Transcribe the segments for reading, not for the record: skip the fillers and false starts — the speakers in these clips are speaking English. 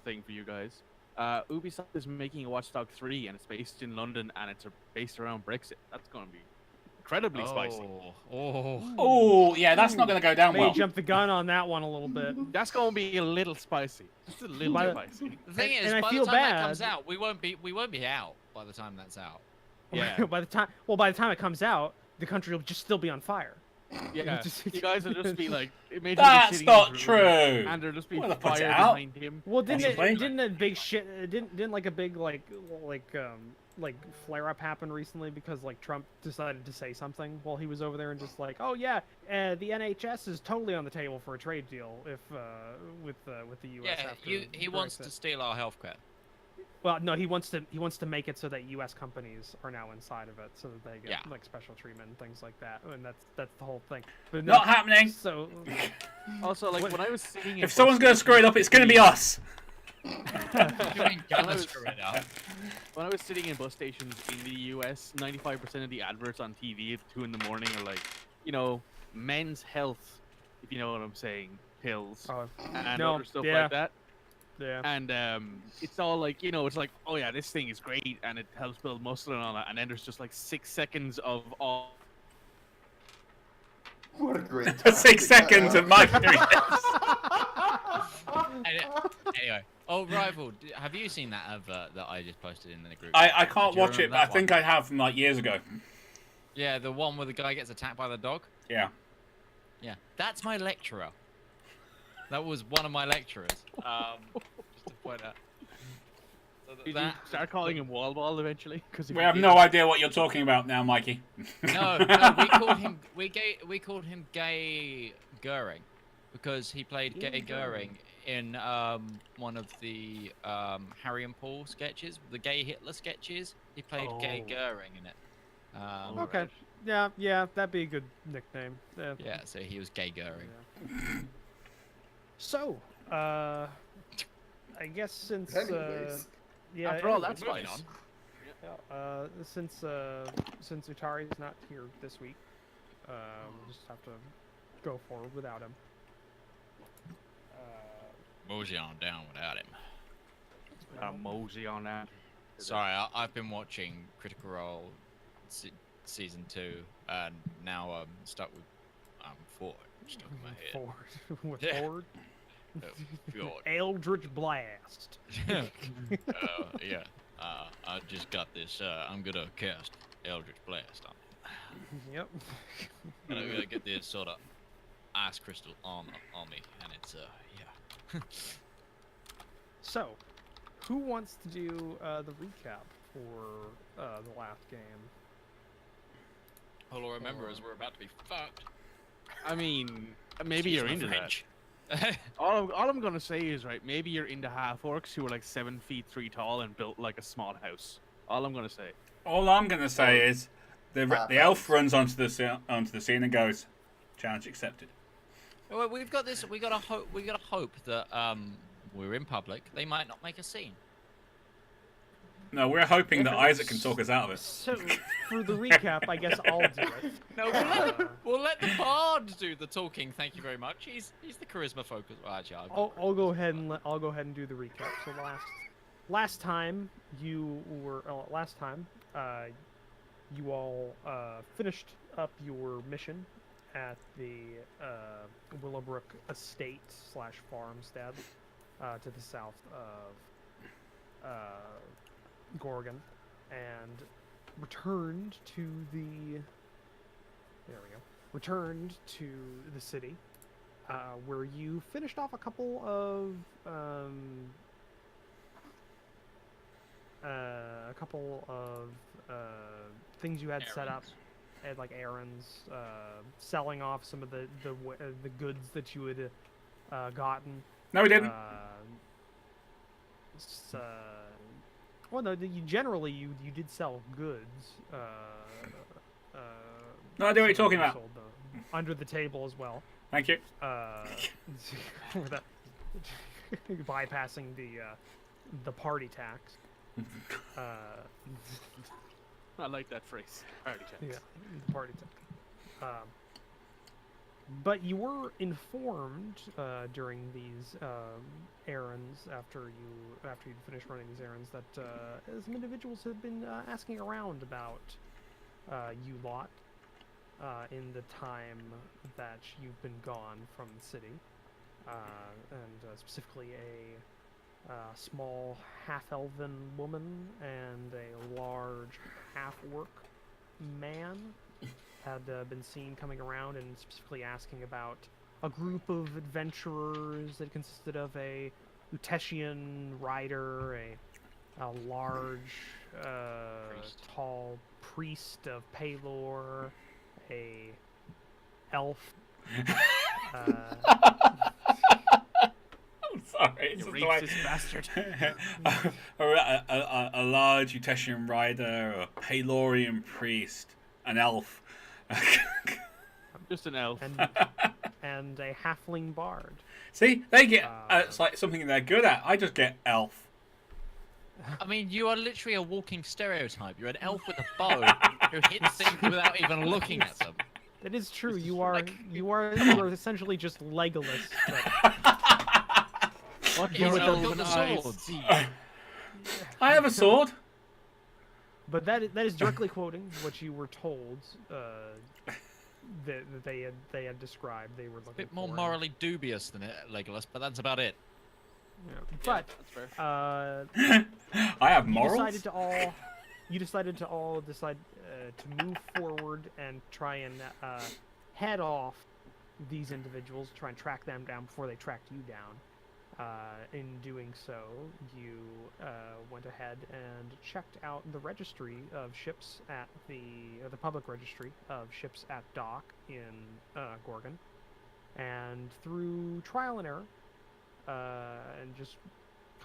thing for you guys. Ubisoft is making a Watch Dogs 3, and it's based in London, and it's based around Brexit. That's going to be incredibly spicy. Oh, yeah, that's not going to go down May well. jump the gun on that one a little bit. That's going to be a little spicy. Just a little spicy. The thing is, and by I the feel time that comes bad. out, we won't be out by the time that's out. Yeah. by the time it comes out, the country will just still be on fire. Yeah, you guys will just be like, That's not true. And there'll just be Well, put it fire out. behind him. Well, Possibly. didn't a big shit didn't like a big like flare up happen recently because like Trump decided to say something while he was over there and just like, oh yeah, the NHS is totally on the table for a trade deal if with the U.S. Yeah, after he wants Brexit. to steal our healthcare. Well, no, he wants to make it so that U.S. companies are now inside of it, so that they get like special treatment and things like that, and that's the whole thing. But no, Not happening. So, Also, like when I was sitting, If someone's going to screw it up, it's going to be us. You mean gonna screw it up? when I was sitting in bus stations in the U.S., 95% of the adverts on TV at 2 in the morning are like, you know, men's health, if you know what I'm saying, pills, and other stuff like that. Yeah. And it's all like, you know, it's like, oh yeah, this thing is great and it helps build muscle and all that. And then there's just like 6 seconds of all. What a great 6 seconds of my Anyway, Rival, have you seen that advert that I just posted in the group? I can't Do you watch it, remember but I that think one? I have from like years ago. Yeah, the one where the guy gets attacked by the dog? Yeah. Yeah, that's my lecturer. That was one of my lecturers. Just to point out. So Did you start calling him Wall Ball eventually? Because We have no idea what you're talking about now, Mikey. No, we called him Gay Goering because he played Gay Goering in one of the Harry and Paul sketches, the Gay Hitler sketches. He played Gay Goering in it. Okay. Yeah, that'd be a good nickname. Yeah, so he was Gay Goering. Yeah. So, I guess since yeah, after all that's going anyways, on. since Utari's not here this week, we'll just have to go forward without him. Mosey on down without him. Mosey on that. Sorry, I've been watching Critical Role season 2, and now I'm stuck with Ford stuck in my head. Ford. With Yeah. Ford. Fjord. Eldritch Blast. Yeah. I just got this. I'm gonna cast Eldritch Blast on it. Yep. And I'm gonna get this sort of ice crystal on me, and it's yeah. So, who wants to do the recap for the last game? All I remember is we're about to be fucked. I mean, maybe you're into that. All I'm gonna say is, right, maybe you're into half orcs who are like 7 feet 3 tall and built like a small house. All I'm gonna say. All I'm going to say is the elf runs onto the scene and goes, "Challenge accepted." Well, we've got this. We got to hope that we're in public. They might not make a scene. No, we're hoping that Isaac can talk us out of it. So, for the recap, I guess I'll do it. No, we'll let the bard do the talking. Thank you very much. He's the charisma focus. Well, actually, I'll go ahead and do the recap. So last time you all finished up your mission at the Willowbrook Estate / Farmstead to the south of Gorgon, and returned to the city, where you finished off a couple of things you had set up, and like errands, selling off some of the goods that you had gotten. No, we didn't. Well, no, you generally you did sell goods. No idea what you're talking about. Sold, under the table as well. Thank you. Without bypassing the party tax. I like that phrase. Party tax. Yeah, the party tax. But you were informed during these errands after you'd finished running these errands that some individuals have been asking around about you lot in the time that you've been gone from the city, and specifically a small half-elven woman and a large half-orc man had been seen coming around and specifically asking about a group of adventurers that consisted of a Uteshian rider, a large, tall priest of Palor, a elf. I'm sorry. You racist bastard. a large Uteshian rider, a Palorian priest, an elf. I'm just an elf. And a halfling bard. See, they get it's like something they're good at. I just get elf. I mean, you are literally a walking stereotype. You're an elf with a bow who hits things without even looking at them. That is true. You are essentially just Legolas. What You're with an elf those with the eyes? swords. I have a sword. But that is directly quoting what you were told that they had described. They were looking A bit more for. morally dubious than Legolas, but that's about it. Yeah. But that's fair. I have morals. You decided to all decide to move forward and try and head off these individuals, try and track them down before they tracked you down. In doing so, you went ahead and checked out the registry of ships at the public registry of ships at dock in Gorgon, and through trial and error, and just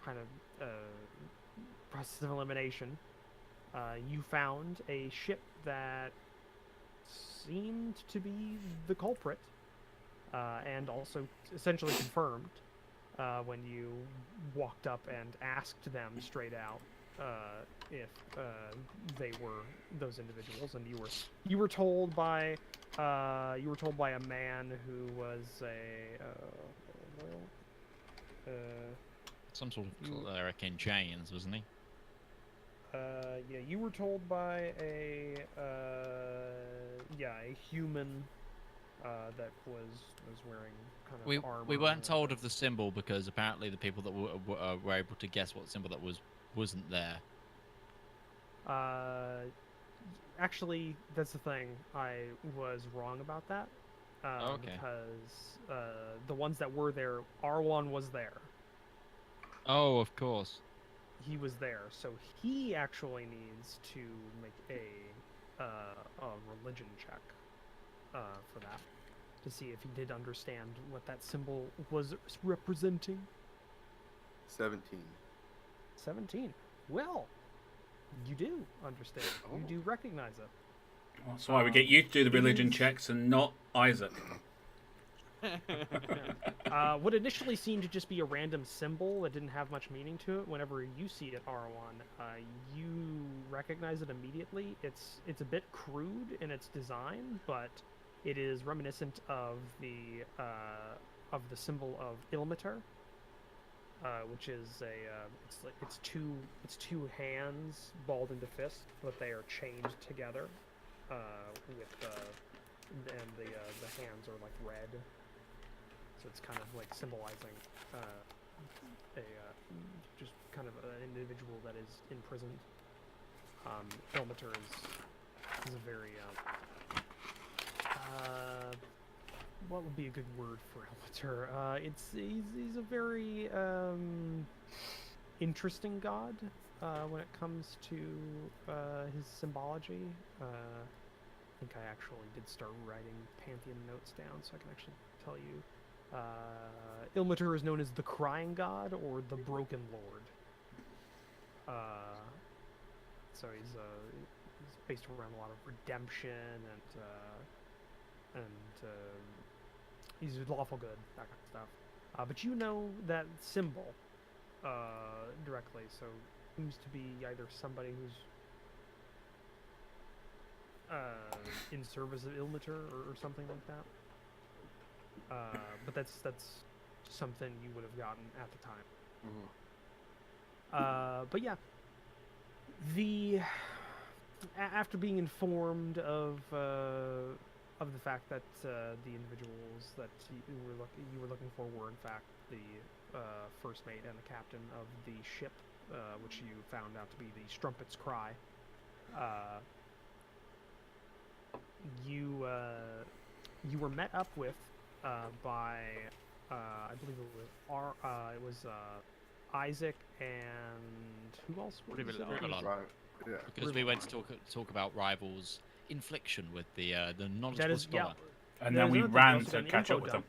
kind of process of elimination, you found a ship that seemed to be the culprit, and also essentially confirmed. When you walked up and asked them straight out if they were those individuals, and you were told by a man who was Some sort of cleric in chains, wasn't he? yeah, you were told by a human that was wearing kind of armor. We weren't told of the symbol because apparently the people that were able to guess what symbol that wasn't there. Actually, that's the thing. I was wrong about that. Okay. Because the ones that were there, R1 was there. Oh, of course. He was there, so he actually needs to make a religion check for that, to see if he did understand what that symbol was representing. 17. 17. Well, you do understand. Oh. You do recognize it. That's why we get you to do the religion checks and not Isaac. What initially seemed to just be a random symbol that didn't have much meaning to it, whenever you see it, R1, you recognize it immediately. It's a bit crude in its design, but it is reminiscent of the symbol of Ilmater, which is it's two hands balled into fists, but they are chained together, and the hands are like red. So it's kind of like symbolizing just kind of an individual that is imprisoned. Ilmater is a very what would be a good word for Ilmater? He's a very interesting god when it comes to his symbology. I think I actually did start writing Pantheon notes down, so I can actually tell you. Ilmater is known as the Crying God or the Broken Lord. So he's based around a lot of redemption and he's lawful good, that kind of stuff. But you know that symbol directly, so it seems to be either somebody who's in service of Ilmater or something like that. but that's something you would have gotten at the time. But yeah, after being informed of the fact that the individuals that you were looking for were in fact the first mate and the captain of the ship, which you found out to be the Strumpet's Cry, you were met up with by I believe it was Isaac and who else? Rivallon. Right. Yeah. Because we went to talk about Rival's infliction with the knowledgeable scholar. And then we ran to catch up with them.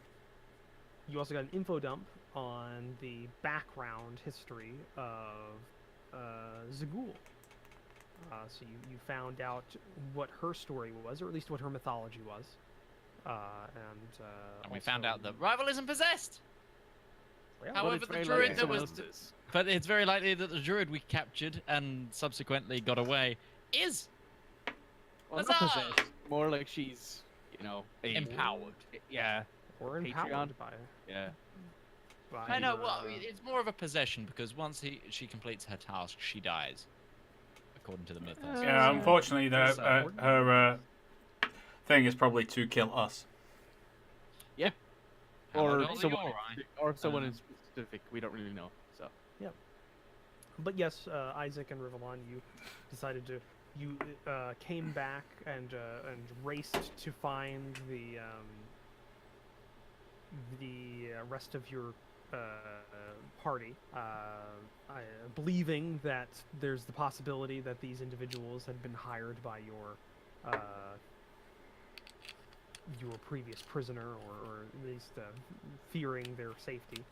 You also got an info dump on the background history of Zagul. So you found out what her story was, or at least what her mythology was. And we found out that Rival isn't possessed. Well, However, the druid that was... But it's very likely that the druid we captured and subsequently got away is... Well, not possessed. More like she's, empowered. Yeah. Or empowered by her. Yeah. I know, well, it's more of a possession, because once she completes her task, she dies. According to the mythos. Yeah, unfortunately, her thing is probably to kill us. Yeah. Or someone in specific. We don't really know. So. Yeah. But yes, Isaac and Rivallon, you decided to. You came back and raced to find the rest of your party, believing that there's the possibility that these individuals had been hired by your previous prisoner, or at least fearing their safety.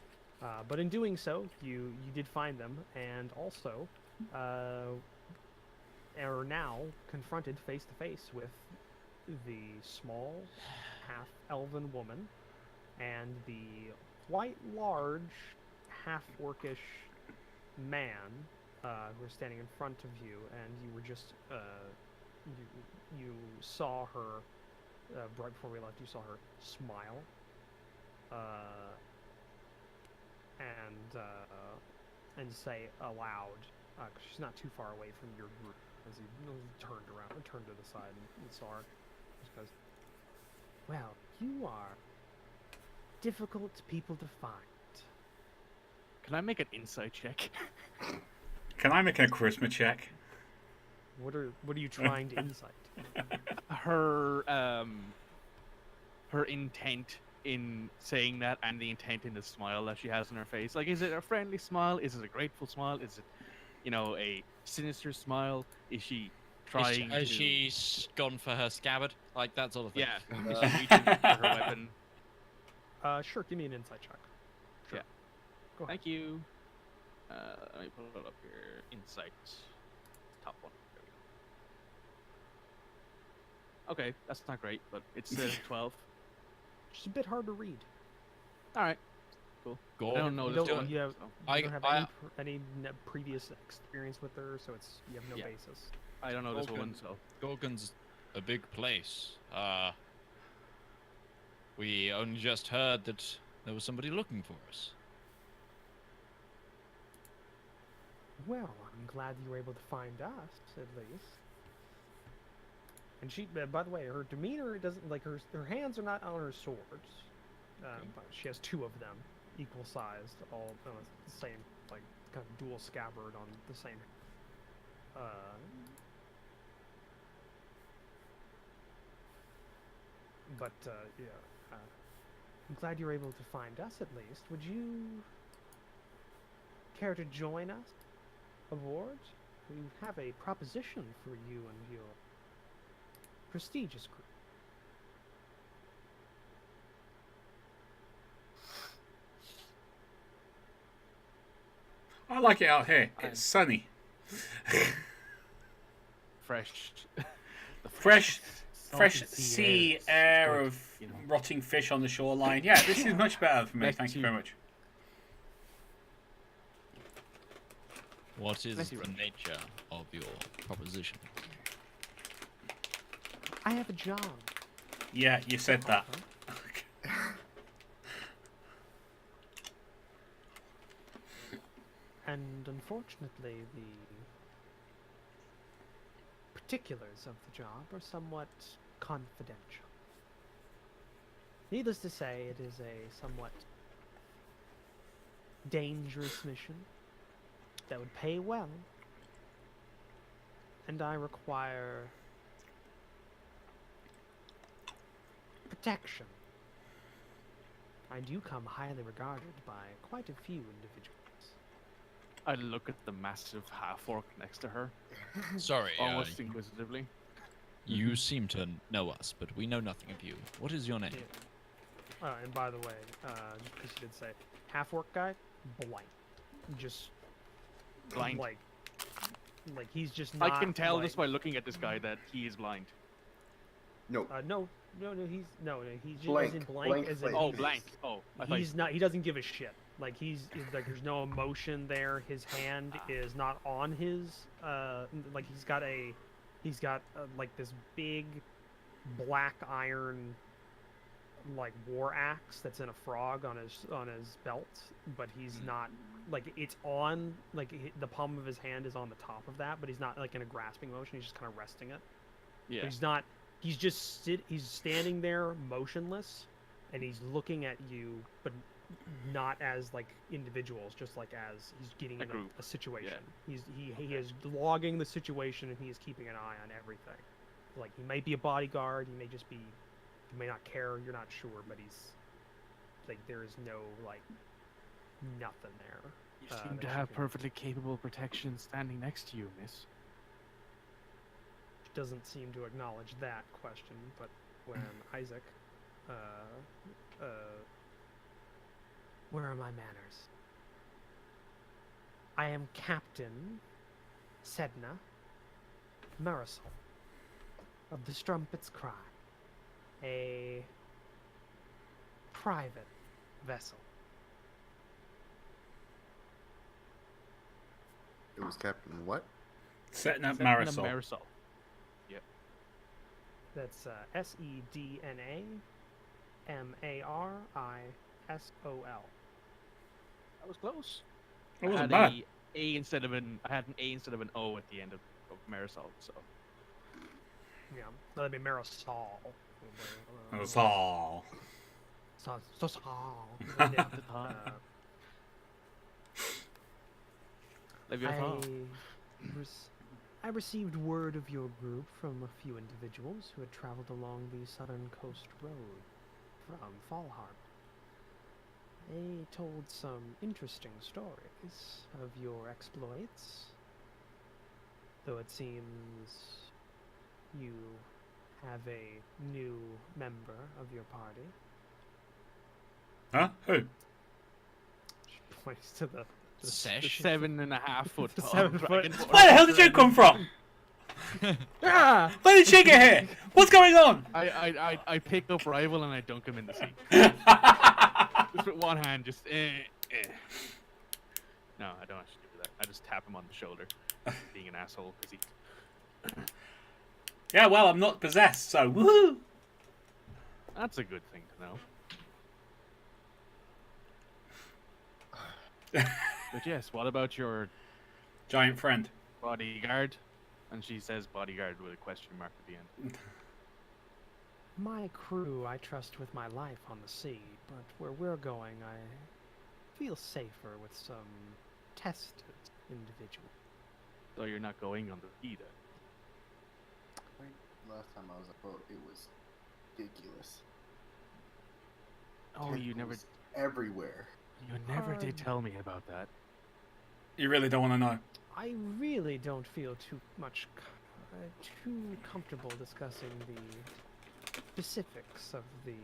But in doing so, you did find them, and also are now confronted face to face with the small, half-elven woman and the quite large, half-orcish man who are standing in front of you, and you were just you saw her right before we left. You saw her smile, and say aloud, because she's not too far away from your group. As he turned to the side and saw her, she goes, "Well, you are difficult people to find." Can I make an insight check? Can I make a charisma check? What are you trying to insight? Her intent in saying that, and the intent in the smile that she has on her face. Like, is it a friendly smile? Is it a grateful smile? Is it, a sinister smile? Is she trying? Has she gone for her scabbard? Like, that sort of thing. Yeah. Is she reaching for her weapon? Sure. Give me an insight check. Sure. Yeah. Go ahead. Thank you. Let me pull it up here. Insight. Top one. There we go. Okay, that's not great, but it's 12. Just a bit hard to read. All right. Cool. Go. I don't know this one. You don't have I any previous experience with her, so you have no basis. I don't know this woman, so. Gorgon's a big place. We only just heard that there was somebody looking for us. Well, I'm glad you were able to find us, at least. And she, by the way, her demeanor doesn't, like, her hands are not on her swords. But she has two of them, equal sized, all on the same, like, kind of dual scabbard on the same. I'm glad you were able to find us, at least. Would you care to join us aboard? We have a proposition for you and your prestigious group. I like it out here. It's sunny. Fresh. Fresh sea air of rotting fish on the shoreline. Yeah, this is much better for me. Thank you very much. What is the nature of your proposition? I have a job. Yeah, you said that. and unfortunately the particulars of the job are somewhat confidential. Needless to say, it is a somewhat dangerous mission that would pay well, and I require protection. I do come highly regarded by quite a few individuals. I look at the massive half orc next to her, Sorry, almost inquisitively. you seem to know us, but we know nothing of you. What is your name? Yeah. And by the way, just because you did say half-orc guy, blind. Just Blind. Like he's just not. I can tell like, just by looking at this guy that he is blind. No. No, he's just Blank. as in blank, Blank as in face. Oh, blank. Oh, I thought he's not. He doesn't give a shit. Like he's like there's no emotion there. His hand is not on his. Like he's got like this big black iron like war axe that's in a frog on his belt, but he's not like it's on like the palm of his hand is on the top of that, but he's not like in a grasping motion. He's just kind of resting it. Yeah. But he's not. He's just he's standing there motionless, and he's looking at you, but not as like individuals, just like as he's getting in a situation. Yeah. He is logging the situation, and he is keeping an eye on everything. Like he might be a bodyguard, he may just be, he may not care, you're not sure, but he's like there is no like nothing there. You seem to have perfectly capable protection standing next to you, miss. Doesn't seem to acknowledge that question, but when Isaac, where are my manners? I am Captain Sedna Marisol of the Strumpet's Cry, a private vessel. It was Captain what? Setting up Setting up Marisol. Marisol. Yep. That's SEDNA MARISOL. That was close. It wasn't I had bad. I had an A instead of an O at the end of Marisol. So Yeah, that'd be Marisol. Marisol. I received word of your group from a few individuals who had traveled along the southern coast road from Fall Harbor. They told some interesting stories of your exploits, though it seems you have a new member of your party. Huh? Who? She points to the Sesh? 7.5 foot tall 7 foot. dragon. Where the hell did you come from? Ah! Where did she get here? What's going on? I pick up Rival and I dunk him in the sea. Just with one hand, just No, I don't actually do that. I just tap him on the shoulder, being an asshole, because he... Yeah, well, I'm not possessed, so woohoo! That's a good thing to know. But yes, what about your Giant friend. bodyguard? And she says bodyguard with a question mark at the end. My crew I trust with my life on the sea, but where we're going I feel safer with some tested individuals. So you're not going on the sea then? I think last time I was a boat, it was ridiculous. Oh, you never... Tentacles everywhere. You never did tell me about that. You really don't want to know. I really don't feel too comfortable discussing the specifics of the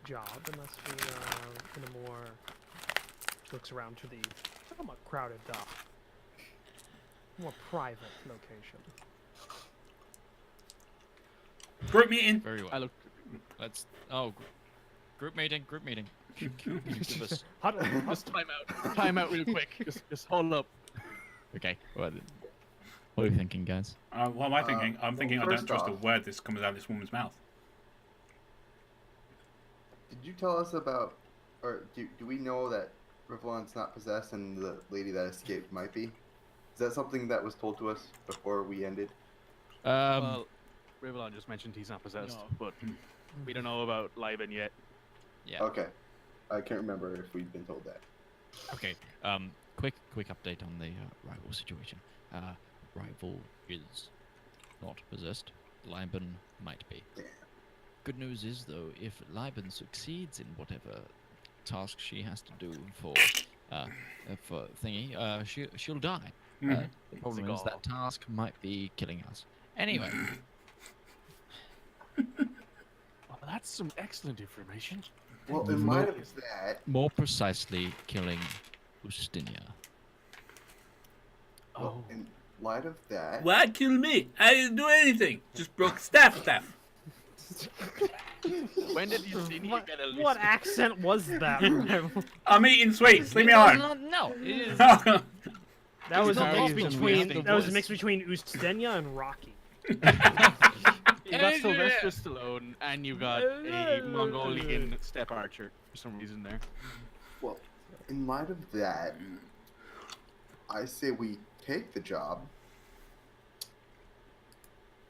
job unless we are in a more looks around to the somewhat crowded dock, more private location. Group meeting. Very well. I look... Let's. Oh, group meeting. Group meeting. Give us. Just time out real quick. Just hold up. Okay. What are you thinking, guys? What am I thinking? I'm thinking I don't first trust a off- word that comes out of this woman's mouth. Did you tell us about, or do we know that Rivallon's not possessed and the lady that escaped might be? Is that something that was told to us before we ended? Well, Rivallon just mentioned he's not possessed, but we don't know about Liben yet. Yeah. Okay. I can't remember if we've been told that. Okay. Quick update on the rival situation. Rival is not possessed. Liben might be. Yeah. Good news is though, if Liben succeeds in whatever task she has to do for thingy, she'll die. The problem is that task might be killing us. Anyway. Well, that's some excellent information. Well, in light of that... More precisely, killing Ustinia. Well, in light of that... Why kill me? I didn't do anything. Just broke staff. When did Ustinia get a list? What accent was that? I'm eating sweets. Leave me alone. No, it is. That was a It's mix very between Ustenia and Rocky. You got Sylvester Stallone, and you got a Mongolian step archer for some reason there. Well, in light of that, I say we take the job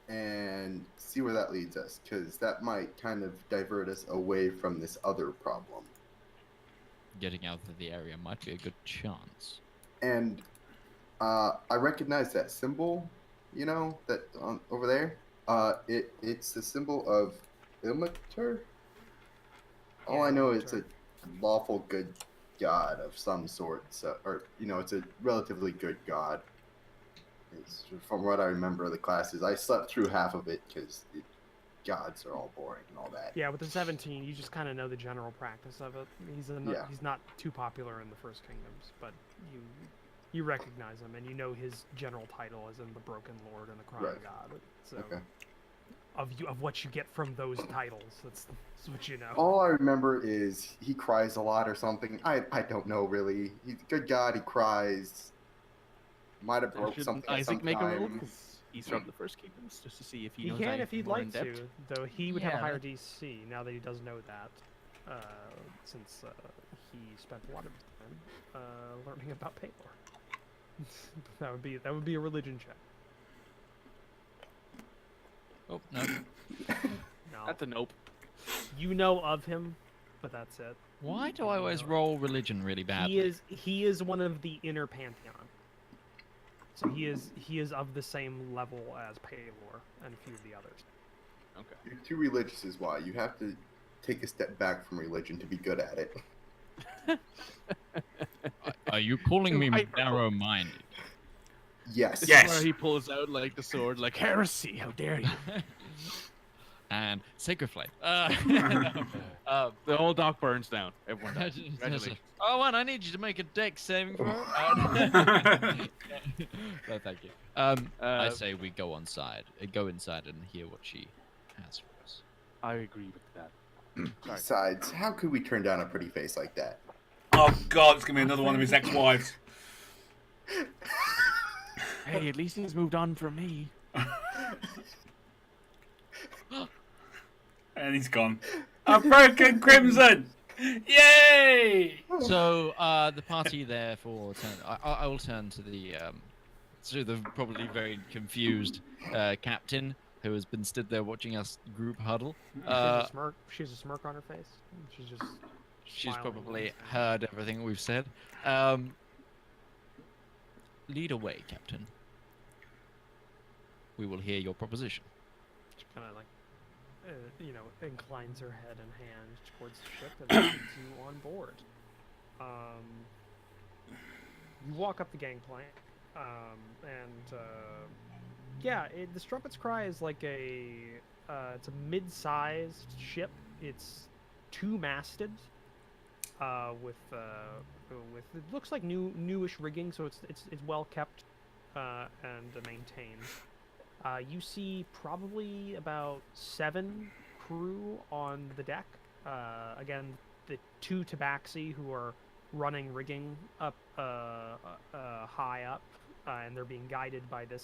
and see where that leads us, because that might kind of divert us away from this other problem. Getting out of the area might be a good chance. And I recognize that symbol, you know, that over there. It's the symbol of Ilmater. All I know is it's a lawful good god of some sort. So, or you know, it's a relatively good god. It's, from what I remember of the classes, I slept through half of it because gods are all boring and all that. Yeah, with the 17, you just kind of know the general practice of it. He's not too popular in the First Kingdoms, but you recognize him, and you know his general title as in the Broken Lord and the Crying God. So, of what you get from those titles, that's what you know. All I remember is he cries a lot or something. I don't know really. He's a good god. He cries. Might have broke something. Isaac make a roll? He's from the First Kingdoms, just to see if he knows. He can if he'd like to, depth. though he would have a higher DC now that he does know that, since he spent a lot of time learning about Paylor. that would be a religion check. Oh no. No. That's a nope. You know of him, but that's it. Why do I always roll religion really badly? He is one of the inner pantheon. So he is of the same level as Paylor and a few of the others. Okay. You're too religious is why. You have to take a step back from religion to be good at it. Are you calling me narrow-minded? Yes. Yes. Where he pulls out like the sword, like heresy. How dare you? And Sacred Flame. The whole dock burns down. Everyone dies. Congratulations. Oh, and I need you to make a dex saving throw. No, thank you. I say we go inside and hear what she has for us. I agree with that. Besides, how could we turn down a pretty face like that? Oh God, it's gonna be another one of his ex-wives. Hey, at least he's moved on from me. And he's gone. A broken crimson! Yay! So the party therefore I will turn to the probably very confused captain who has been stood there watching us group huddle. She has a smirk on her face. She's Probably heard everything we've said. Lead away, Captain. We will hear your proposition. She kind of like, inclines her head and hand towards the ship and leads you on board. You walk up the gangplank, the Strumpet's Cry is like it's a mid-sized ship. It's two-masted, with it looks like newish rigging, so it's well kept and maintained. You see probably about 7 crew on the deck. Again, the 2 tabaxi who are running rigging up high up, and they're being guided by the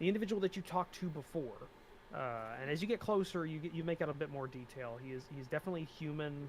individual that you talked to before. And as you get closer, you make out a bit more detail. He's definitely human.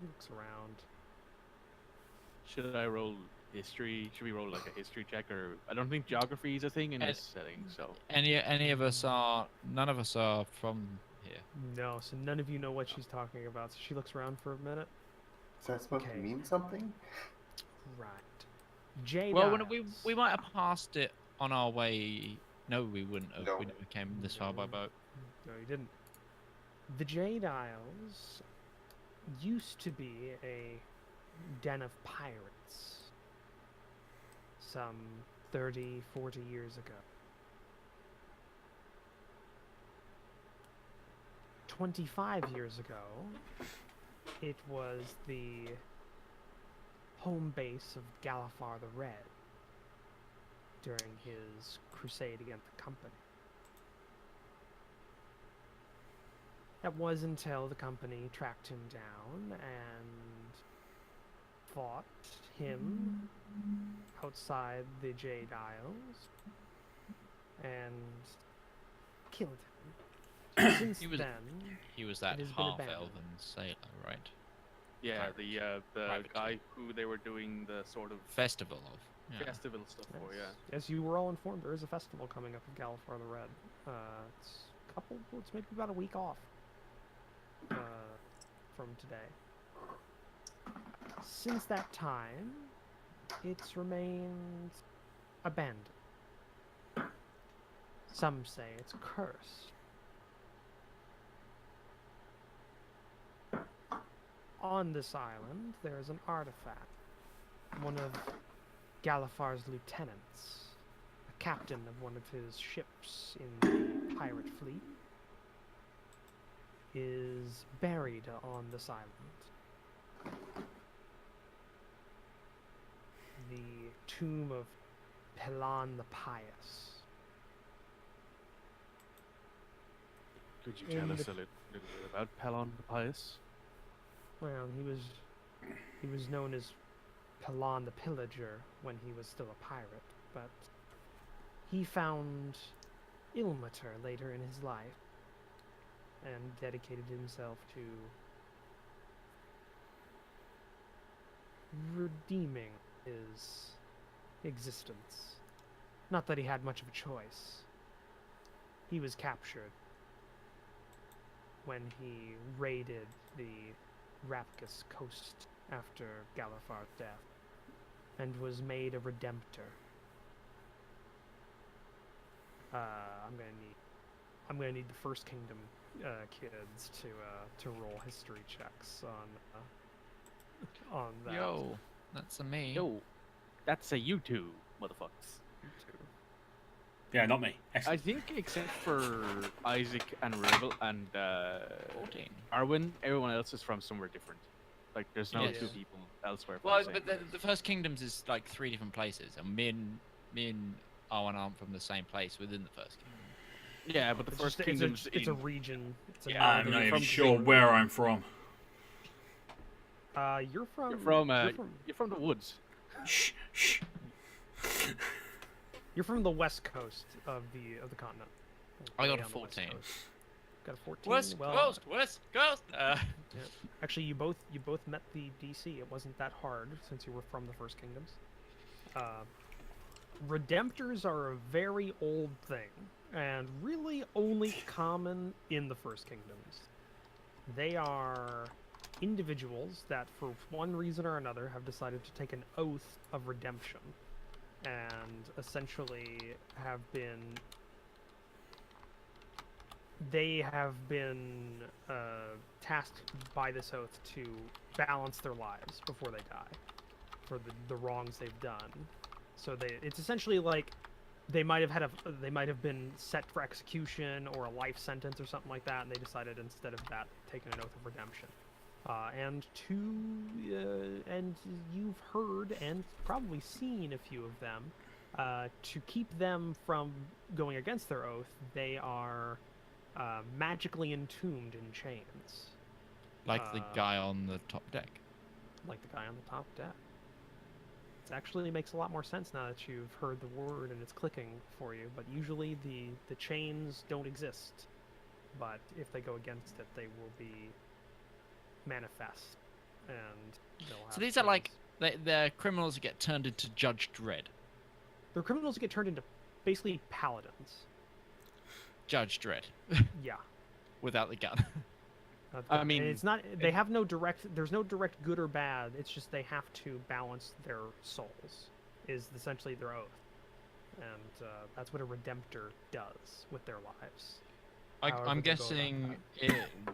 He looks around. Should I roll history? Should we roll like a history check, or I don't think geography is a thing in this setting. So Any of us are? None of us are from here. No, so none of you know what she's talking about. So she looks around for a minute. Is that supposed to mean something? Right. Jade. Well, we might have passed it on our way. No, we wouldn't have. No. We never came this far by boat. No, you didn't. The Jade Isles used to be a den of pirates some 30, 40 years ago. 25 years ago, it was the home base of Galifar the Red during his crusade against the Company. That was until the Company tracked him down and fought him outside the Jade Isles and killed him. Since then, he was that it has been half-elven abandoned. sailor, right? yeah, the Private guy who they were doing the sort of Festival of. Yeah. festival stuff for, yeah. As you were all informed, there is a festival coming up in Galifar the Red. It's maybe about a week off from today. Since that time, it's remained abandoned. Some say it's cursed. On this island, there is an artifact. One of Galifar's lieutenants, a captain of one of his ships in the pirate fleet, is buried on this island. The tomb of Pelon the Pious. Could you tell us a little bit about Pelon the Pious? Well, he was known as Pelon the Pillager when he was still a pirate, but he found Ilmater later in his life and dedicated himself to redeeming his existence. Not that he had much of a choice. He was captured when he raided the Rapkus coast after Galifar's death, and was made a redemptor. I'm gonna need the First Kingdom kids to roll history checks on that. Yo, that's a me. Yo, that's a you two, motherfuckers. Yeah, not me. I Excellent. think except for Isaac and Rivallon and 14. Arwen, everyone else is from somewhere different. Like, there's no Yes. two people elsewhere. from Well, the but same the First Kingdoms is like 3 different places, and me and Owen aren't from the same place within the First Kingdom. Yeah, but the It's First just- Kingdom's it's a in- region. It's a Yeah, I'm northern- not even from sure the- where I'm from. You're from. You're from the woods. Shh, shh. You're from the west coast of the continent. I got Way a on the west 14. coast. Got a 14. West well, Coast, West Coast. yeah. Actually, you both met the DC. It wasn't that hard since you were from the First Kingdoms. Redemptors are a very old thing, and really only common in the First Kingdoms. They are individuals that, for one reason or another, have decided to take an oath of redemption, and essentially they have been tasked by this oath to balance their lives before they die for the wrongs they've done. So it's essentially like they might have been set for execution or a life sentence or something like that, and they decided instead of that, taking an oath of redemption. And you've heard and probably seen a few of them. To keep them from going against their oath, they are magically entombed in chains. Like the guy on the top deck. Like the guy on the top deck. It actually makes a lot more sense now that you've heard the word and it's clicking for you, but usually the chains don't exist. But if they go against it, they will be manifest and they'll have So these are things. like they're criminals that get turned into Judge Dredd. They're criminals that get turned into basically paladins. Judge Dredd. Yeah. Without the gun. I mean, and it's not. They have no direct. There's no direct good or bad. It's just they have to balance their souls. Is essentially their oath, and that's what a redemptor does with their lives. However I'm they go about guessing,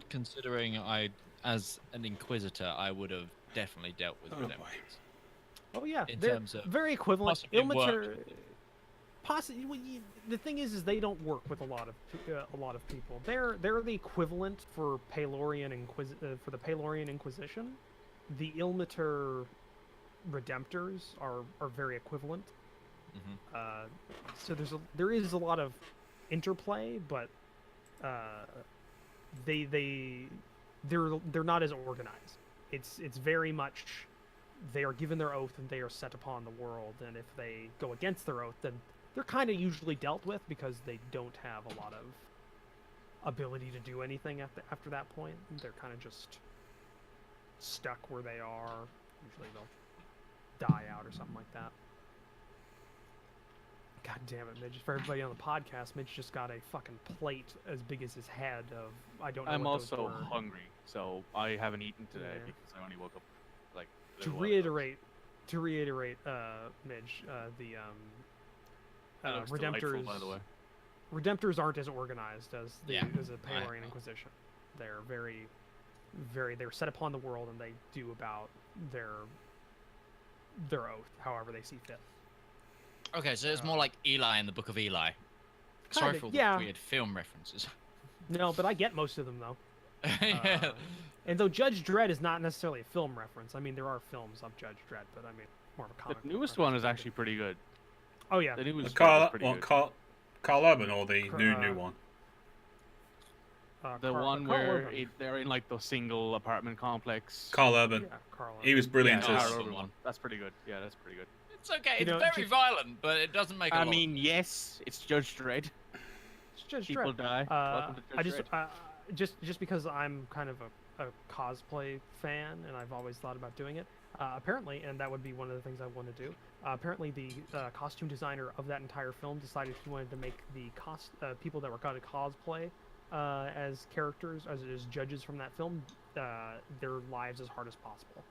considering as an inquisitor, I would have definitely dealt with redemptors. Oh yeah, In they're terms of very equivalent. possibly Ilmater, the thing is they don't work with a lot of people. They're the equivalent for for the Palorian Inquisition. The Ilmater redemptors are very equivalent. Mhm. So there is a lot of interplay, but they're not as organized. It's very much they are given their oath and they are set upon the world, and if they go against their oath, then they're kind of usually dealt with because they don't have a lot of ability to do anything after that point. They're kind of just stuck where they are. Usually they'll die out or something like that. God damn it, Midge. For everybody on the podcast, Midge just got a fucking plate as big as his head of, I don't know I'm what those also were. hungry, so I haven't eaten today Yeah. because I only woke up like a To little while ago. reiterate, Midge, the That looks delightful, Redemptors, by the way. Redemptors aren't as organized as Yeah, as a Palorian Inquisition. They're they're set upon the world and they do about their oath however they see fit. Okay, so it's more like Eli in the Book of Eli. Sorry Kinda, for all yeah. the weird film references. No, but I get most of them though. Yeah. And though Judge Dredd is not necessarily a film reference, I mean there are films of Judge Dredd, but I mean more of a comic. The book newest reference. one is actually pretty good. Oh yeah. The newest one Carl, is pretty good. Carl Urban or the new one? The one Carl where Urban. they're in like the single apartment complex. Carl Urban. Yeah, Carl He was brilliant. Yeah, Carl as Carl Urban Urban one. one. That's pretty good. Yeah, that's pretty good. It's okay. You It's know, very just- violent, but it doesn't make a I lot. mean, yes, it's Judge Dredd. It's Judge People Dredd. die. Welcome to Judge I just Dredd. just because I'm kind of a cosplay fan and I've always thought about doing it. Apparently, and that would be one of the things I want to do. Apparently, the costume designer of that entire film decided he wanted to make the people that were going to cosplay as characters, as judges from that film, their lives as hard as possible.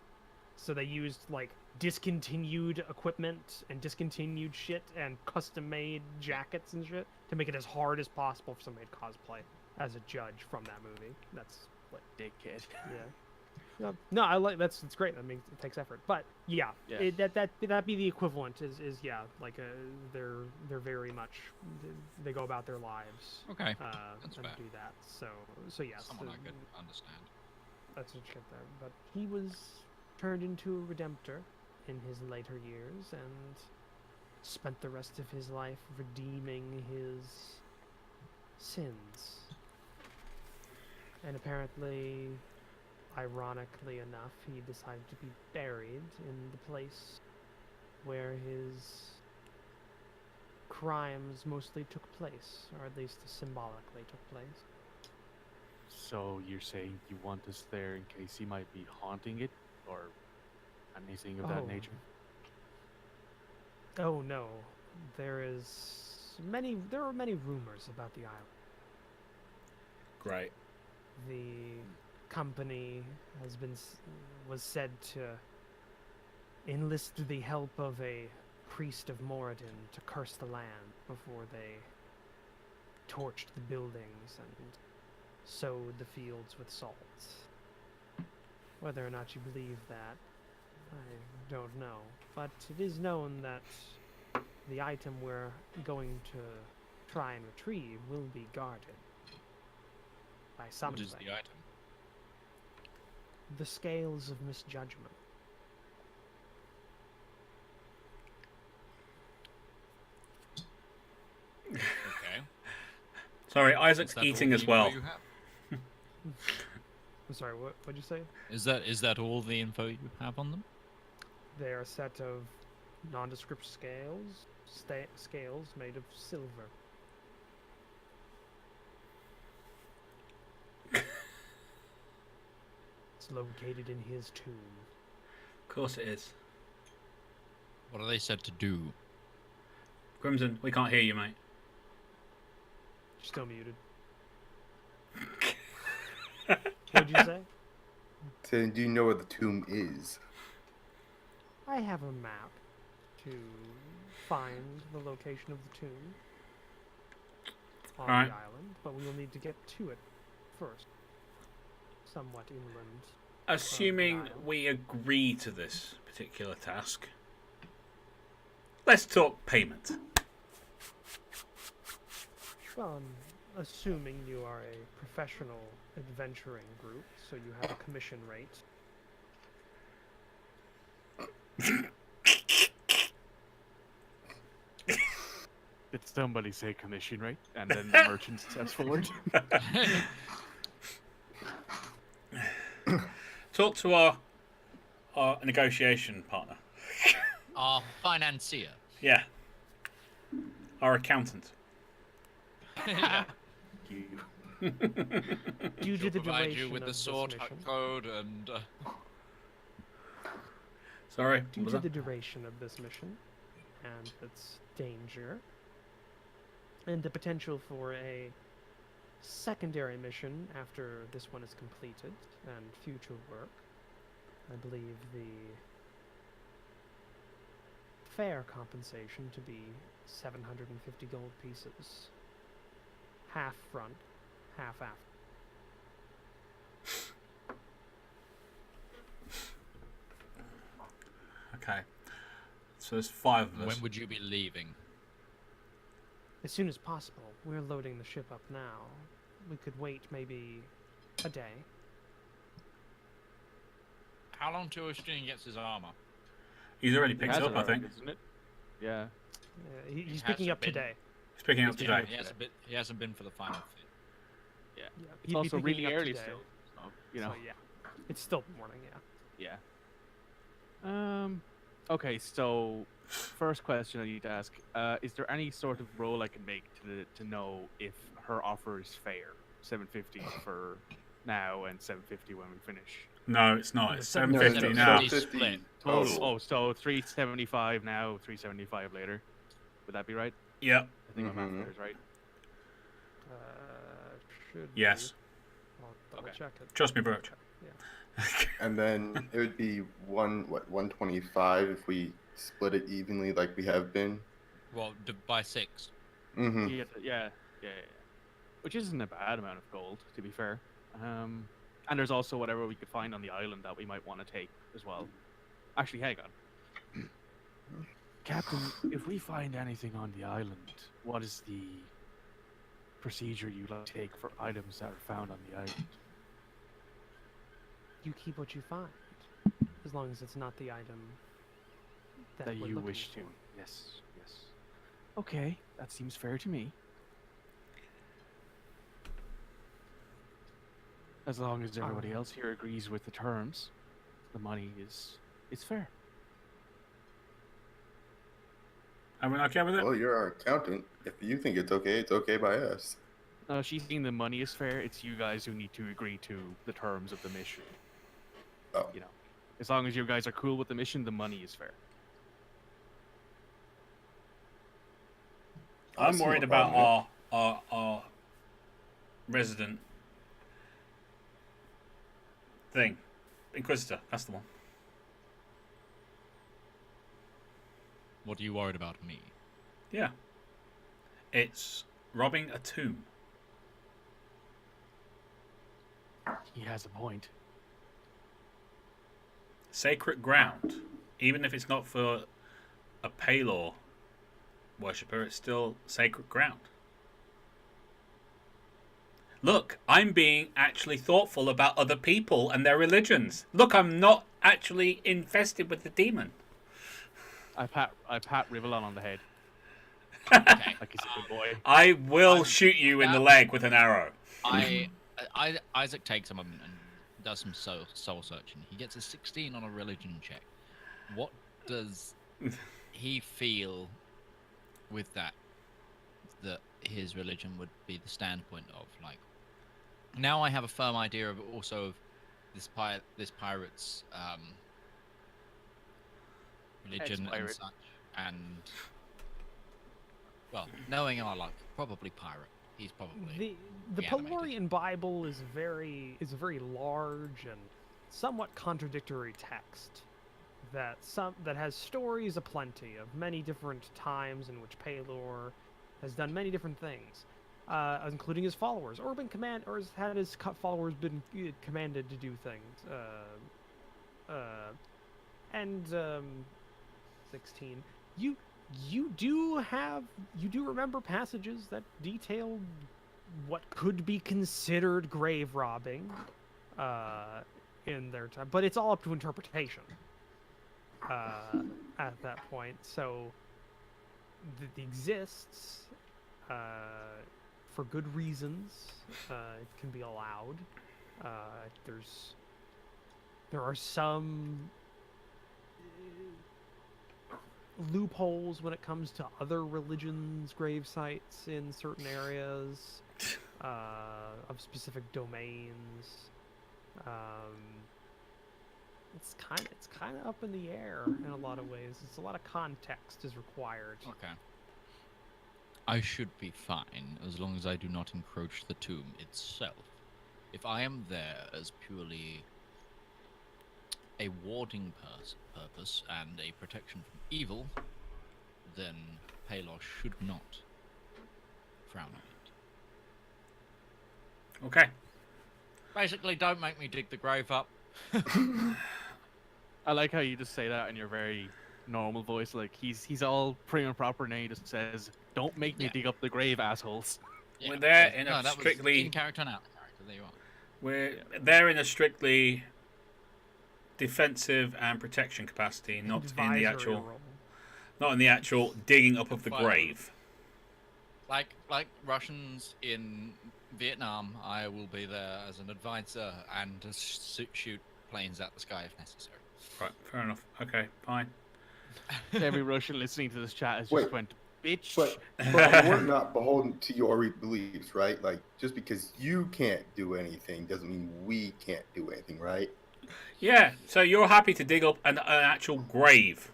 So they used like discontinued equipment and discontinued shit and custom-made jackets and shit to make it as hard as possible for somebody to cosplay as a judge from that movie. That's like, Dickhead. yeah. No, I like that's great. That means it takes effort, but yeah, Yeah. That be the equivalent is yeah, like they're very much they go about their lives Okay. and fair. do that. So yes, Someone I could understand. that's what you get there. But he was turned into a redemptor in his later years and spent the rest of his life redeeming his sins. And apparently, ironically enough, he decided to be buried in the place where his crimes mostly took place, or at least symbolically took place. So you're saying you want us there in case he might be haunting it, or anything of that Oh. nature? Oh no, there are many rumors about the island. Great. The company was said to enlist the help of a priest of Moradin to curse the land before they torched the buildings and sowed the fields with salt. Whether or not you believe that, I don't know. But it is known that the item we're going to try and retrieve will be guarded by What something. is the item? The scales of misjudgment. Okay. Sorry, Isaac's Is that all eating the as info well. you have? I'm sorry, what'd you say? Is that all the info you have on them? They're a set of nondescript scales, scales made of silver. It's located in his tomb. Of course it is. What are they said to do? Crimson, we can't hear you, mate. Still muted. What'd you say? So, do you know where the tomb is? I have a map to find the location of the tomb on Alright. the island, but we will need to get to it first. Somewhat inland. Assuming we agree to this particular task, let's talk payment. Well, assuming you are a professional adventuring group, so you have a commission rate. Did somebody say commission rate? And then the merchant steps forward. Talk to our negotiation partner. Our financier. Yeah. Our accountant. Yeah. Due to the Provide duration you with of the this sword mission, code and. Sorry. due What was to that? the duration of this mission and its danger, and the potential for a secondary mission after this one is completed and future work, I believe the fair compensation to be 750 gold pieces. Half front, half after. Okay. So there's 5 of us. When would you be leaving? As soon as possible. We're loading the ship up now. We could wait maybe a day. How long till Austin gets his armor? He's already picked Has it up, it I think. already, isn't it? Yeah. He's Hasn't picking up been- today. He's picking up He's today. picking He hasn't been for the final fit. Yeah. Yeah, It's he'd be also picking really up early today. still. So, you know. So, yeah, it's still morning. Yeah. Yeah. Okay, so first question I need to ask: is there any sort of roll I can make to know if her offer is fair? 750 for now and 750 when we finish. No, it's not. No, It's seven- 750 no, now. 750 Split. total. Oh, so 375 now, 375 later. Would that be right? Yep. I think my Mhm. math there is right. Should Yes. Be. I'll double Okay. check it. Trust me, bro. Yeah. And then it would be 125 if we split it evenly like we have been. Well, by 6. Mm-hmm. Yeah. Which isn't a bad amount of gold, to be fair. And there's also whatever we could find on the island that we might want to take as well. Actually, hang on. Captain, if we find anything on the island, what is the procedure you like to take for items that are found on the island? You keep what you find, as long as it's not the item that That we're you looking wish for. to. Yes. Okay, that seems fair to me. As long as everybody Alright. else here agrees with the terms, the money is fair. Everyone okay with it? Well, you're our accountant. If you think it's okay by us. No, she's saying the money is fair. It's you guys who need to agree to the terms of the mission. Oh. You know, as long as you guys are cool with the mission, the money is fair. I'm see worried no about problem. our resident thing. Inquisitor, that's the one. What are you worried about me? Yeah. It's robbing a tomb. He has a point. Sacred ground. Even if it's not for a Palor worshipper, it's still sacred ground. Look, I'm being actually thoughtful about other people and their religions. Look, I'm not actually infested with the demon. I pat Rivallon on the head Okay. like he's a good boy. I will shoot you in the leg with an arrow. Isaac takes a moment and does some soul searching. He gets a 16 on a religion check. What does he feel with that his religion would be the standpoint of? Like, now I have a firm idea of also of this pirate's religion and Ex-pirate. such, and well, knowing our luck, probably pirate. He's probably The reanimated. Pelorian Bible is a very large and somewhat contradictory text that has stories aplenty of many different times in which Pelor has done many different things, including his followers, or has had his followers been commanded to do things. 16. You do remember passages that detail what could be considered grave robbing in their time, but it's all up to interpretation at that point. So it exists for good reasons. It can be allowed. There are some loopholes when it comes to other religions' grave sites in certain areas of specific domains. It's kind of up in the air in a lot of ways. It's a lot of context is required. Okay. I should be fine as long as I do not encroach the tomb itself. If I am there as purely a warding purpose and a protection from evil, then Palos should not frown on it. Okay. Basically, don't make me dig the grave up. I like how you just say that in your very normal voice. Like he's all prim and proper, and he just says, "Don't make me dig up the grave, assholes." Yeah, We're there in no, a that was strictly in character and out of character. There you are. We're there in a strictly defensive and protection capacity, not in the actual digging up of the grave. Like Russians in Vietnam, I will be there as an advisor and to shoot planes at the sky if necessary. Right, fair enough. Okay, fine. Every Russian listening to this chat has Wait. just went, "Bitch." But we're not beholden to your beliefs, right? Like, just because you can't do anything doesn't mean we can't do anything, right? Yeah, so you're happy to dig up an actual grave.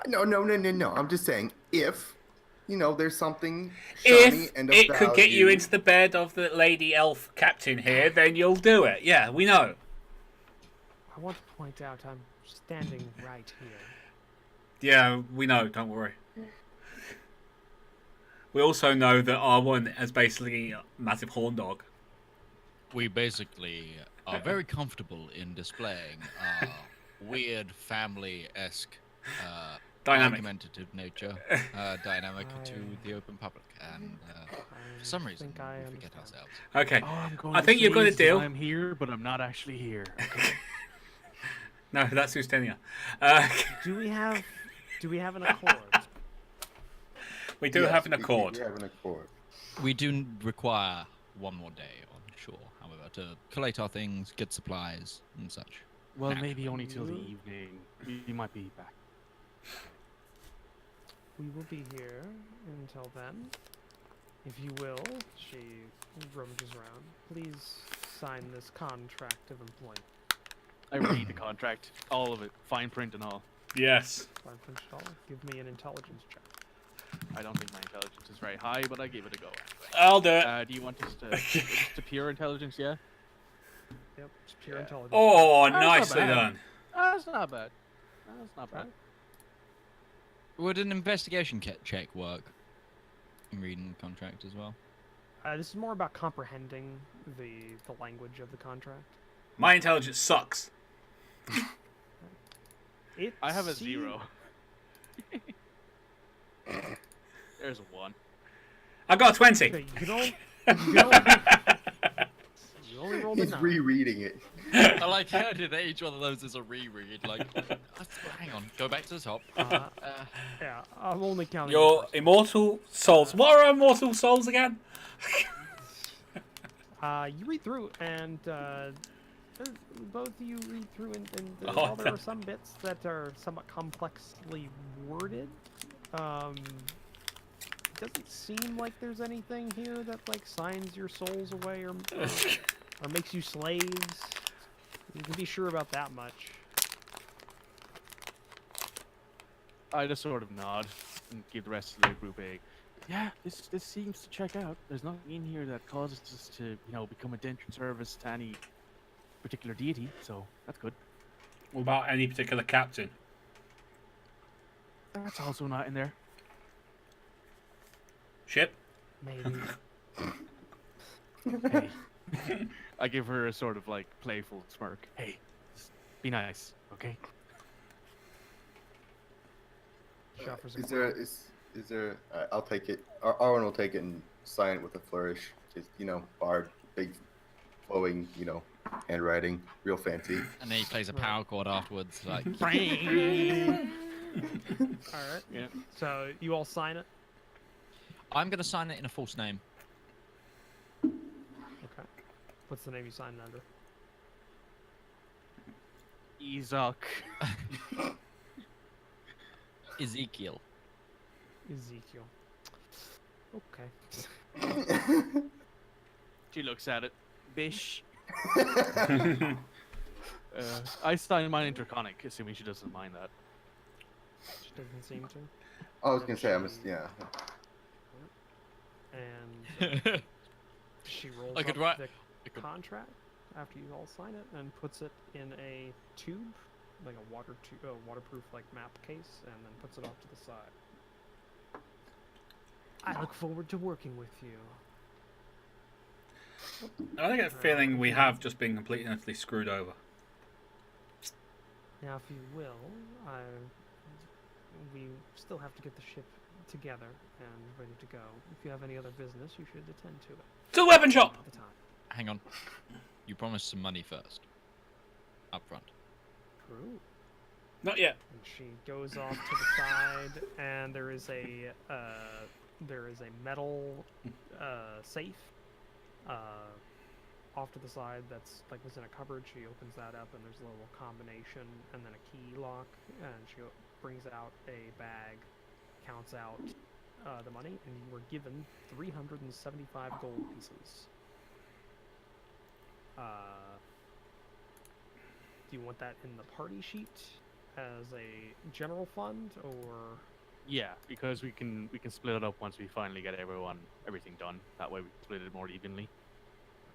No. I'm just saying, if, there's something shiny If and of it could get you value- into the bed of the lady elf captain here, then you'll do it. Yeah, we know. I want to point out I'm standing right here. Yeah, we know, don't worry. We also know that R1 is basically a massive horn dog. We basically are very comfortable in displaying our weird family-esque Dynamic. argumentative nature dynamic to the open public, and for some reason we forget ourselves. Okay, All I'm going I to think say you've got a is that deal. I'm here, but I'm not actually here. Okay? No, that's Ustenia. Do we have an accord? We do Yes, have an we accord. have an accord. We do require one more day on shore, however, to collate our things, get supplies, and such. Well, Nah. maybe only till the evening. You might be back. We will be here until then. If you will, she rummages around. Please sign this contract of employment. I read the contract, all of it, fine print and all. Yes. Fine print it all. Give me an intelligence check. I don't think my intelligence is very high, but I give it a go. I'll do it. Do you want us to pure intelligence? Yeah. Yep, it's pure Yeah. intelligence. Oh, That's not nicely bad. done. That's not bad. That's not bad. Would an investigation check work? In reading the contract as well. This is more about comprehending the language of the contract. My intelligence sucks. I have a 0. There's a 1. I got a 20. Okay, you only rolled a He's 9. rereading it. I like how I did each one of those is a reread. Like, hang on, go back to the top. Yeah, I'm only counting. Your immortal souls. What are our immortal souls again? You read through, and both of you read through, and Oh, while there are some bits that are somewhat complexly worded, it doesn't seem like there's anything here that like signs your souls away or or makes you slaves. You can be sure about that much. I just sort of nod and give the rest of the group a, yeah, this seems to check out. There's nothing in here that causes us to, you know, become a dentured service to any particular deity, so that's good. What about any particular captain? That's also not in there. Ship? Maybe. Hey. I give her a sort of like playful smirk. Hey, just be nice, okay? She offers a Is there? I'll take it. Arwen will take it and sign it with a flourish. Just bard, big, flowing, handwriting, real fancy. And then he plays a power chord afterwards, like. All right. Yeah. So you all sign it. I'm gonna sign it in a false name. Okay. What's the name you signed it under? Izak. Ezekiel. Ezekiel. Okay. She looks at it. Bish. I sign mine interconic, assuming she doesn't mind that. She doesn't seem to. I was gonna say yeah. And she rolls I could up write- the contract after you all sign it and puts it in a tube, like a waterproof like map case, and then puts it off to the side. I look forward to working with you. I get a feeling we have just been completely and utterly screwed over. Now, if you will, we still have to get the ship together and ready to go. If you have any other business, you should attend to it. To the weapon shop! At the time. Hang on. You promised some money first. Up front. True. Not yet. And she goes off to the side, and there is a metal safe off to the side that's like was in a cupboard. She opens that up, and there's a little combination, and then a key lock, and she brings out a bag, counts out the money, and you were given 375 gold pieces. Do you want that in the party sheet as a general fund, or? Yeah, because we can split it up once we finally get everything done. That way we split it more evenly.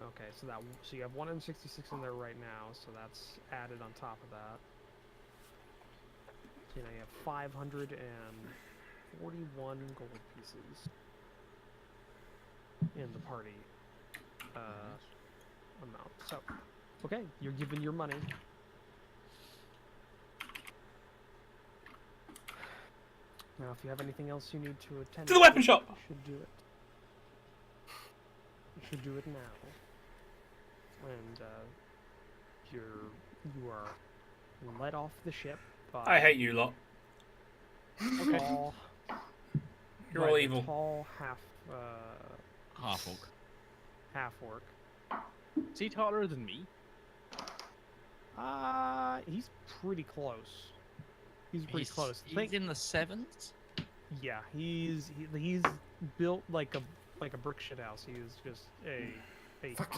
Okay, so you have 166 in there right now, so that's added on top of that. So, you have 541 gold pieces in the party amount. So, okay, you're given your money. Now, if you have anything else you need to attend To the weapon shop! you should do it. You should do it now. And you are let off the ship by I hate you lot. Okay. tall, You're all evil. tall Half orc. half orc. Is he taller than me? He's pretty close. He's pretty close. He's in the sevens? Yeah, he's built like a brick shit house. He is just a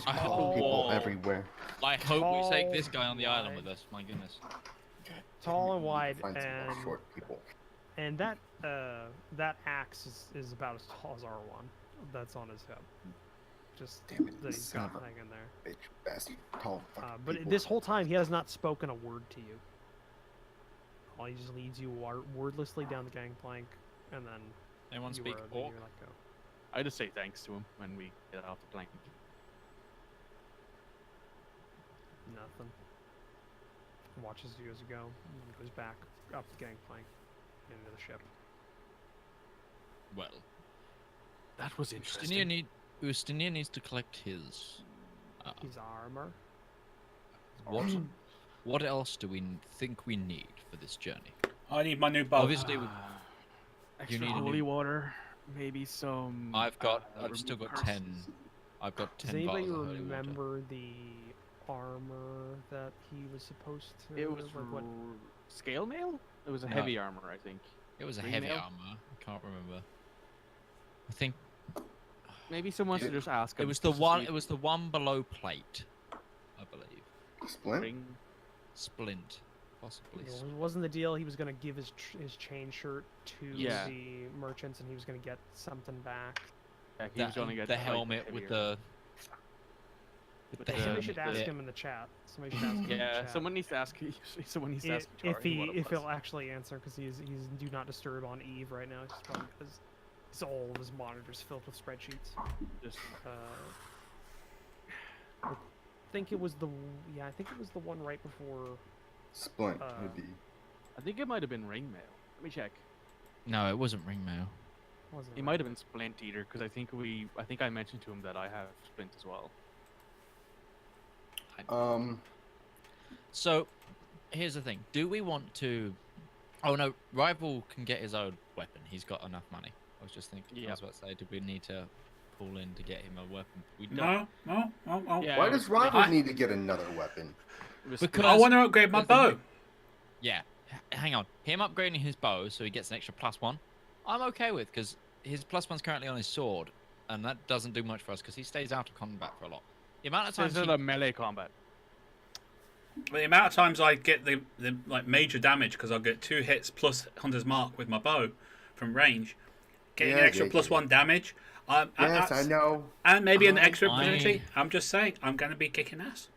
I hope tall, People everywhere. I hope we take this Tall, guy on the island wide. with us, my goodness. tall and wide, Find some more and short people. that axe is about as tall as R1. That's on his hip. Just Damn it, that he's son got of a hanging there. bitch, bastard, tall fucking But people. this whole time, he has not spoken a word to you. All he just leads you wordlessly down the gangplank, and then Anyone speak then orc? you're let go. I just say thanks to him when we get off the plank. Nothing. Watches you as you go, and goes back up the gangplank into the ship. Well, That was interesting. Ustinia needs to collect his. His armor. What else do we think we need for this journey? I need my new bow. Obviously, Extra need a holy new- water, maybe some. I've still remove got 10. curses. I've got Does 10 anybody bottles of holy water. remember the armor that he was supposed to? It was like what? scale mail. It was a No. heavy armor, I think. It was a Green heavy mail? armor. I can't remember. I think Maybe someone should just ask. it him was the just to one. see It was the one below plate. Splint? ring. Splint, possibly. You know, wasn't the deal he was going to give his chain shirt to Yeah. the merchants and he was going to get something back? Yeah, he was going to get the like, helmet with heavier. with With the the- Somebody should ask the- him in the chat. Somebody should ask him in the Yeah, chat. someone needs to ask. Someone needs to ask if Charlie what it if was. he'll actually answer, because he's do not disturb on Eve right now. It's probably because all of his monitors filled with spreadsheets. Just I think it was the I think it was the one right before. Splint would be. I think it might have been ring mail. Let me check. No, it wasn't ring mail. Wasn't It might have been Splint Eater because I think I mentioned to him that I have Splint as well. So, here's the thing. Do we want to... Oh, no. Rival can get his own weapon. He's got enough money. I was just thinking... I was about to say, do we need to pull in to get him a weapon? We don't. No. Yeah, Why does Rival need to get another weapon? Because... I want to upgrade my bow. Yeah. Hang on. Him upgrading his bow so he gets an extra +1, I'm okay with, because his +1's currently on his sword, and that doesn't do much for us, because he stays out of combat for a lot. The amount of So times this is a melee combat. The amount of times I get the like major damage because I'll get 2 hits plus Hunter's Mark with my bow from range, getting an extra +1 damage. Yes, I know. And maybe an extra ability. I'm just saying, I'm going to be kicking ass.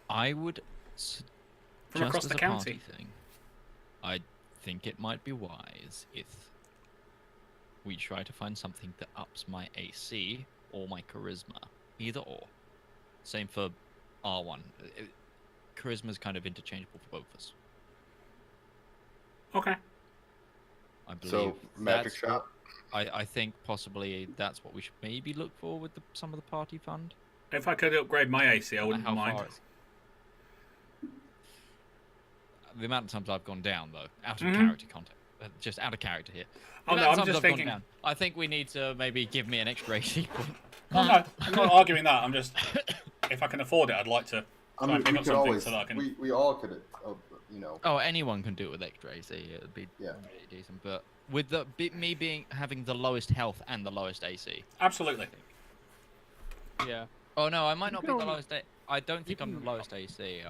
I would... From just across as the a county. party thing, I think it might be wise if we try to find something that ups my AC or my charisma. Either or. Same for R1. Charisma is kind of interchangeable for both of us. Okay. I believe So, magic that's shot? I think possibly that's what we should maybe look for with some of the party fund. If I could upgrade my AC, I wouldn't How mind. far the amount of times I've gone down, though, out of character content. Just out of character here. The Oh, no, amount of I'm times just I've gone thinking... down, I think we need to maybe give me an extra AC point. Oh, no, I'm not arguing that. I'm just... If I can afford it, I'd like to I try mean, and pick we up could something always. so that I can... We all could, you know. Oh, anyone can do it with extra AC. It would be Yeah. really decent. But with me having the lowest health and the lowest AC. Absolutely. Yeah. Oh no, I might not can be the only- lowest. I don't think I'm can- the lowest AC.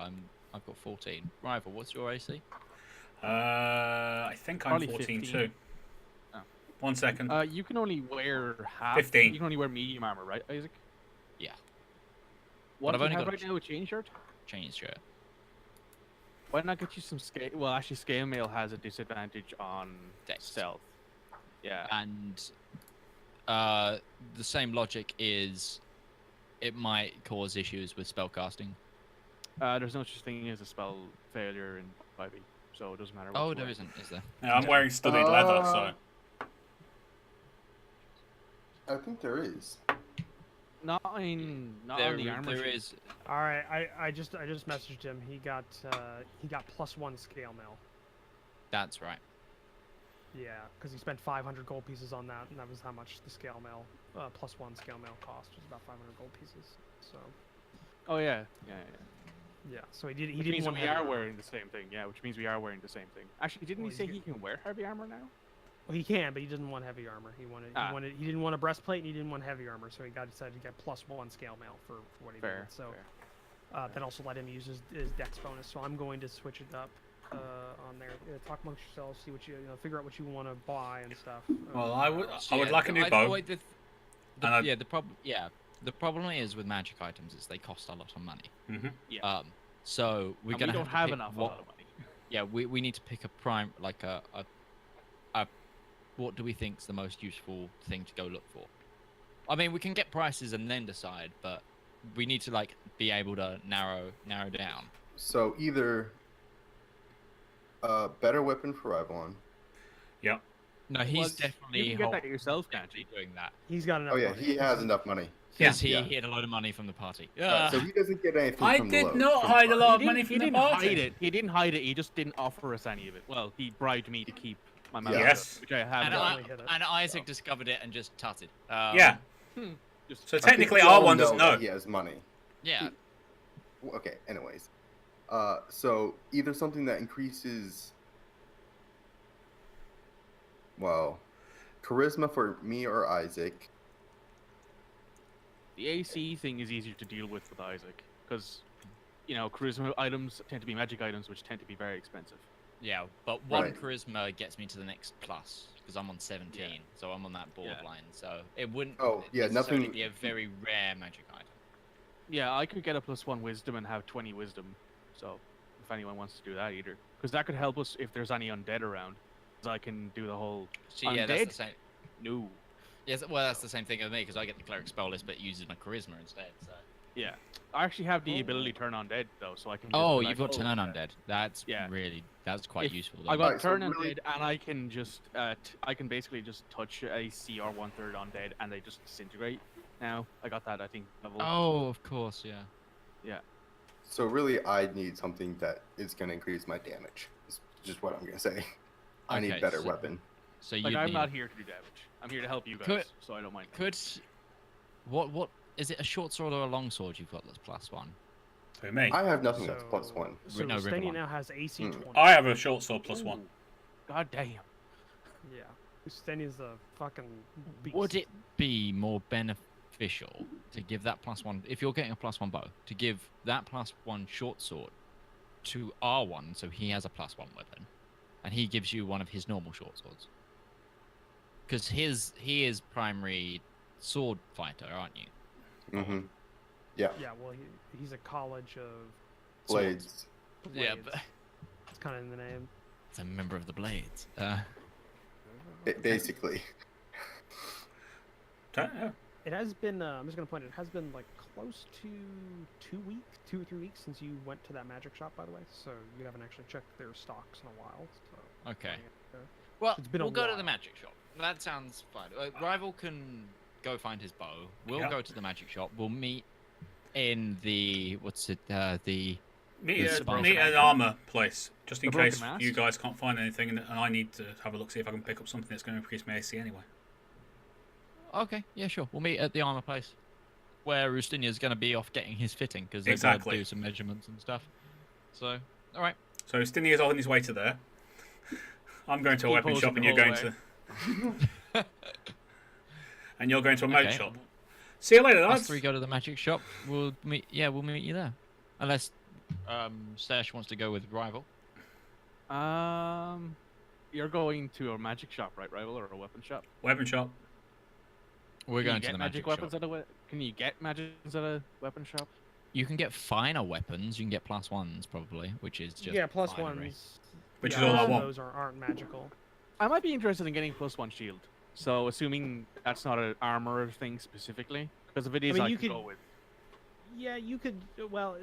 I've got 14. Rival, what's your AC? I think I'm Probably 14 15. too. Oh. 1 second. You can only wear half. 15. You can only wear medium armor, right, Isaac? Yeah. What I've do you only have got right now? A chain shirt? Chain shirt. Why not get you some scale? Well, actually, scale mail has a disadvantage on Dex. stealth. Yeah. And the same logic is, it might cause issues with spellcasting. There's no such thing as a spell failure in 5e, so it doesn't matter. What Oh, you there wear. isn't, is there? Yeah, I'm wearing studded leather, so... I think there is. Not on the armor. There sheet. is. All right, I just messaged him. He got +1 scale mail. That's right. Yeah, because he spent 500 gold pieces on that, and that was how much the scale mail +1 scale mail cost. Was about 500 gold pieces. So Oh yeah. yeah, so he didn't Which means want we heavy are armor. wearing the same thing. Yeah, which means we are wearing the same thing. Actually, didn't Well, he say he's he can wear heavy armor now? Well, he can, but he didn't want heavy armor. He didn't want a breastplate, and he didn't want heavy armor, so he decided to get +1 scale mail for what he Fair. did. So fair. that also let him use his dex bonus. So I'm going to switch it up on there. Talk amongst yourselves, see what you figure out what you want to buy and stuff. Well, I would Yeah, like a new bow. The problem is with magic items is they cost a lot of money. Mm-hmm. Yeah. So we're And gonna we don't have, have to pick enough what, lot of money. Yeah, we need to pick a prime, like a what do we think's the most useful thing to go look for? I mean, we can get prices and then decide, but we need to like be able to narrow down. So either a better weapon for Rivallon. Yep. No, he's Well, definitely you can get that yourself, can't you? doing that. He's got enough. Oh yeah, money. he has enough money. Because Yeah. he had a load of money from the party. So he doesn't get anything I from the did load, not from the hide a party. lot of He money didn't, from he the didn't party. hide it. He didn't hide it. He just didn't offer us any of it. Well, he bribed me to keep my mouth Yes. shut, which I have And, done. Definitely hit it. and Isaac discovered it and just tutted. Yeah. Just So I think technically, we all R1 doesn't know. that he has money. Yeah. Okay. Anyways, so either something that increases, well, charisma for me or Isaac. the AC thing is easier to deal with Isaac because charisma items tend to be magic items, which tend to be very expensive. Yeah, but one Right. charisma gets me to the next plus because I'm on 17, so I'm on that borderline. So it wouldn't yeah, necessarily nothing- be a very rare magic item. Yeah, I could get a +1 wisdom and have 20 wisdom. So if anyone wants to do that either, because that could help us if there's any undead around. 'Cause I can do the whole So yeah, that's undead. the same. No. Yes, well, that's the same thing with me because I get the cleric spell list, but uses my charisma instead. So. Yeah, I actually have the ability to turn undead though, so I can. Just Oh, be you've like, got turn undead. That's Yeah. that's quite If useful. I Though. got Alright, so turn really- undead, and I can just I can basically just touch a CR 1/3 undead, and they just disintegrate. Now I got that. I think level. Oh, of course, yeah. Yeah. So really, I need something that is going to increase my damage. Is just what I'm going to say. I need Okay, better so- weapon. So you Like I'm need not here to do damage. I'm here to help you guys, Could- so I don't mind. what is it? A short sword or a long sword you've got that's +1? For me, I have nothing that's +1. So No, Stenia Rivallon. now has AC Hmm. 20. I have a short sword +1. Ooh, God damn. Yeah. Stenia's a fucking beast. Would it be more beneficial to give that +1 if you're getting a +1 bow to give that +1 short sword to R1 so he has a +1 weapon, and he gives you one of his normal short swords? Because he is primary sword fighter, aren't you? Mm-hmm. Yeah, Yeah, well, he's a college of blades. Yeah, blades. but It's kind of in the name. it's a member of the Blades. Basically. It has been, I'm just going to point it has been like close to 2 or 3 weeks since you went to that magic shop, by the way. So you haven't actually checked their stocks in a while. So Okay. Well, It's been a we'll go to the while. magic shop. That sounds fine. Rival can go find his bow. We'll Yeah. go to the magic shop. We'll meet in the the Meet It's at fine. an armor place, just in The Broken case Mast? you guys can't find anything, and I need to have a look, see if I can pick up something that's going to increase my AC anyway. Okay, yeah, sure. We'll meet at the armor place, where Rustinia's going to be off getting his fitting because they're Exactly. going to do some measurements and stuff. So, all right. So Stinny is on his way to there. I'm going to a Keep weapon posing shop, and the you're going whole to, and you're going to a mage Okay. shop. See you later, Us lads. three go to the magic shop. We'll meet. Yeah, we'll meet you there, unless Stash wants to go with Rival. You're going to a magic shop, right, Rival, or a weapon shop? Weapon shop. We're Can going you to get the magic magic weapons shop. at a Can you get magic at a weapon shop? You can get finer weapons. You can get +1s probably, which is just yeah, plus finery. ones. Which yeah, is all I most of want. Those aren't magical. I might be interested in getting +1 shield. So assuming that's not an armor thing specifically, because if it is, mean, I you can could- go with. Yeah, you could. Well,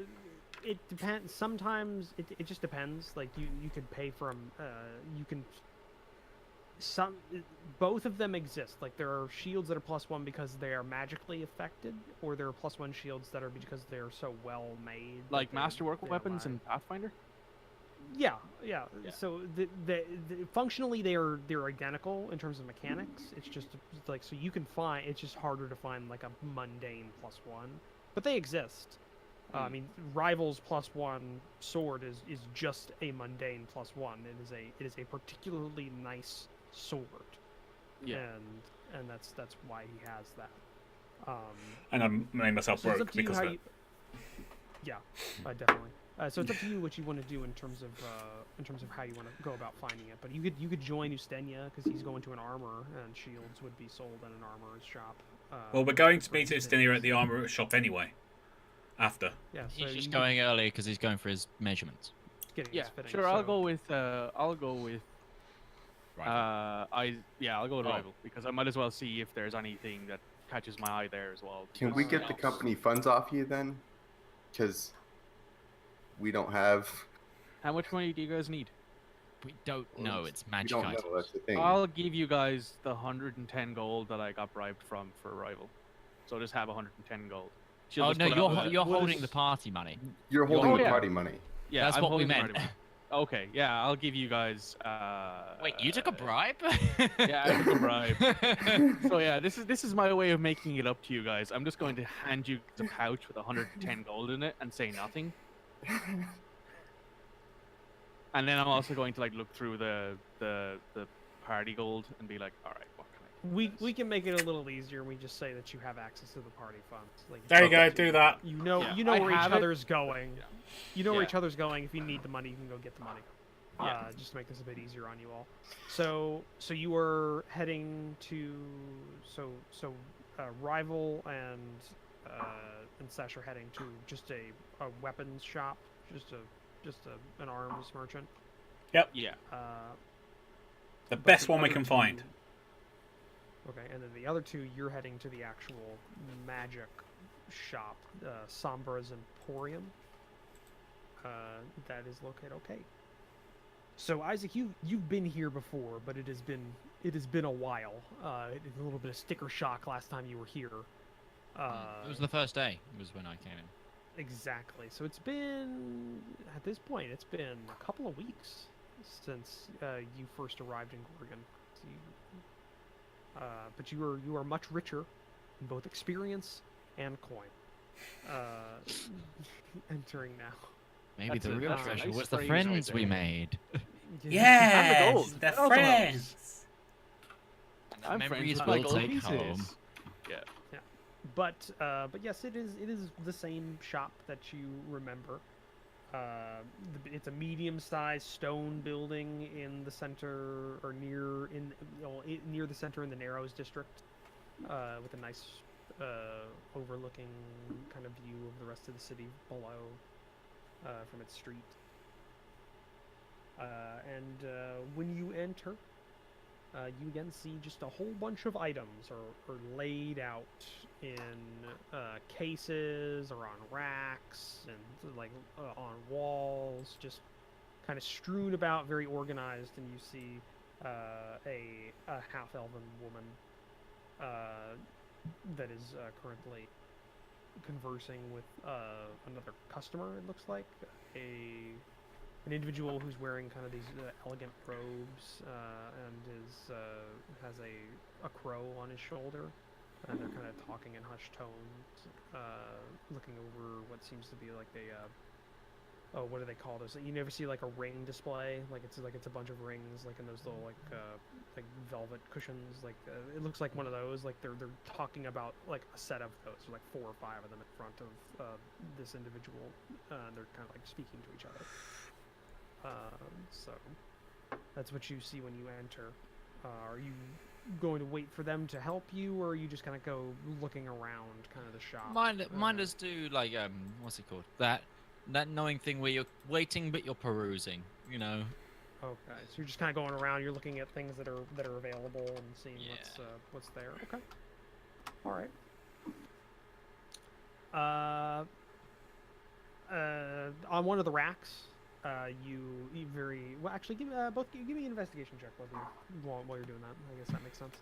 it depends. Sometimes it just depends. Like you could pay for them. You can. Both of them exist. Like there are shields that are +1 because they are magically affected, or there are +1 shields that are because they're so well made. that Like they're- masterwork they're weapons alive. in Pathfinder. Yeah. Yeah. So the functionally they're identical in terms of mechanics. It's just like so you can find. It's just harder to find like a mundane +1, but they exist. I mean, Rival's +1 sword is just a mundane +1. It is a particularly nice sword. Yeah. And that's why he has that. And I made myself So it's broke up to you because how of it. you. Yeah, definitely. So it's up to you what you want to do in terms of how you want to go about finding it. But you could join Ustenia because he's going to an armor, and shields would be sold in an armorer's shop. Well, we're going to for meet Ustenia. Stinny at the armor shop anyway. After. Yeah, so He's just you going early because he's going for his measurements. getting Yeah, his fitting, sure. I'll so- go with. I'll go with. Right. I'll go with Oh. Rival because I might as well see if there's anything that catches my eye there as well. Can we get the company funds off you then? Because we don't have. How much money do you guys need? We don't know. It's We magic don't items. know. That's the thing. I'll give you guys the 110 gold that I got bribed from for Rival. So just have 110 gold. She'll Oh just no, put you're out the- you're what holding is- the party money. You're holding Oh, the yeah. party money. Yeah, That's I'm what we holding the meant. party money. Okay, yeah, I'll give you guys. Wait, you took a bribe? Yeah, I took a bribe. So yeah, this is my way of making it up to you guys. I'm just going to hand you the pouch with 110 gold in it and say nothing. And then I'm also going to like look through the party gold and be like, all right, what can I We can make it a little easier. We just say that you have access to the party funds. Like, There you go. Do that. You know I where each have it. other's going. Yeah. You know where Yeah. each other's going. If you need the money, you can go get the money. Yeah. Just to make this a bit easier on you all. So you are heading to Rival and Sesh are heading to just a weapons shop, just an arms merchant. Yep. Yeah. The But best the one we other can two- find. Okay, and then the other two, you're heading to the actual magic shop, Sombra's Emporium. That is located. Okay. So Isaac, you've been here before, but it has been a while. A little bit of sticker shock last time you were here. It was the first day. It was when I came in. Exactly. So it's been, at this point, it's been a couple of weeks since you first arrived in Gorgon. So but you are much richer in both experience and coin. Entering now. Maybe That's the real that's a treasure nice was the phrase right friends we there. made. Yes, gold. the That also friends. I'm Memories friends with we'll my gold take pieces. home. But yes, it is the same shop that you remember. It's a medium-sized stone building in the center, or near the center in the Narrows district, with a nice overlooking kind of view of the rest of the city below from its street. And when you enter, you again see just a whole bunch of items are laid out in cases or on racks and on walls, just kind of strewn about, very organized. And you see a half-elven woman that is currently conversing with another customer. It looks like an individual who's wearing kind of these elegant robes and has a crow on his shoulder, and they're kind of talking in hushed tones, looking over what seems to be like what do they call those? You never see like a ring display, like it's a bunch of rings, like in those little like velvet cushions. Like it looks like one of those. Like they're talking about like a set of those, like 4 or 5 of them in front of this individual, and they're kind of like speaking to each other. So that's what you see when you enter. Are you going to wait for them to help you, or are you just gonna go looking around kind of the shop? Mind us do like what's it called? That knowing thing where you're waiting but you're perusing, you know. Okay, so you're just kind of going around. You're looking at things that are available and seeing what's there. Okay. All right. On one of the racks, you very well. Actually, give me an investigation check while you're doing that. I guess that makes sense.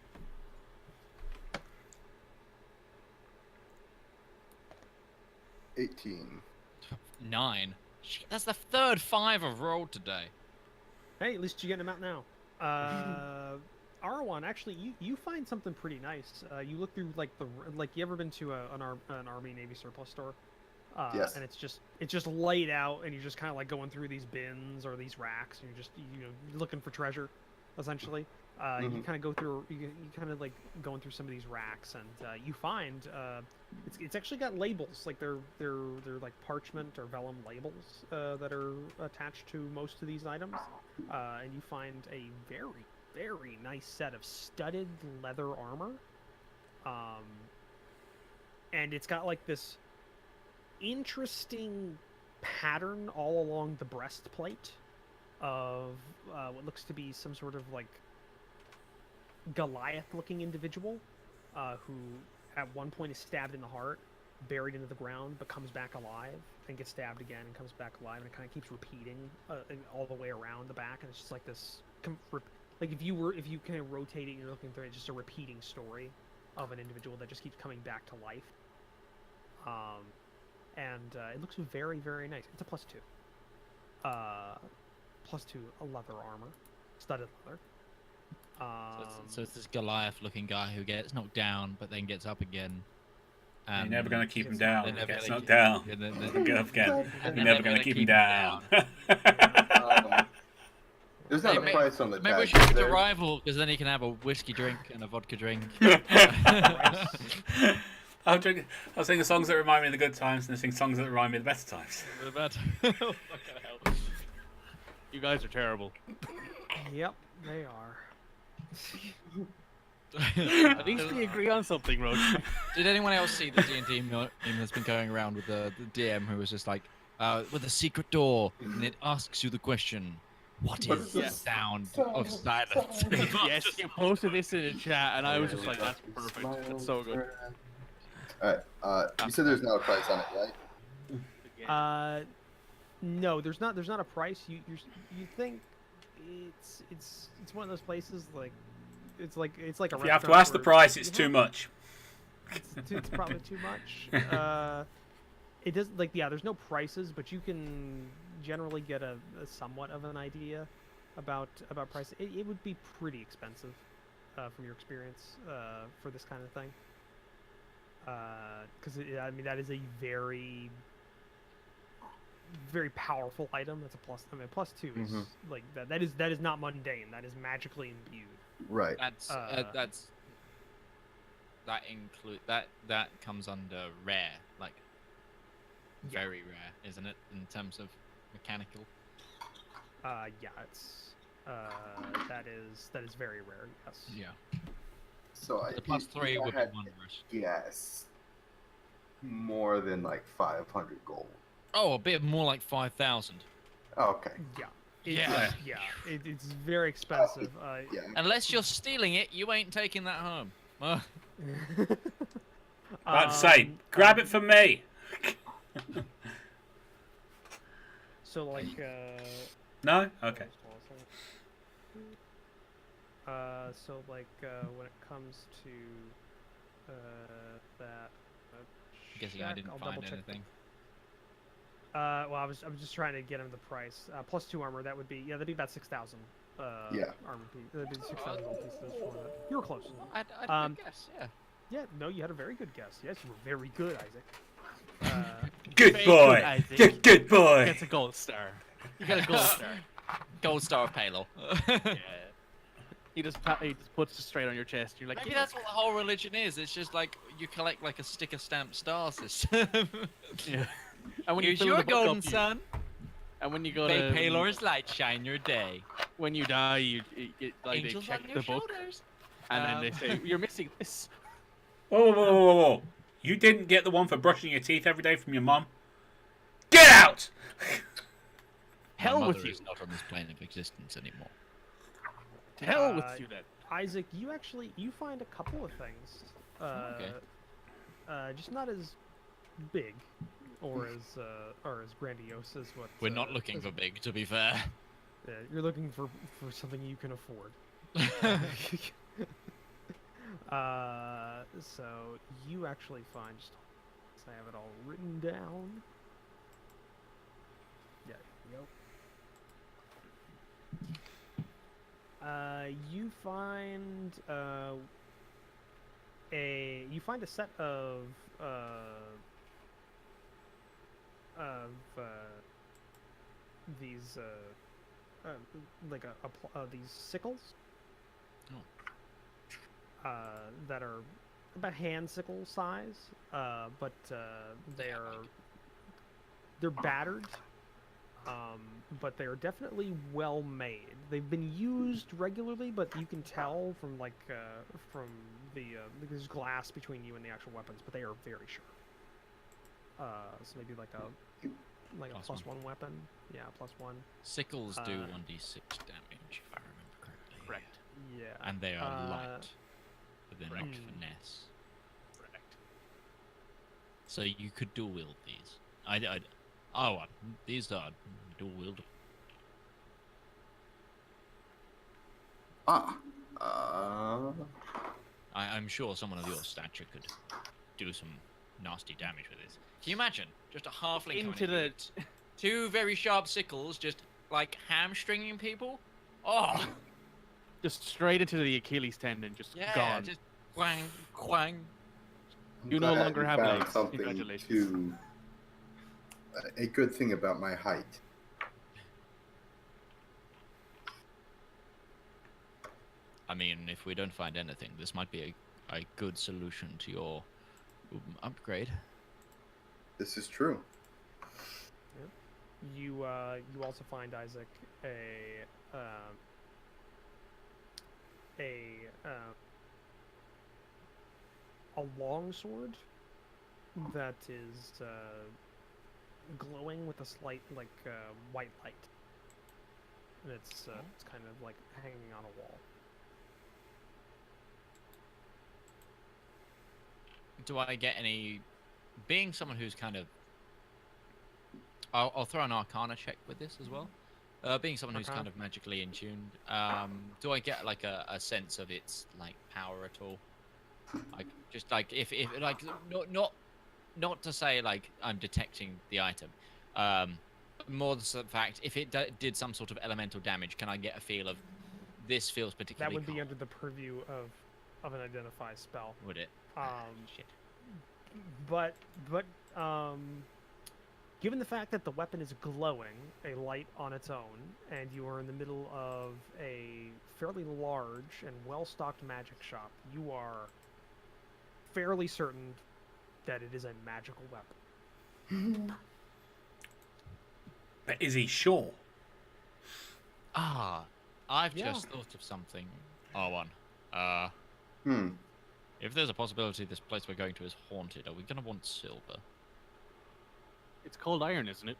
18. 9. Shit, that's the third 5 I've rolled today. Hey, at least you're getting them out now. R1, actually, you find something pretty nice. You look through like you ever been to an Army Navy surplus store? Yes. And it's just laid out, and you're just kind of like going through these bins or these racks, and you're just looking for treasure, essentially. You kind of go through, you kind of like going through some of these racks, and you find it's actually got labels, like they're like parchment or vellum labels that are attached to most of these items, and you find a very, very nice set of studded leather armor, and it's got like this interesting pattern all along the breastplate of what looks to be some sort of like Goliath-looking individual who at one point is stabbed in the heart, buried into the ground, but comes back alive, and gets stabbed again and comes back alive, and it kind of keeps repeating all the way around the back, and it's just like this like if you kind of rotate it and you're looking through it, it's just a repeating story of an individual that just keeps coming back to life. And it looks very, very nice. It's a +2. +2 leather armor, studded leather. So it's this Goliath-looking guy who gets knocked down, but then gets up again. You're never going to keep him down. They're never Gets gonna knocked down. keep- Get up again. and You're they're never going to gonna keep him down. There's not a price on the Maybe we tag. should is go to there? Rival, because then you can have a whiskey drink and a vodka drink. I'll sing songs that remind me of the good times, and I sing songs that remind me of the better times. Fucking hell. You guys are terrible. Yep, they are. At least we agree on something, Roach. Did anyone else see the D&D meme that's been going around with the DM who was just like, with a secret door, and it asks you the question, what is the sound of silence? Yes, you posted this in the chat, and I was just like, that's perfect. That's so good. Alright, you said there's not a price on it, right? No, there's not a price. You think it's one of those places like it's like a If you have to restaurant ask the where price, it's you too have- much. It's probably too much. It does there's no prices, but you can generally get a somewhat of an idea about price. It would be pretty expensive from your experience for this kind of thing. Because I mean that is a very very powerful item. That's a plus. I mean, plus 2 is like that. That is not mundane. That is magically imbued. Right. That comes under rare, like very rare, isn't it, in terms of mechanical? Yeah, it's that is very rare. Yes. Yeah. So The plus 3 would be wondrous. Yes. More than like 500 gold. Oh, a bit more like 5,000. Oh, okay. Yeah. It's very expensive. Yeah. Unless you're stealing it, you ain't taking that home. I'd say, grab it for me. So like. No? Okay. So like when it comes to that. Guessing I didn't find anything. Well, I was just trying to get him the price. Plus 2 armor, that'd be about 6,000. Yeah. Armor piece. That'd be 6,000 gold pieces for that. You were close. I'd guess, yeah. Yeah, no, you had a very good guess. Yes, you were very good, Isaac. Good boy. Good boy. Gets a gold star. You got a gold star. Gold star of Palo. Yeah. He just puts it straight on your chest. You're like, Maybe that's what the whole religion is. It's just like you collect like a sticker stamp star system. Yeah. And when Here's you your fill the book golden up, sun. And when you go May to Palor's light shine your day. when you die, you like Angels they check on the your book, shoulders. and then they say you're missing this. Whoa. You didn't get the one for brushing your teeth every day from your mom? Get out! Hell My with mother you. is not on this plane of existence anymore. To hell with you then. Isaac, you find a couple of things. Okay. Just not as big or as grandiose as what. We're not looking for big, to be fair. You're looking for something you can afford. So you actually find. Just I have it all written down. Yeah. Yep. You find a set of these like these sickles. Oh. That are about hand sickle size, but they're battered. But they're definitely well made. They've been used regularly, but you can tell from from there's glass between you and the actual weapons, but they are very sharp. So maybe like a plus 1 weapon. Yeah, plus 1. Sickles do 1d6 damage, if I remember correctly. Correct. Yeah. And they are light, but they're not Correct. finesse. Correct. So you could dual wield these. These are dual wieldable. I'm sure someone of your stature could do some nasty damage with this. Can you imagine? Just a halfling Into coming at you, 2 very sharp sickles, just like hamstringing people. Oh, Just straight into the Achilles tendon, just yeah, gone. just quang, quang. I'm You no glad longer you have found legs. something Congratulations. to a good thing about my height. I mean, if we don't find anything, this might be a good solution to your upgrade. This is true. You also find, Isaac, a long sword that is glowing with a slight white light, and it's kind of like hanging on a wall. Do I get any? Being someone who's kind of, I'll throw an Arcana check with this as well. Being someone who's kind of magically in tune, do I get like a sense of its like power at all? Like just like if like not to say like I'm detecting the item, more the fact if it did some sort of elemental damage, can I get a feel of this feels particularly? That would be under the purview of an identify spell. Would it? Shit. But given the fact that the weapon is glowing, a light on its own, and you are in the middle of a fairly large and well-stocked magic shop, you are fairly certain that it is a magical weapon. But is he sure? I've just thought of something. R1. If there's a possibility this place we're going to is haunted, are we going to want silver? It's cold iron, isn't it?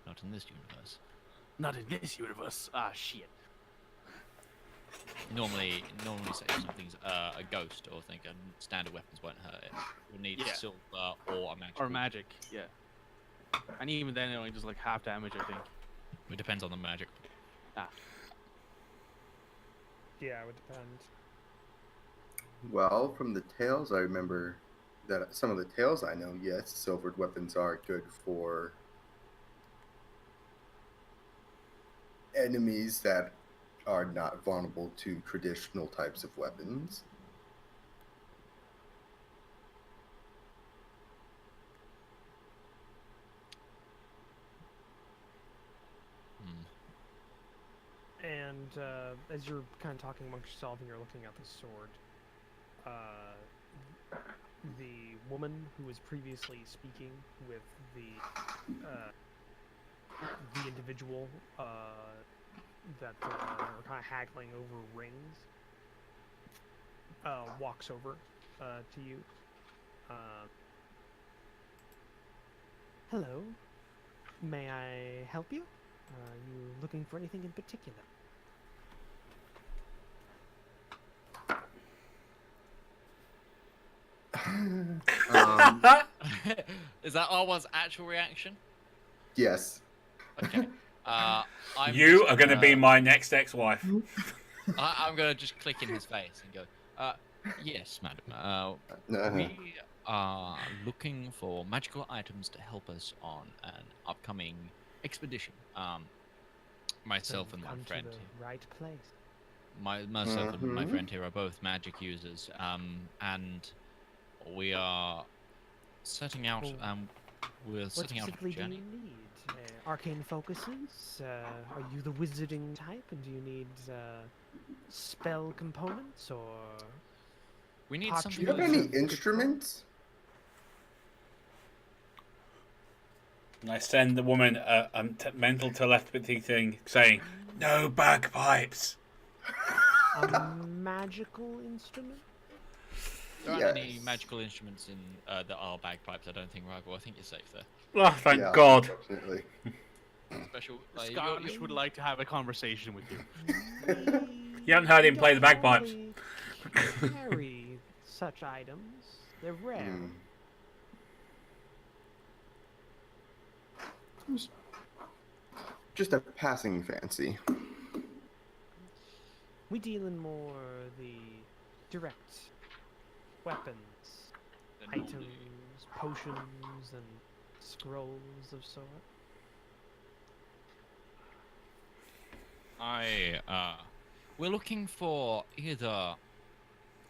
Not in this universe. Not in this universe. Ah, shit. Normally say if something's a ghost or think standard weapons won't hurt it. We'll need silver or a magic. Or magic, yeah. And even then, it only does like half damage, I think. It depends on the magic. Yeah, it would depend. Well, from the tales, I remember that some of the tales I know, yes, silvered weapons are good for enemies that are not vulnerable to traditional types of weapons. And as you're kind of talking amongst yourself and you're looking at the sword, the woman who was previously speaking with the individual that are kind of haggling over rings walks over to you. Hello, may I help you? Are you looking for anything in particular? Is that R1's actual reaction? Yes. Okay. You are going to be my next ex-wife. I'm going to just click in his face and go, yes, madam. We are looking for magical items to help us on an upcoming expedition. Myself and my friend. To the right place. Myself and my friend here are both magic users, and we are setting out. We're setting out on a journey. Do you need? Arcane focuses? Are you the wizarding type, and do you need spell components, or? We need Do something. you have any instruments? And I send the woman a mental telepathy thing saying, "No bagpipes." A magical instrument? There aren't any magical instruments in that are bagpipes. I don't think, Rival. I think you're safe there. Oh, thank God. Unfortunately. Special. Scottish would like to have a conversation with you. You haven't heard him play the bagpipes. Carry such items. They're rare. Just a passing fancy. We deal in more the direct weapons, items, potions, and scrolls of sort. We're looking for either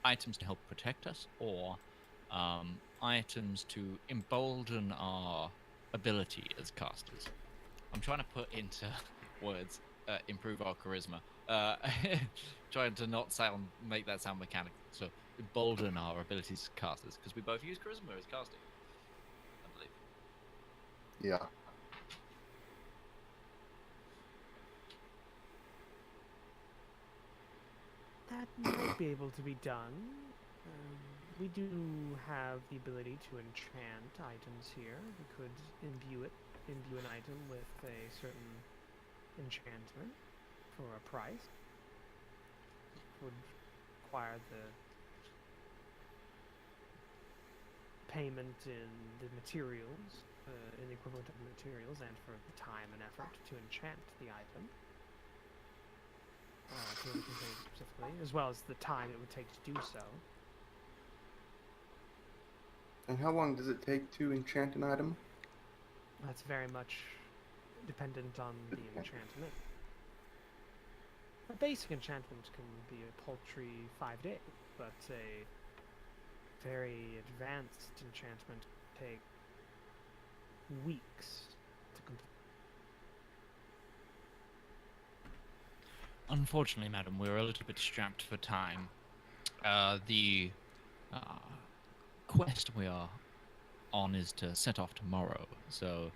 items to help protect us or items to embolden our ability as casters. I'm trying to put into words improve our charisma trying to not make that sound mechanical, so embolden our abilities as casters, because we both use charisma as casting, I believe. Yeah. That might be able to be done. We do have the ability to enchant items here. We could imbue an item with a certain enchantment for a price. Would require the payment in the materials, in the equivalent of materials, and for the time and effort to enchant the item. Specifically, as well as the time it would take to do so. And how long does it take to enchant an item? That's very much dependent on the enchantment. A basic enchantment can be a paltry 5 days, but a very advanced enchantment can take weeks to complete. Unfortunately, madam, we're a little bit strapped for time. The quest we are on is to set off tomorrow, so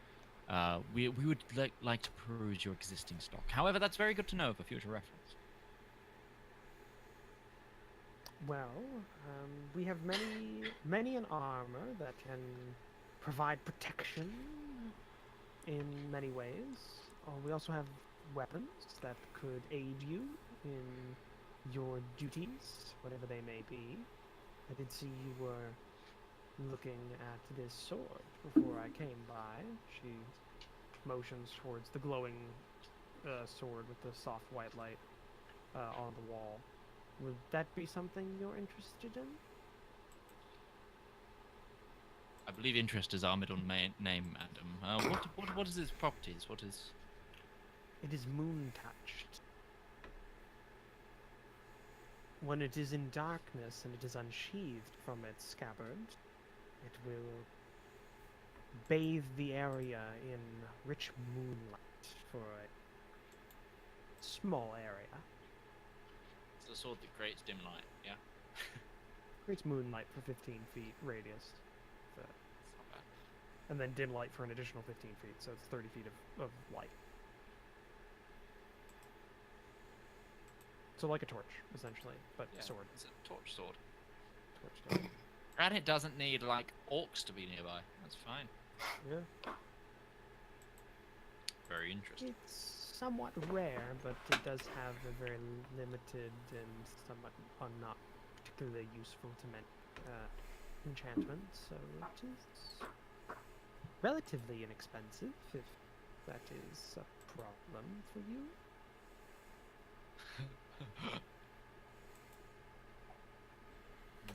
we would like to peruse your existing stock. However, that's very good to know for future reference. Well, we have many an armor that can provide protection in many ways. We also have weapons that could aid you in your duties, whatever they may be. I did see you were looking at this sword before I came by. She motions towards the glowing sword with the soft white light on the wall. Would that be something you're interested in? I believe interest is our middle name, madam. What is its properties? What is... It is moon-touched. When it is in darkness and it is unsheathed from its scabbard, it will bathe the area in rich moonlight for a small area. It's the sword that creates dim light, yeah? Creates moonlight for 15 feet radius. It's not bad. And then dim light for an additional 15 feet, so it's 30 feet of light. So like a torch, essentially, but Yeah, sword. It's a torch sword. Torch sword. And it doesn't need, like, orcs to be nearby. That's fine. Yeah. Very interesting. It's somewhat rare, but it does have a very limited and somewhat not particularly useful to enchantment, so it is relatively inexpensive, if that is a problem for you.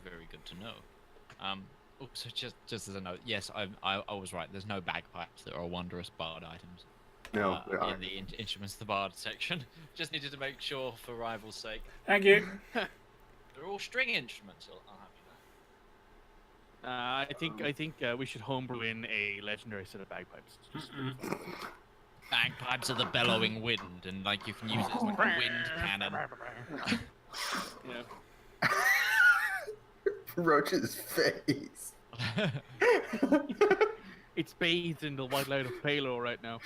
Very good to know. Also, just as a note, yes, I was right. There's no bagpipes that are wondrous bard items. No, there in aren't. the instruments of the bard section. Just needed to make sure for rival's sake. Thank you. They're all string instruments. I'll have you know. I think we should homebrew in a legendary set of bagpipes. Just Bagpipes are the bellowing wind, and like you can use it as like a wind cannon. yeah. Roach's face. It's bathed in the white light of Palo right now.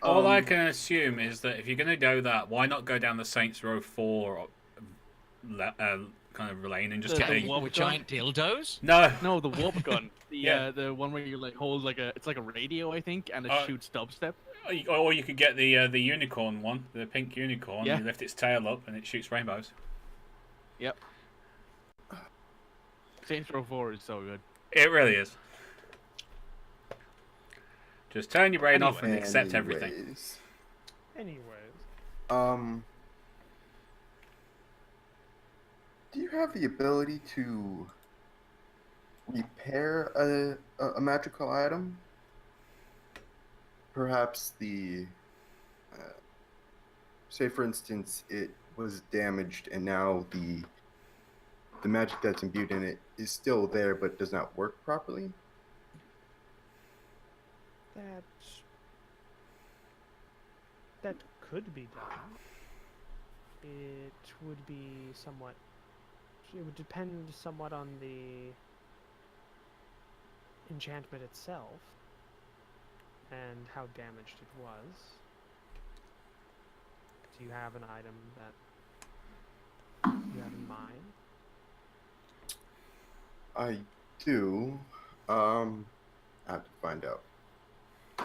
All I can assume is that if you're going to do that, why not go down the Saints Row 4 kind of lane and just get a... With giant dildos? No, the warp gun. The one where you like hold it's like a radio, I think, and it shoots dubstep. Or you could get the unicorn one, the pink unicorn. Yeah. You lift its tail up and it shoots rainbows. Yep. Saints Row 4 is so good. It really is. Just turn your brain off and accept everything. Anyways. Do you have the ability to repair a magical item? Perhaps say for instance, it was damaged and now the magic that's imbued in it is still there but does not work properly? That could be done. it would be somewhat. It would depend somewhat on the enchantment itself and how damaged it was. Do you have an item that you have in mind? I do. I have to find out.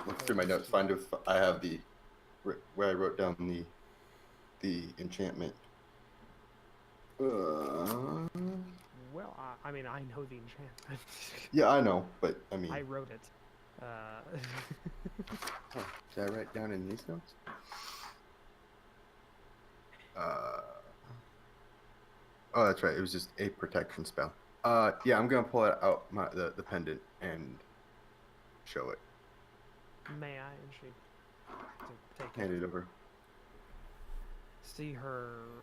Look through my notes. Find if I have the where I wrote down the enchantment. Well, I mean, I know the enchantment. Yeah, I know, but I mean, I wrote it. did I write down in these notes? Oh, that's right. It was just a protection spell. Yeah, I'm gonna pull it out the pendant and show it. May I? And she take Hand it over. See her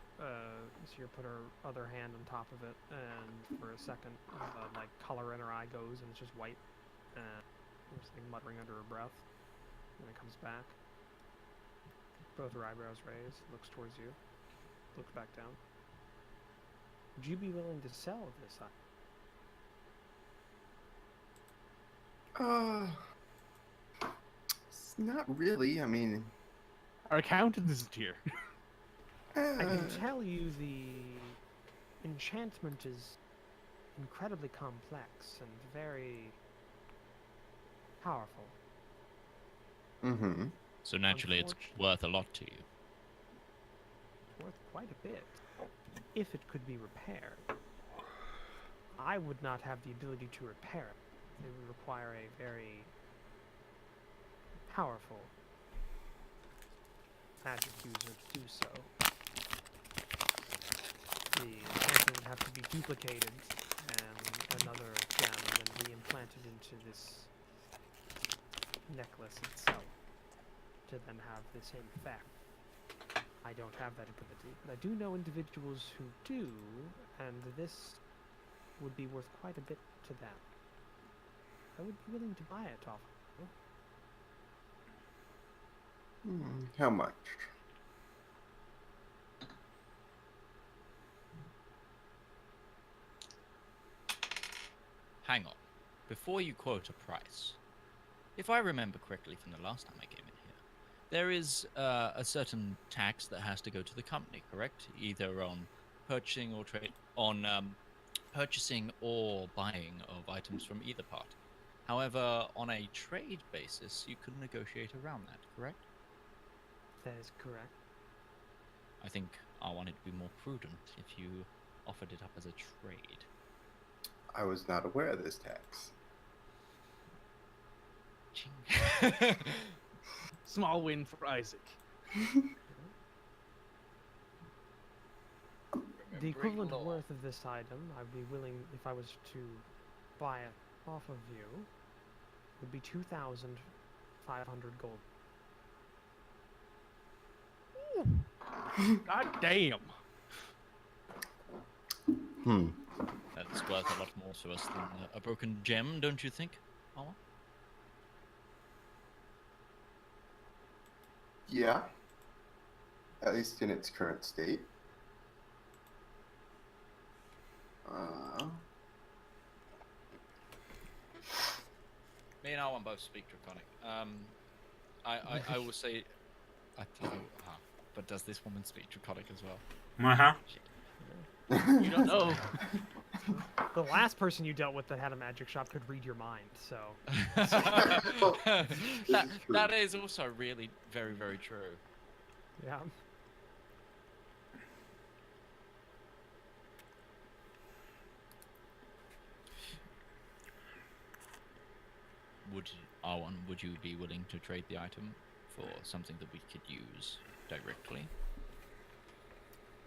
put her other hand on top of it, and for a second, like color in her eye goes, and it's just white, and just like muttering under her breath. And it comes back. Both her eyebrows raised, looks towards you, looks back down. Would you be willing to sell this item? Not really. I mean, Our accountant isn't here. I can tell you the enchantment is incredibly complex and very powerful. Mm-hmm. So naturally, it's worth a lot to you. It's worth quite a bit, if it could be repaired. I would not have the ability to repair it. It would require a very powerful magic user to do so. The enchantment would have to be duplicated and another gem then re-implanted into this necklace itself to then have the same effect. I don't have that ability, but I do know individuals who do, and this would be worth quite a bit to them. I would be willing to buy it off of you. How much? Hang on. Before you quote a price, if I remember correctly from the last time I came in here, there is a certain tax that has to go to the company, correct? Either on purchasing or purchasing or buying of items from either party. However, on a trade basis, you could negotiate around that, correct? That is correct. I think I wanted to be more prudent if you offered it up as a trade. I was not aware of this tax. Small win for Isaac. The equivalent worth of this item, I'd be willing, if I was to buy it off of you, would be 2,500 gold. God damn. That's worth a lot more to us than a broken gem, don't you think, Awa? Yeah. At least in its current state. Me and Awan both speak Draconic. I will say... but does this woman speak Draconic as well? Uh-huh. You don't know. The last person you dealt with that had a magic shop could read your mind, so... that is also really very, very true. Yeah. Would you be willing to trade the item for something that we could use directly?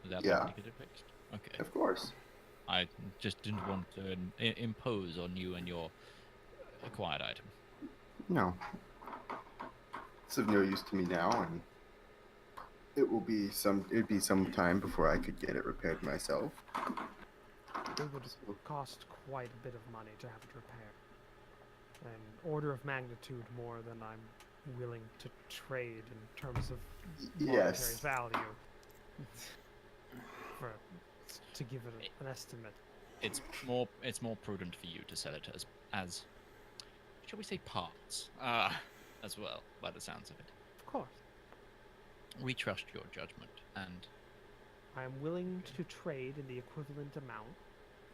Without Yeah. having to get it fixed? Okay. Of course. I just didn't want to impose on you and your acquired item. No. It's of no use to me now, and it'd be some time before I could get it repaired myself. It would cost quite a bit of money to have it repaired. An order of magnitude more than I'm willing to trade in terms of monetary Yes. value. to give it an estimate. It's more prudent for you to sell it as shall we say parts as well, by the sounds of it. Of course. We trust your judgment, and I am willing to trade in the equivalent amount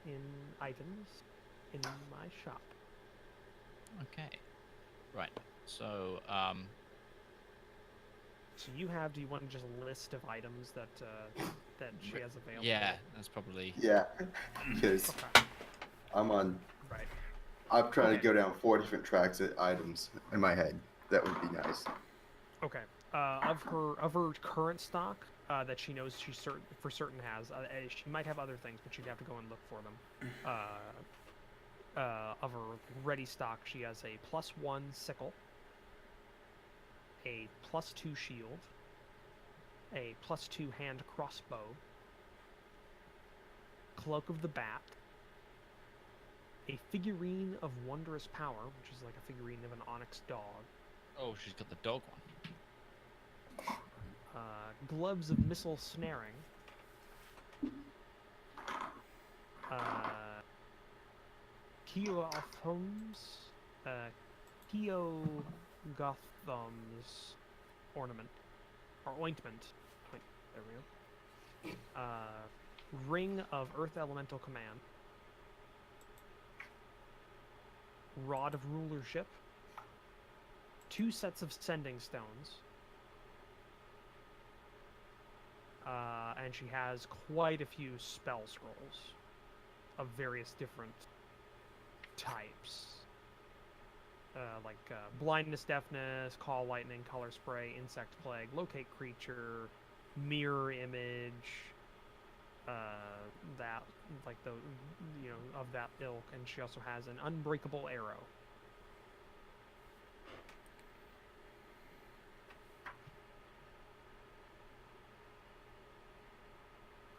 in items in my shop. okay, right. So So you have? Do you want just a list of items that she has available? yeah, that's probably Yeah, because Okay. I'm on. Right. I'm trying to go down 4 different tracks of items in my head. That would be nice. Okay. Of her current stock that she knows she for certain has. She might have other things, but she'd have to go and look for them. Of her ready stock, she has a +1 sickle, a +2 shield, a +2 hand crossbow, cloak of the bat, a figurine of wondrous power, which is like a figurine of an onyx dog. Oh, she's got the dog one. Gloves of missile snaring. Keogotham's ornament or ointment. There we go. Ring of Earth Elemental Command. Rod of Rulership. 2 sets of Sending Stones. And she has quite a few spell scrolls of various different types. Like blindness, deafness, call lightning, color spray, insect plague, locate creature, mirror image, that like the of that ilk, and she also has an unbreakable arrow.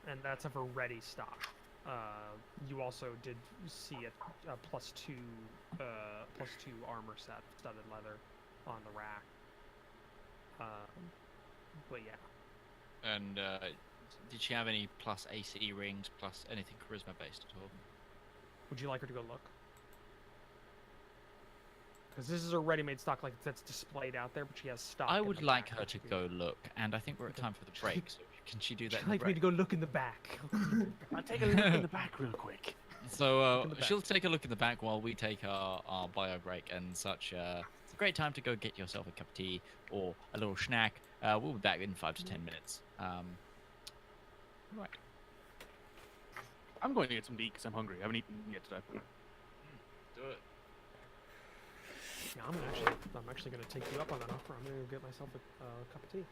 And that's of her ready stock. You also did see a +2 armor set, studded leather, on the rack. But yeah. And did she have any plus AC rings, plus anything charisma based at all? Would you like her to go look? Because this is a ready-made stock, like that's displayed out there, but she has stock. I would like her to go look, and I think we're at time for the break. So can she do that? Would you like me to go look in the back? I'll take a look in the back real quick. So she'll take a look in the back while we take our bio break and such. It's a great time to go get yourself a cup of tea or a little snack. We'll be back in 5 to 10 minutes. Right. I'm going to get some meat because I'm hungry. I haven't eaten yet today. Do it. Yeah, I'm actually going to take you up on that offer. I'm going to go get myself a cup of tea.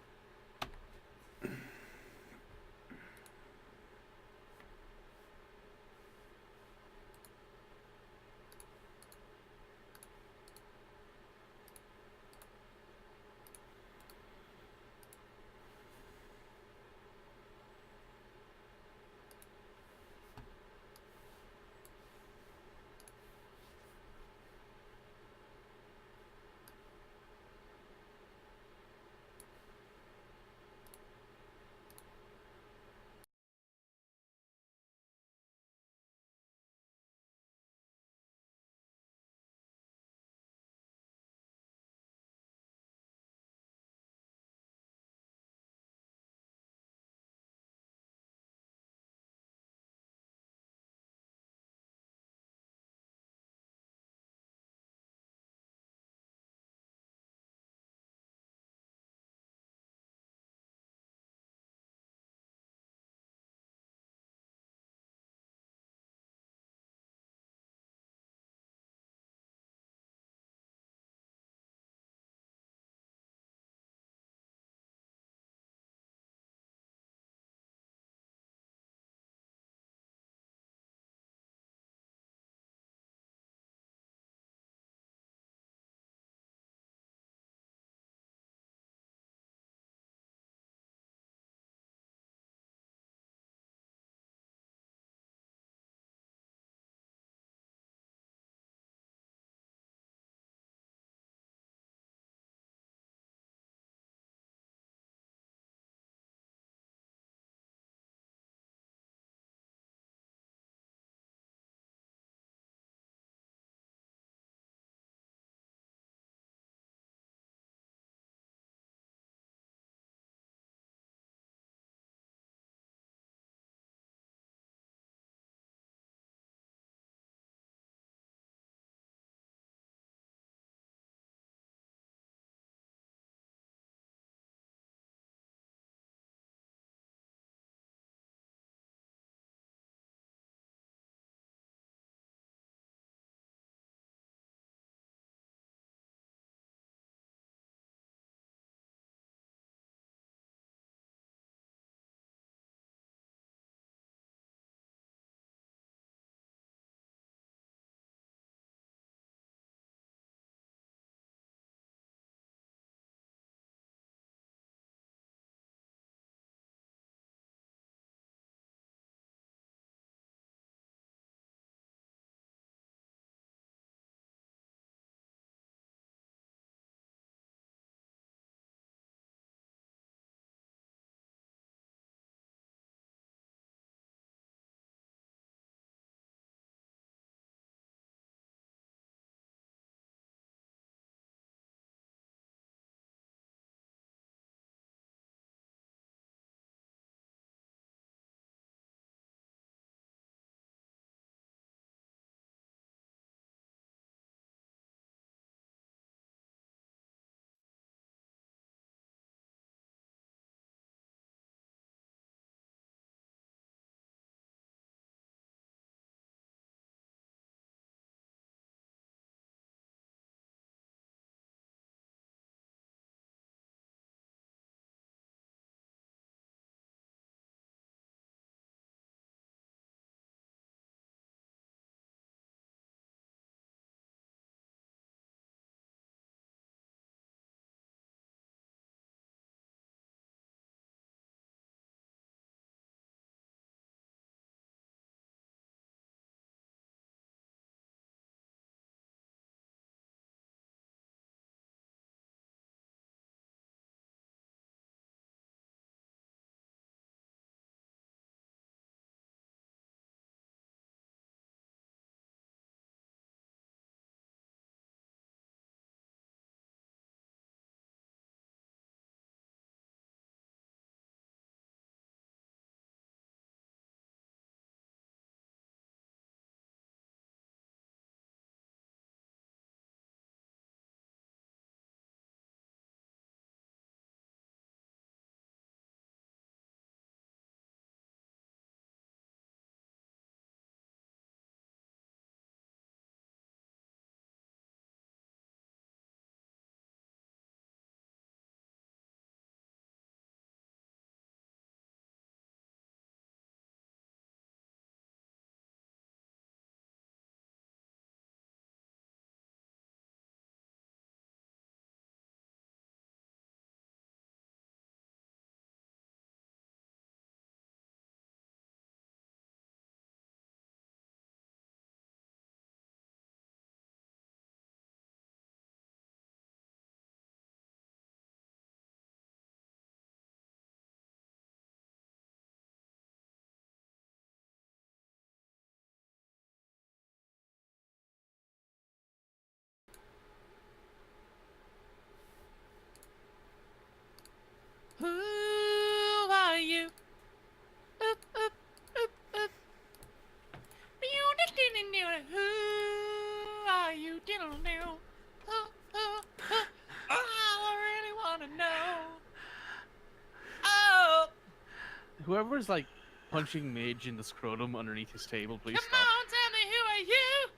whoever's like punching Midge in the scrotum underneath his table, please Come stop. on, tell me who are you?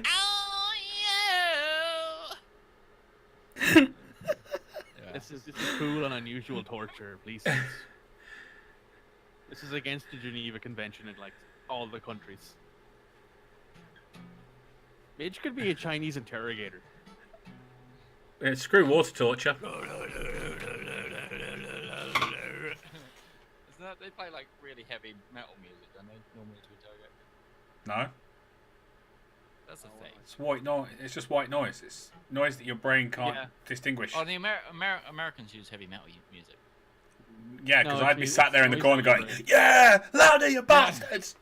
Oh, you. This is cruel and unusual torture, please. This is against the Geneva Convention in like all the countries. Midge could be a Chinese interrogator. Screw water torture. They play like really heavy metal music, don't they? Normally to interrogate. No. That's the thing. It's white noise. It's just white noise. It's noise that your brain can't distinguish. Oh, the Americans use heavy metal music. Yeah, because No, I'd be sat there in the corner going, right. "Yeah, louder, you bastards!"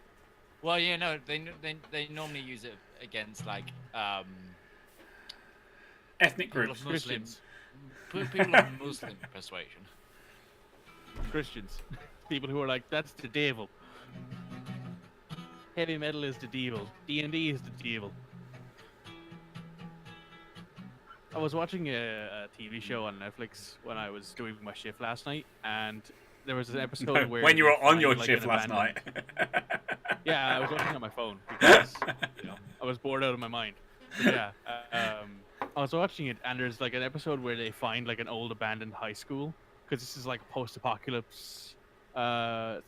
Well, yeah, no, they normally use it against like Ethnic people groups. of Muslim, Christians. people of Muslim persuasion. Christians. People who are like, that's the devil. Heavy metal is the devil. D&D is the devil. I was watching a TV show on Netflix when I was doing my shift last night, and there was an episode where when you were they on find, your like, shift an last abandoned- night. Yeah, I was watching on my phone because I was bored out of my mind. But yeah, I was watching it, and there's like an episode where they find like an old abandoned high school, because this is like a post-apocalypse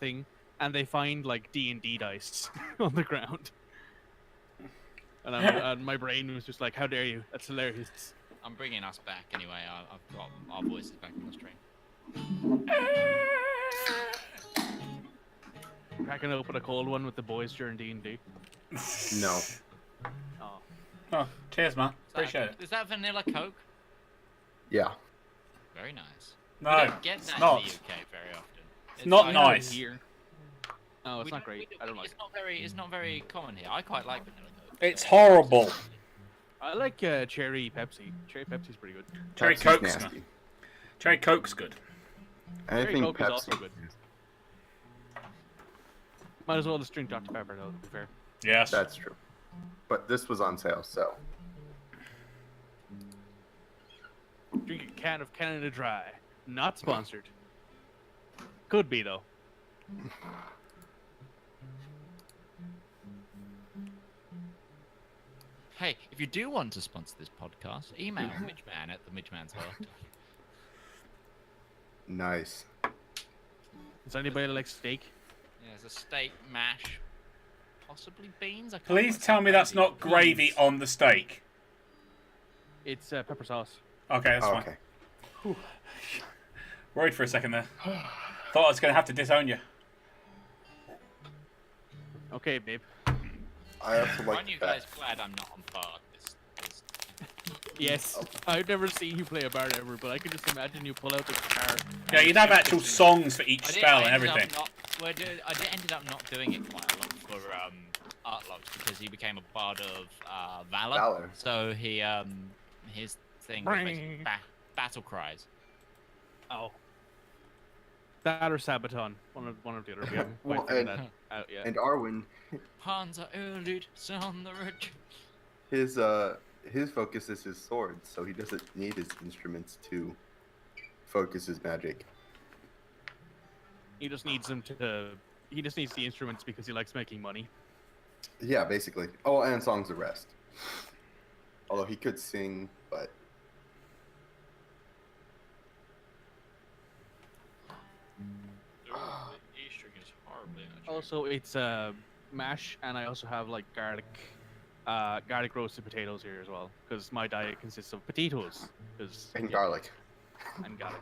thing, and they find like D&D dice on the ground, and my brain was just like, "How dare you? That's hilarious." I'm bringing us back anyway. I've got our voices back on the stream. Cracking open a cold one with the boys during D&D. No. Oh, Oh, cheers, man. Appreciate it. Is that vanilla Coke? Yeah. Very nice. No, We don't get it's that not. in the UK very often. It's not like- nice. here. No, it's we not don't- great. we- I don't like it's it. not very. It's not very common here. I quite like vanilla Coke. It's so- horrible. I like cherry Pepsi. Cherry Pepsi's pretty good. Cherry Pepsi's Coke's nasty. good. Cherry Coke's good. Cherry Anything Coke is Pepsi. also good. Might as well just drink Dr. Pepper, though, to be fair. Yes. That's true. But this was on sale, so. Drink a can of Canada Dry. Not sponsored. Could be, though. Hey, if you do want to sponsor this podcast, email Midgeman at the Midgeman's Heart. Nice. Does anybody like steak? Yeah, there's a steak, mash, possibly beans. I can't Please remember. tell me that's not Beans. gravy on the steak. It's pepper sauce. Okay, that's Oh, fine. okay. Worried for a second there. Thought I was going to have to disown you. Okay, babe. I also like Aren't you that. guys glad I'm not on board? This Yes. I've never seen you play a bard ever, but I can just imagine you pull out the guitar. Yeah, you'd have actual songs for each I spell and ended up everything. ended up not doing it quite a lot for Art Logs because he became a bard of Valor. Valor. So he his thing was basically battle cries. Oh. That or Sabaton. One of the other. We haven't quite Well, figured and- that out yet. And Arwen, Panzer Erlud on the ridge. his focus is his sword, so he doesn't need his instruments to focus his magic. He just needs them to. He just needs the instruments because he likes making money. Yeah, basically. Oh, and Songs of Rest. Although he could sing, but E string is horribly actually. Also, it's mash, and I also have like garlic roasted potatoes here as well, because my diet consists of potatoes, and garlic. and garlic.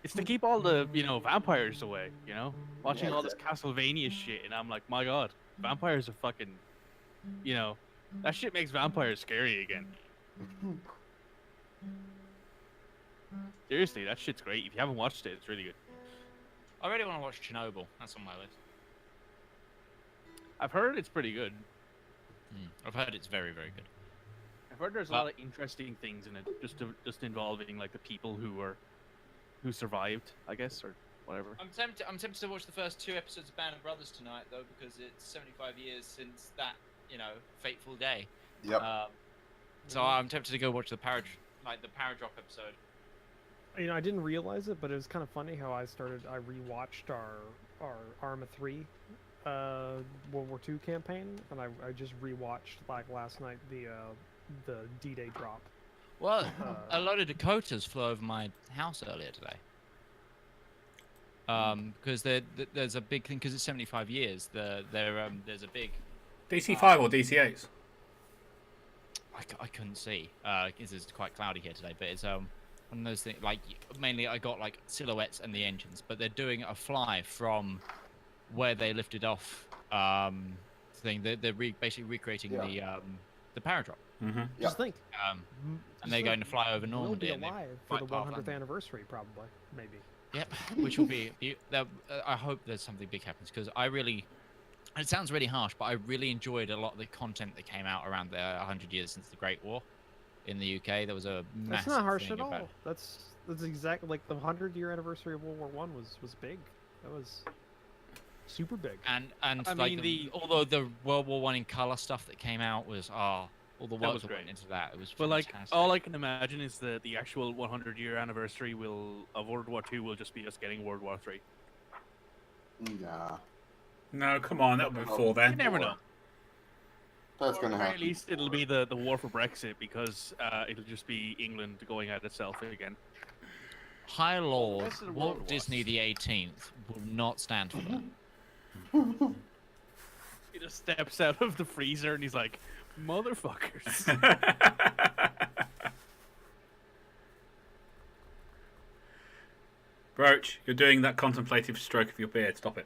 It's to keep all the vampires away. Watching Yeah, all this Castlevania shit, and I'm like, my god, vampires are fucking, that shit makes vampires scary again. Seriously, that shit's great. If you haven't watched it, it's really good. I really want to watch Chernobyl. That's on my list. I've heard it's pretty good. I've heard it's very, very good. I've heard there's a lot of interesting things in it, just involving like the people who survived, I guess, or whatever. I'm tempted to watch the first 2 episodes of Band of Brothers tonight, though, because it's 75 years since that, fateful day. Yep. So I'm tempted to go watch the Paradrop episode. I didn't realize it, but it was kind of funny how I rewatched our Arma 3 World War II campaign, and I just rewatched like last night the D-Day drop. Well, a lot of Dakotas flew over my house earlier today. Because there's a big thing, because it's 75 years. There's a big DC5 or DC8s? I couldn't see because it's quite cloudy here today. But it's one of those things. Like mainly, I got like silhouettes and the engines, but they're doing a fly from where they lifted off. Thing they're basically recreating the paradrop. Mm-hmm. Just think. And they're going to fly over Normandy. We'll be alive for the 100th anniversary, probably, maybe. Yep, which will be. I hope there's something big happens because I really. It sounds really harsh, but I really enjoyed a lot of the content that came out around the 100 years since the Great War in the UK. There was a massive. That's not harsh thing at all. about... That's exactly like the 100-year anniversary of World War One was big. That was super big. And I like mean, although the World War One in color stuff that came out was all the work that went into that. It was. But like fantastic. all I can imagine is that the actual 100-year anniversary of World War II will just be us getting World War III. Nah. No, come on, that'll be before then. You never know. That's gonna Or at happen. least it'll be the war for Brexit because it'll just be England going at itself again. High Lord rest of the world Walt Disney the 18th will not stand for that. He just steps out of the freezer and he's like, "Motherfuckers." Broach, you're doing that contemplative stroke of your beard. Stop it.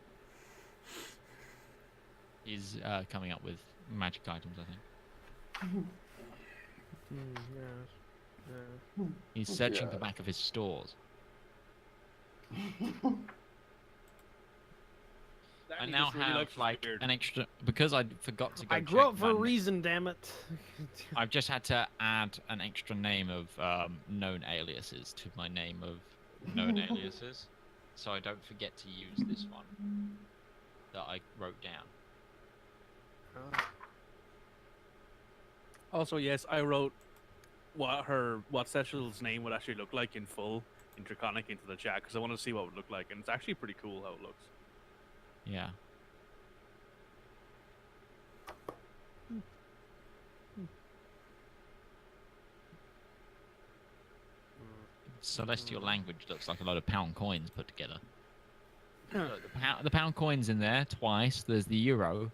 He's coming up with magic items, I think. Yeah. He's searching the Yeah. back of his stores. I Danny now just really have likes his like beard. an extra because I forgot to go. I grew check up for a my- reason, damn it. I've just had to add an extra name of known aliases to my name of known aliases, so I don't forget to use this one that I wrote down. Also, yes, I wrote what Cecil's name would actually look like in full in Draconic into the chat because I want to see what it would look like, and it's actually pretty cool how it looks. Yeah. Celestial language looks like a lot of pound coins put together. Look, the pound coins in there twice. There's the euro.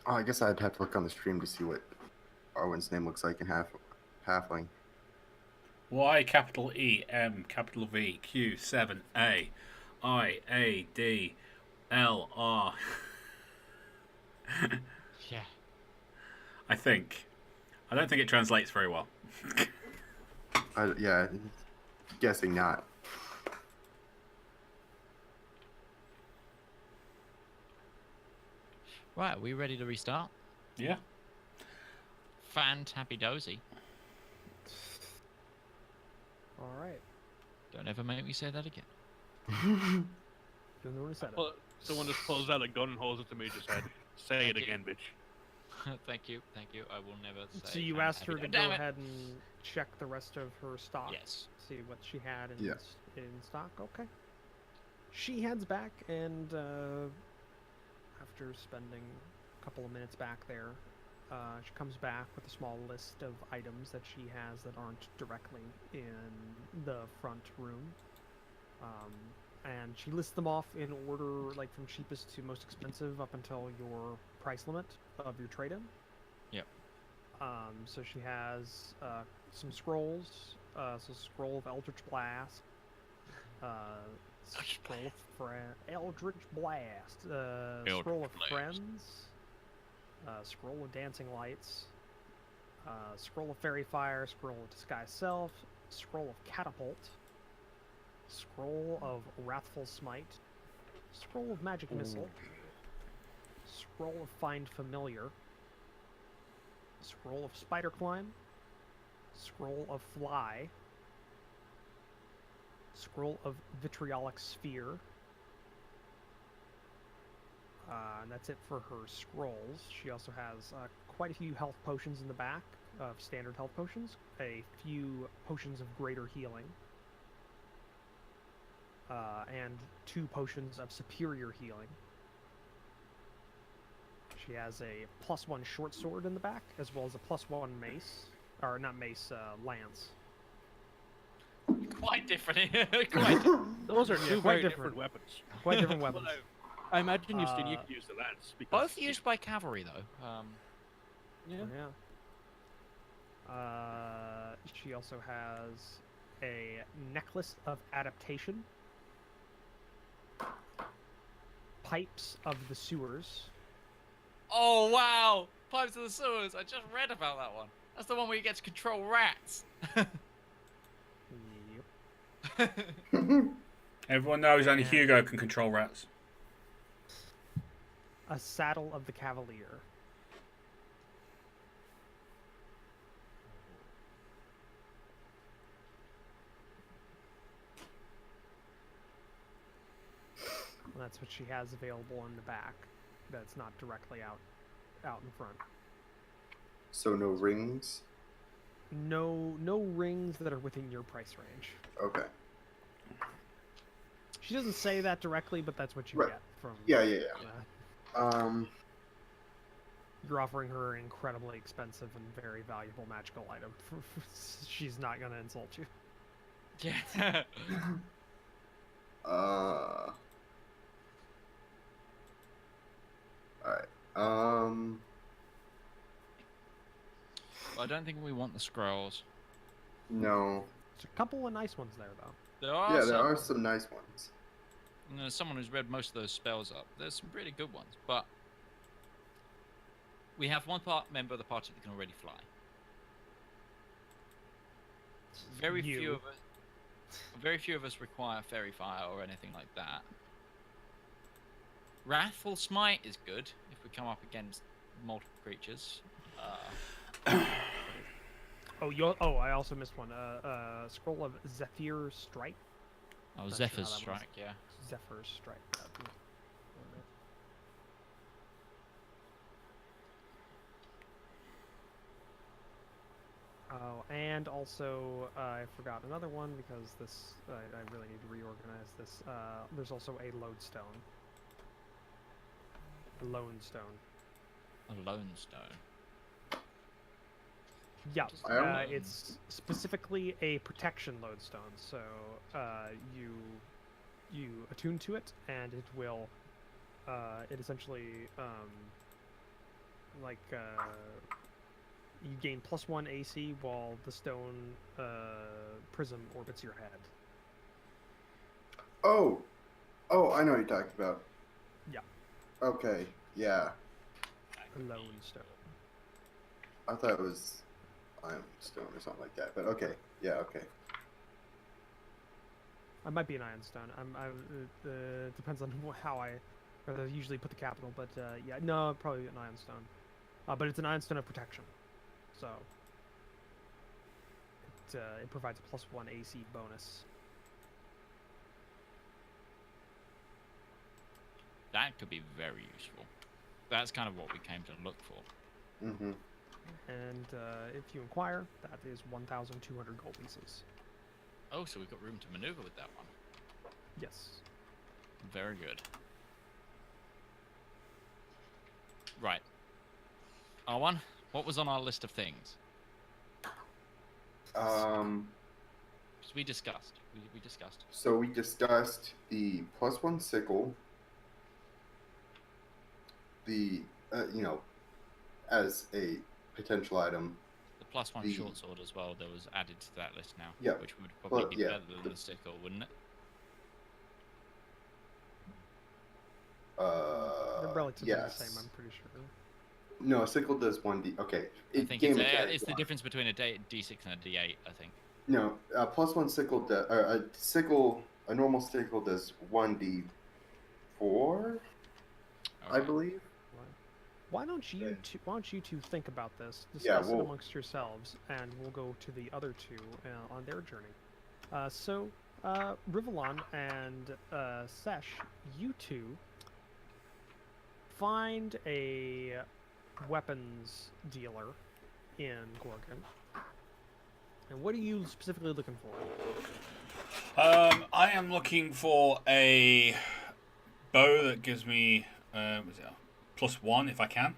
Oh, I guess I'd have to look on the stream to see what Arwen's name looks like in halfling. Y capital E M capital V Q 7 A I A D L R. Yeah. I think. I don't think it translates very well. Yeah, guessing not. Right, are we ready to restart? Yeah. Happy dozy. All right. Don't ever make me say that again. Don't know what I said. Well, someone just pulls out a gun and holds it to Major's head. Say it again, bitch. Thank you. I will never say. So you asked her to go ahead and check the rest of her stock. Yes. See what she had in, Yes. in stock. Okay. She heads back, and after spending a couple of minutes back there, she comes back with a small list of items that she has that aren't directly in the front room. And she lists them off in order, like from cheapest to most expensive, up until your price limit of your trade-in. Yep. So she has some scrolls. So scroll of Eldritch Blast. Scroll of Eldritch Blast. Scroll of Blast. Friends. Scroll of Dancing Lights. Scroll of Fairy Fire. Scroll of Disguise Self. Scroll of Catapult. Scroll of Wrathful Smite. Scroll of Magic Missile. Scroll of Find Familiar. Scroll of Spider Climb. Scroll of Fly. Scroll of Vitriolic Sphere. And that's it for her scrolls. She also has quite a few health potions in the back, of standard health potions, a few potions of greater healing, and 2 potions of superior healing. She has a +1 short sword in the back, as well as a +1 mace, or not mace, lance. Quite different. Those are two quite very different weapons. Quite different weapons. I imagine Justinia could use the lance. Because, Both used by cavalry, though. Yeah. She also has a necklace of adaptation, pipes of the sewers. Oh, wow! Pipes of the Sewers. I just read about that one. That's the one where you get to control rats. Yep. Everyone knows only Hugo can control rats. A saddle of the cavalier. And that's what she has available in the back. That's not directly out in front. So no rings? No rings that are within your price range. Okay. She doesn't say that directly, but that's what you Right. get from. Yeah. You're offering her an incredibly expensive and very valuable magical item. She's not gonna insult you. Yeah. Alright. Well, I don't think we want the scrolls. No. There's a couple of nice ones there, though. There are Yeah, some. there are some nice ones. And there's someone who's read most of those spells up. There's some really good ones, but we have one member of the party that can already fly. Very few of us require fairy fire or anything like that. Wrathful Smite is good if we come up against multiple creatures. I also missed one. Scroll of Zephyr's Strike. Oh, Not Zephyr's sure how that Strike, yeah. Zephyr's Strike. Oh, and also I forgot another one because this I really need to reorganize this. There's also a lodestone. A lone stone. A lone stone. Yeah, I it's specifically a protection lodestone. So you attune to it, and it will it essentially you gain +1 AC while the stone prism orbits your head. Oh, I know what you're talking about. Yeah. Okay, yeah. A lone stone. I thought it was Iron Stone or something like that, but okay. Yeah, okay. I might be an iron stone. Depends on how I usually put the capital, but yeah, no, probably an iron stone. But it's an iron stone of protection, so it provides a +1 AC bonus. That could be very useful. That's kind of what we came to look for. Mm-hmm. And if you inquire, that is 1,200 gold pieces. Oh, so we've got room to maneuver with that one. Yes. Very good. Right. R1, what was on our list of things? We discussed. We discussed. So we discussed the +1 sickle, the as a potential item. The +1 short sword as well that was added to that list now. Yeah. Which would probably be yeah. better than the sickle, wouldn't it? They're relatively yes. the same, I'm pretty sure. No, a sickle does 1d. Okay. I think it's the difference between a D6 and a D8, I think. No, +1 sickle does. A normal sickle does 1d4, Okay. I believe. Why don't you two think about this, Yeah, discuss it amongst yourselves, and we'll go to the other two on their journey. So Rivallon and Sesh, you two find a weapons dealer in Gorgon. And what are you specifically looking for? I am looking for a bow that gives me +1 if I can,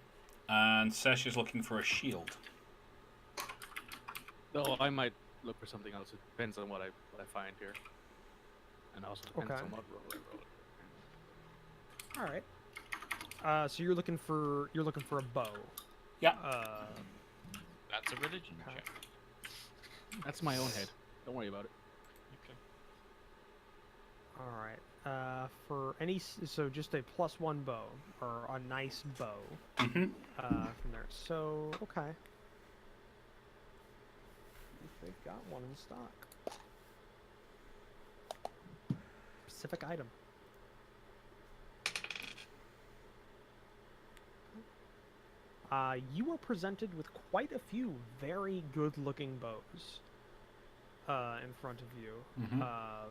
and Sesh is looking for a shield. Though I might look for something else. It depends on what I find here, and also depends on what roll I roll. All right. So you're looking for a bow. Yeah. That's a religion check. That's my own head. Don't worry about it. Okay. All right. For any, so just a +1 bow or a nice bow. Mm-hmm. From there. So okay. They've got one in stock. Specific item. You are presented with quite a few very good-looking bows in front of you. Mm-hmm.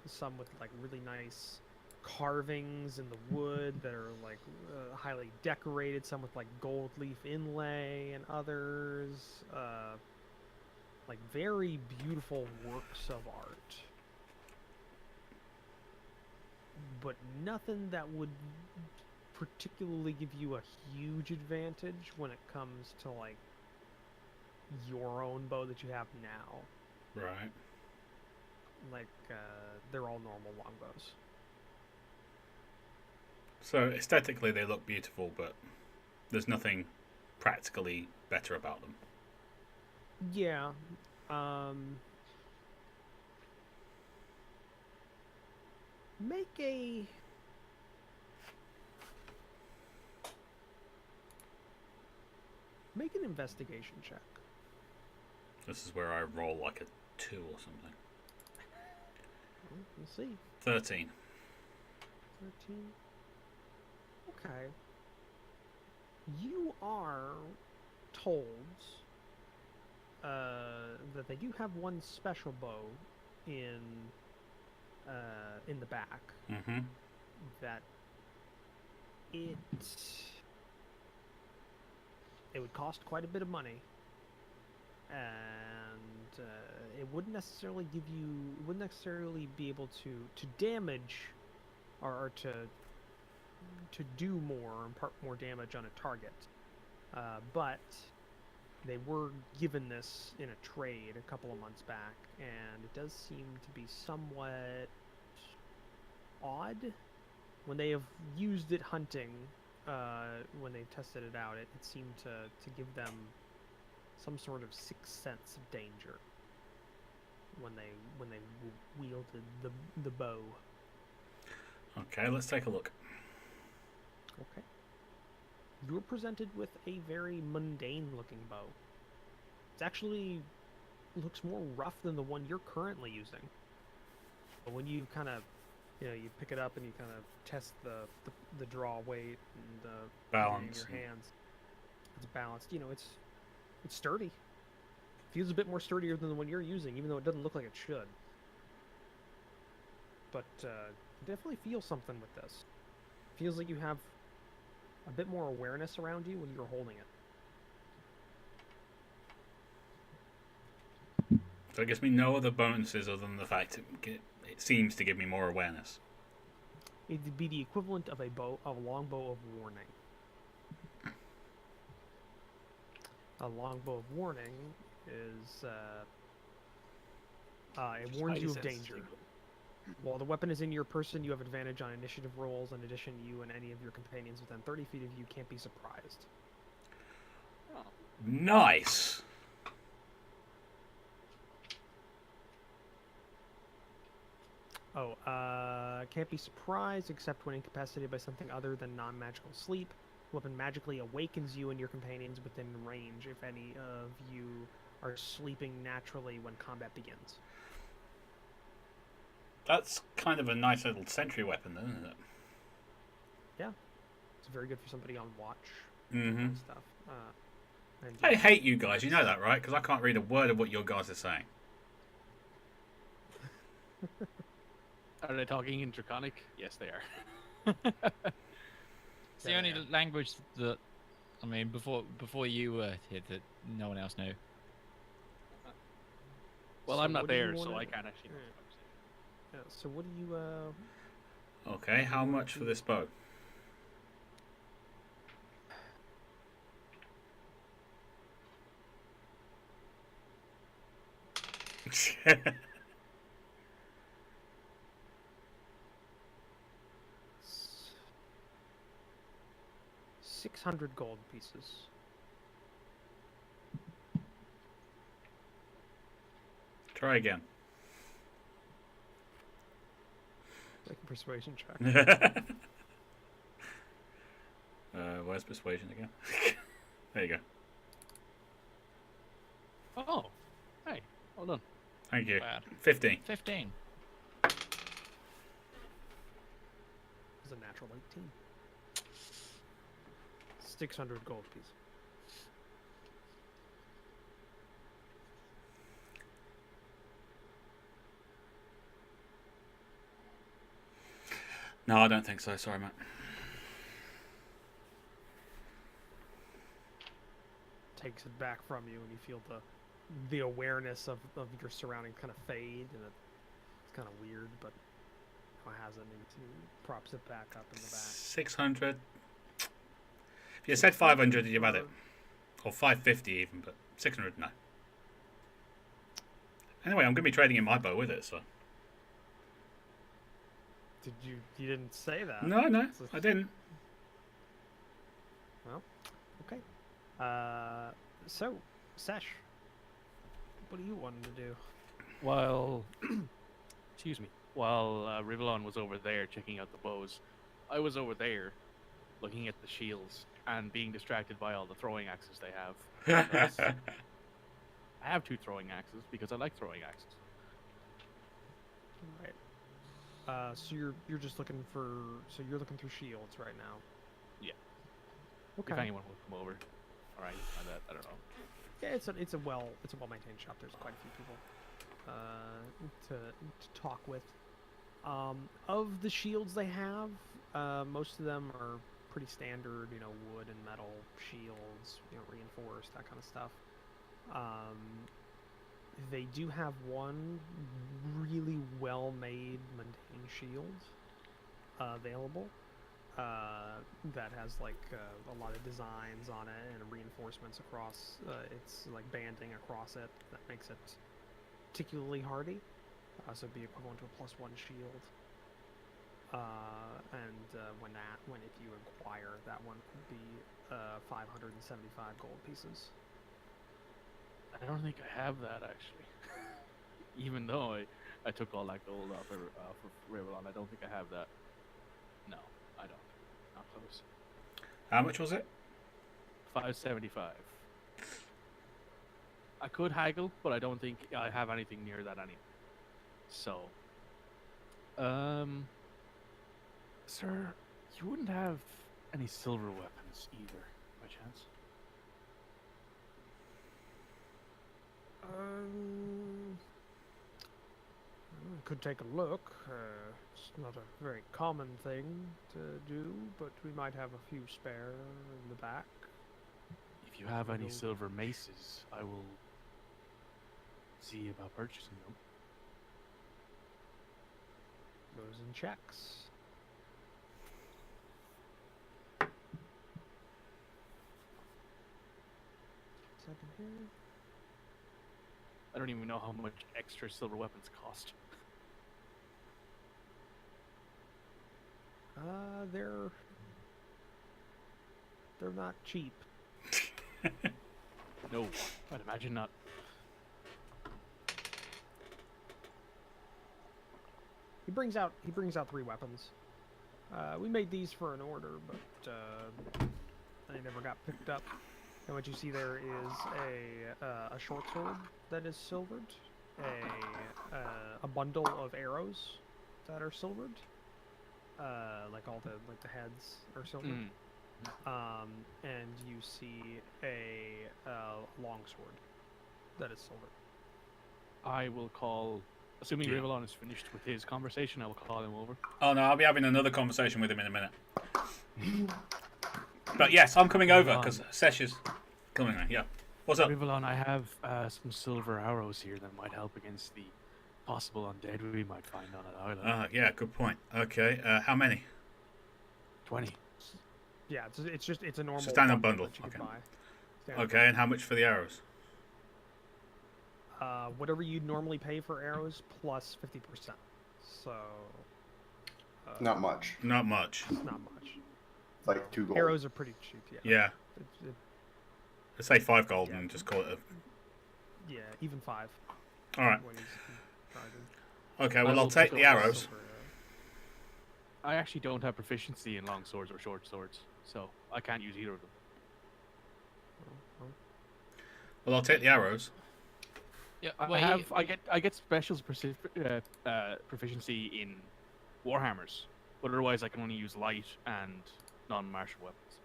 Some with like really nice carvings in the wood that are like highly decorated. Some with like gold leaf inlay, and others like very beautiful works of art. But nothing that would particularly give you a huge advantage when it comes to like your own bow that you have now. Right. Like they're all normal longbows. So aesthetically they look beautiful, but there's nothing practically better about them. Yeah. Make an investigation check. This is where I roll like a 2 or something. We'll see. 13. 13. Okay. You are told that they do have one special bow in the back. Mm-hmm. That it would cost quite a bit of money, and it wouldn't necessarily be able to damage or to do more, impart more damage on a target. But they were given this in a trade a couple of months back, and it does seem to be somewhat odd when they have used it hunting. When they tested it out, it seemed to give them some sort of sixth sense of danger when they wielded the bow. Okay, let's take a look. Okay. You're presented with a very mundane-looking bow. It actually looks more rough than the one you're currently using. But when you kind of, you pick it up and you kind of test the draw weight and the balance in your hands, it's balanced. It's sturdy. Feels a bit more sturdier than the one you're using, even though it doesn't look like it should. But you definitely feel something with this. Feels like you have a bit more awareness around you when you're holding it. So it gives me no other bonuses other than the fact it seems to give me more awareness. It'd be the equivalent of a longbow of warning. A longbow of warning is it warns you of danger. While the weapon is in your person, you have advantage on initiative rolls. In addition, you and any of your companions within 30 feet of you can't be surprised. Oh. Nice! Can't be surprised except when incapacitated by something other than non-magical sleep. The weapon magically awakens you and your companions within range if any of you are sleeping naturally when combat begins. That's kind of a nice little sentry weapon, then, isn't it? Yeah. It's very good for somebody on watch Mm-hmm. and stuff. I hate you guys, you know that, right? Because I can't read a word of what your guys are saying. Are they talking in Draconic? Yes, they are. It's the only language that, before you were here that no one else knew. Well, So I'm not what do you there, so wanna- I can't actually. Yeah, so what do you Okay, how much for this bow? s- 600 gold pieces. Try again. Like a persuasion check. Where's persuasion again? There you go. Oh, hey, well done. Thank you. Bad. 15. 15. It was a natural 18. 600 gold pieces. No, I don't think so. Sorry, Matt. Takes it back from you, and you feel the awareness of your surroundings kind of fade, and it's kind of weird, but it hasn't. And he props it back up in the back. 600. If you said 500, you've had it. Or 550 even, but 600, no. Anyway, I'm going to be trading in my bow with it, so. Did you didn't say that? No, I didn't. Well, okay. So, Sesh, what do you want to do? While, excuse me, while Rivallon was over there checking out the bows, I was over there looking at the shields and being distracted by all the throwing axes they have. Because I have 2 throwing axes because I like throwing axes. Right. So you're just looking for you're looking through shields right now. Yeah. Okay. If anyone will come over, all right, I don't know. Yeah, it's a well maintained shop. There's quite a few people to talk with. Of the shields they have, most of them are pretty standard. You know, wood and metal shields. You know, reinforced, that kind of stuff. They do have one really well-made, maintained shield available that has like a lot of designs on it and reinforcements across. It's like banding across it that makes it particularly hardy. So it'd be equivalent to a +1 shield. When if you acquire that one, would be 575 gold pieces. I don't think I have that actually. Even though I took all that gold off of Rivallon, I don't think I have that. No, I don't. Not close. How much was it? 575. I could haggle, but I don't think I have anything near that anyway. So, sir, you wouldn't have any silver weapons either, by chance? I could take a look. It's not a very common thing to do, but we might have a few spare in the back. If you have any silver maces, I will see about purchasing them. Goes in checks. Second here. I don't even know how much extra silver weapons cost. They're not cheap. No, I'd imagine not. He brings out 3 weapons. We made these for an order, but they never got picked up. And what you see there is a short sword that is silvered, a bundle of arrows that are silvered, like all the heads are silvered. And you see a longsword that is silver. I will call, assuming Rivallon is finished with his conversation, I will call him over. Oh no, I'll be having another conversation with him in a minute. But yes, I'm coming over because Sesh is coming. Yeah. What's up? Rivallon, I have some silver arrows here that might help against the possible undead we might find on an island. Yeah, good point. Okay, how many? 20. Yeah, it's a normal standard bundle. that you could Okay. buy. Standard Okay, and how much for the arrows? whatever you'd normally pay for arrows plus 50%. So. Not much. Not much. It's not much. It's like 2 gold. Arrows are pretty cheap. Yeah. Yeah. Let's say 5 gold Yeah. and just call it a... Yeah, even 5. All right. What he's charging. Okay, well, I I'll will take put the arrows. Silver, I actually don't have proficiency in long swords or short swords, so I can't use either of them. Well, I'll take the arrows. Yeah, I get special proficiency in warhammers, but otherwise I can only use light and non-martial weapons.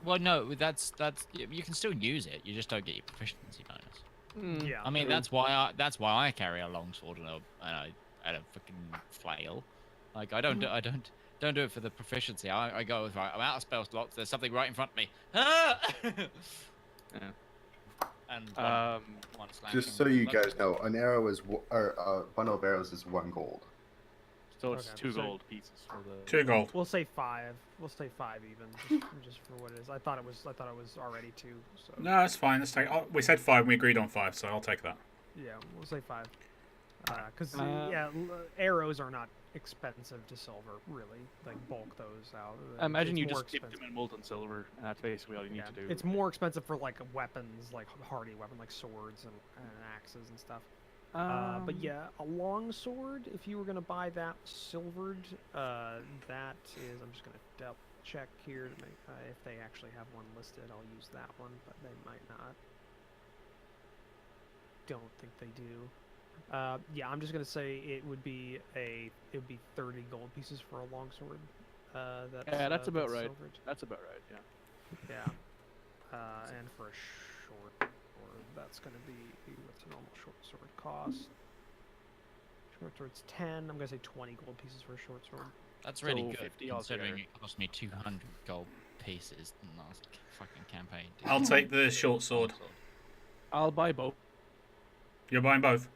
well, no, that's you can still use it. You just don't get your proficiency bonus. yeah. I mean, that's why I carry a longsword and a freaking flail. Like I don't do it for the proficiency. I go with right. I'm out of spell slots. There's something right in front of me. Ah! Yeah. And one Just so you guys know, an arrow is a bundle of arrows is 1 gold. So it's Okay, 2 so- gold pieces for the. 2 gold. We'll say 5. We'll say 5 even, just for what it is. I thought it was already 2. So No, that's fine. Let's take... Oh, we said 5 and we agreed on 5, so I'll take that. yeah, we'll say 5. Because arrows are not expensive to silver, really. Like bulk those out. I imagine It's you more just dip them expensive. in molten silver, and that's basically all you need to do. It's more expensive for like weapons, like hardy weapon, like swords and axes and stuff. But yeah, a long sword. If you were gonna buy that silvered, that is. I'm just gonna double check here to make if they actually have one listed. I'll use that one, but they might not. Don't think they do. Yeah, I'm just gonna say it would be 30 gold pieces for a long sword. That's about right. Silvered. That's about right. Yeah. Yeah. And for a short sword, that's going to be what's a normal short sword cost. Short sword's 10. I'm going to say 20 gold pieces for a short sword. That's really So good, 50 considering altogether. it cost me 200 gold pieces in the last fucking campaign. dude. I'll take the short sword. I'll buy both. You're buying both?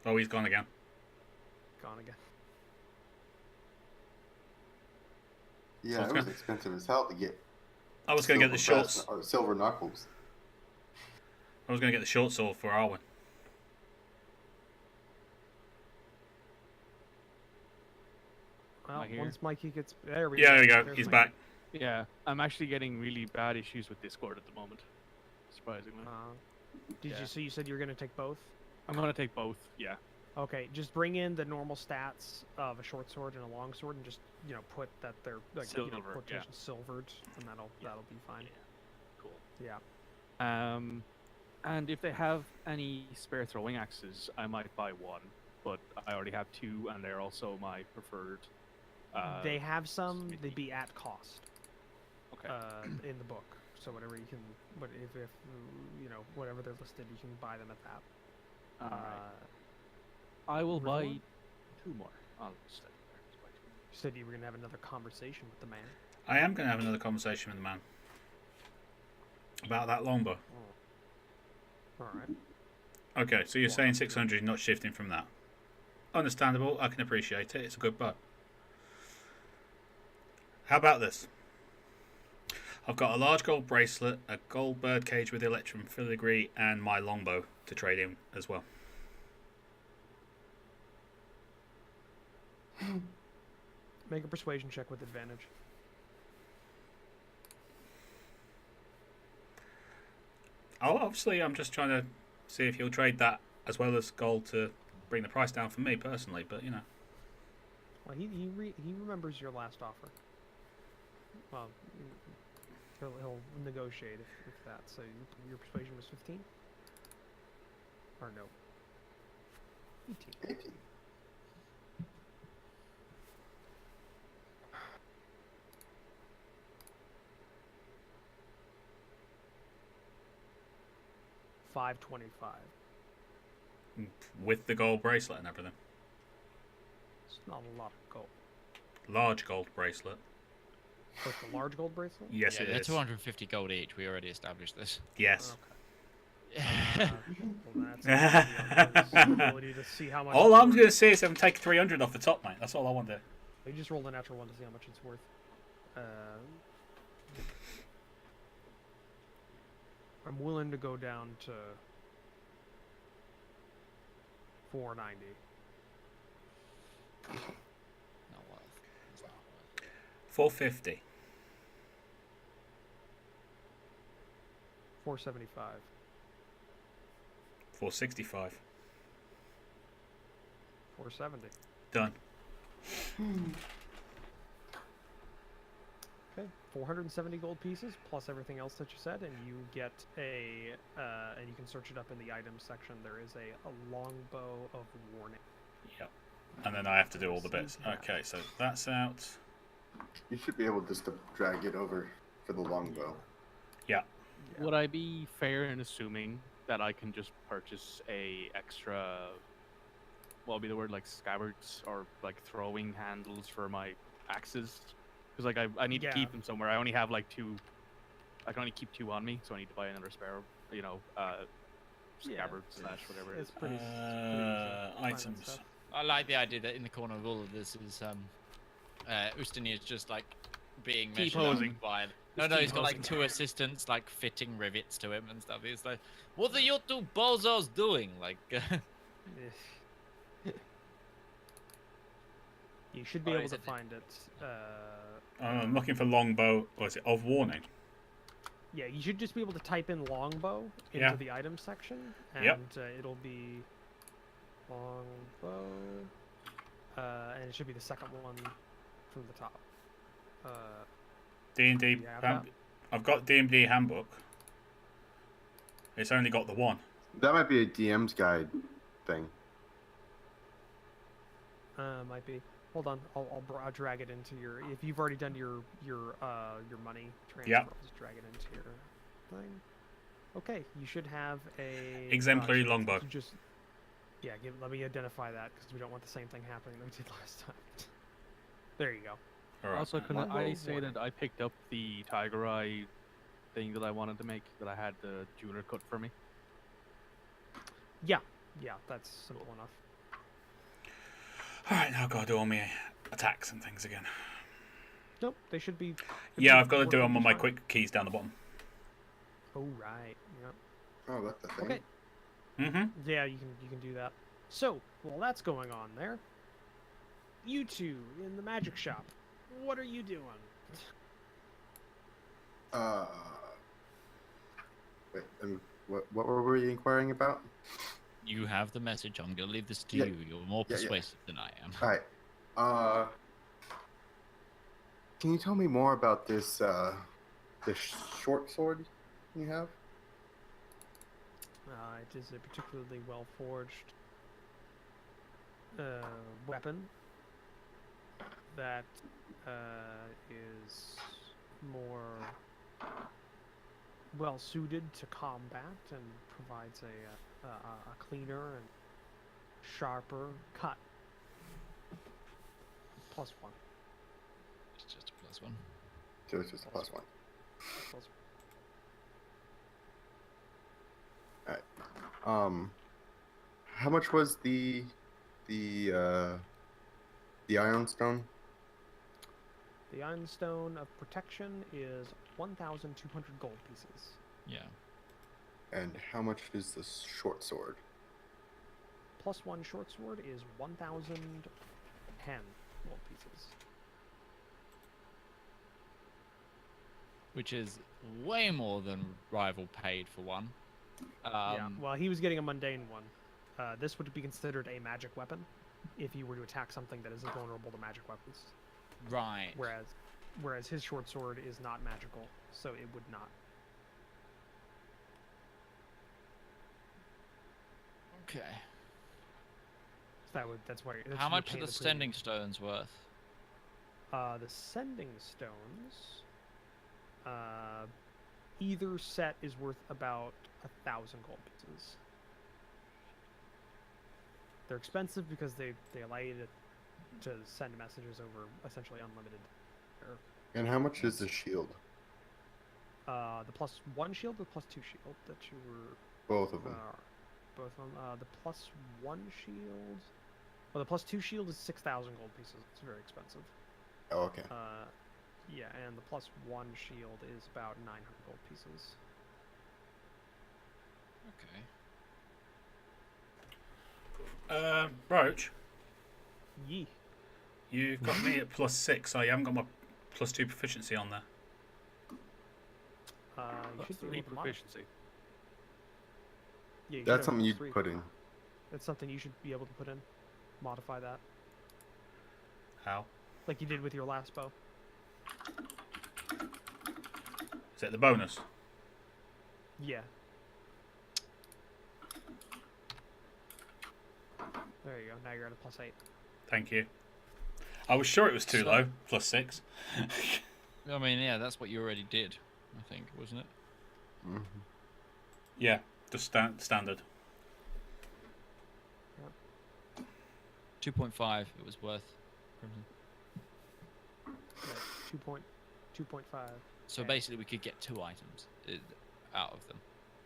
Oh, he's gone again. Gone again. Yeah, it was expensive as hell to get. I was going to get the shorts. Or silver knuckles. I was going to get the short sword for Arwen. Well, I hear. once Mikey gets there, Yeah, there we go. There's He's Mikey. back. Yeah, I'm actually getting really bad issues with Discord at the moment. Surprisingly. Did Yeah. you? So you said you were going to take both? I'm gonna take both. Yeah. Okay, just bring in the normal stats of a short sword and a long sword, and just put that they're like Silver, yeah. quotation silvered, and that'll be fine. Cool. Yeah. And if they have any spare throwing axes, I might buy one. But I already have 2, and they're also my preferred. They have some. smithy. They'd be at cost. Okay. In the book. So whatever you can, if whatever they're listed, you can buy them at that. Alright. I will buy Rivallon? 2 more. I'll stay there. Just buy 2 more. You said you were gonna have another conversation with the man. I am going to have another conversation with the man. About that longbow. All right. Okay, so you're saying 600, not shifting from that. Understandable, I can appreciate it. It's a good bow. How about this? I've got a large gold bracelet, a gold bird cage with electrum filigree, and my longbow to trade in as well. Make a persuasion check with advantage. Oh, obviously, I'm just trying to see if you'll trade that as well as gold to bring the price down for me personally, but you know. Well, he remembers your last offer. Well, he'll negotiate if that. So your persuasion was 15, or no? 18. 18. $525. With the gold bracelet and everything. It's not a lot of gold. Large gold bracelet. With the large gold bracelet? Yes, Yeah, it they're is. 250 gold each. We already established this. Yes. Well, that's his ability to see how much. All it's I'm worth. going to say is I'm taking 300 off the top, mate. That's all I want to do. We just rolled a natural one to see how much it's worth. I'm willing to go down to 490. Not worth. It's not worth. 450. 475. 465. 470. Done. Okay, 470 gold pieces plus everything else that you said, and you get a and you can search it up in the items section. There is a longbow of warning. Yep. And then I have to do all the bits. Okay, so that's out. You should be able just to drag it over for the longbow. Yeah. Would I be fair in assuming that I can just purchase a extra, what would be the word, like scabbards or like throwing handles for my axes? Because like I need to keep them somewhere. I only have like 2. I can only keep 2 on me, so I need to buy another spare. Scabbard slash whatever it is. It's pretty items. I like the idea that in the corner of all of this is Ustini is just like being Keep measured posing. by. No, he's got like 2 assistants like fitting rivets to him and stuff. He's like, what are you 2 bozos doing? Like, you should be able to find it. I'm looking for longbow. What is it? Of warning. Yeah, you should just be able to type in longbow into the items section, and it'll be longbow, and it should be the second one from the top. D&D. I've got D&D handbook. It's only got the one. That might be a DM's guide thing. Might be. Hold on, I'll drag it into your. If you've already done your money transfer, I'll just drag it into your thing. Okay, you should have a exemplary longbow. Just let me identify that because we don't want the same thing happening that we did last time. There you go. All right. Also, can I say that I picked up the tiger eye thing that I wanted to make, that I had the jeweler cut for me? Yeah, that's simple enough. Alright, now I've got to do all my attacks and things again. Nope, they should be. Yeah, I've got to do them on my quick keys down the bottom. Oh right, yep. Oh, that's the thing. Okay. Mm-hmm. Yeah, you can do that. So while that's going on there, you two in the magic shop, what are you doing? Wait, what were we inquiring about? you have the message. I'm gonna leave this to you. You're more persuasive than I am. All right. Can you tell me more about this this short sword you have? It is a particularly well forged weapon that is more well suited to combat and provides a cleaner and sharper cut. +1. It's just a +1. So it's just a +1. +1. Alright. How much was the iron stone? The Iron Stone of Protection is 1,200 gold pieces. Yeah. And how much is the short sword? +1 short sword is 1,010 gold pieces. Which is way more than Rival paid for one. Yeah, well, he was getting a mundane one. This would be considered a magic weapon if you were to attack something that is vulnerable to magic weapons. Right. Whereas his short sword is not magical, so it would not. Okay. That's why. How much are the sending stones worth? The sending stones. Either set is worth about 1,000 gold pieces. They're expensive because they allow you to send messages over essentially unlimited And how much is the shield? The +1 shield or +2 shield that you were. Both of them. Both of them. The +1 shield. Well, the +2 shield is 6,000 gold pieces. It's very expensive. Oh, okay. Yeah, and the +1 shield is about 900 gold pieces. Okay. Roach, Yee. you've got me at +6, so you haven't got my +2 proficiency on there. You should be +3 able to proficiency. Yeah, you should That's have something you +3. put in. That's something you should be able to put in. Modify that, How? like you did with your last bow. Is it the bonus? Yeah. There you go. Now you're at a +8. Thank you. I was sure it was too So- low. +6. I mean, yeah, that's what you already did, I think, wasn't it? Mm-hmm. Yeah, just standard. 2.5. It was worth. Yeah, 2.5. So Okay. basically, we could get 2 items out of them.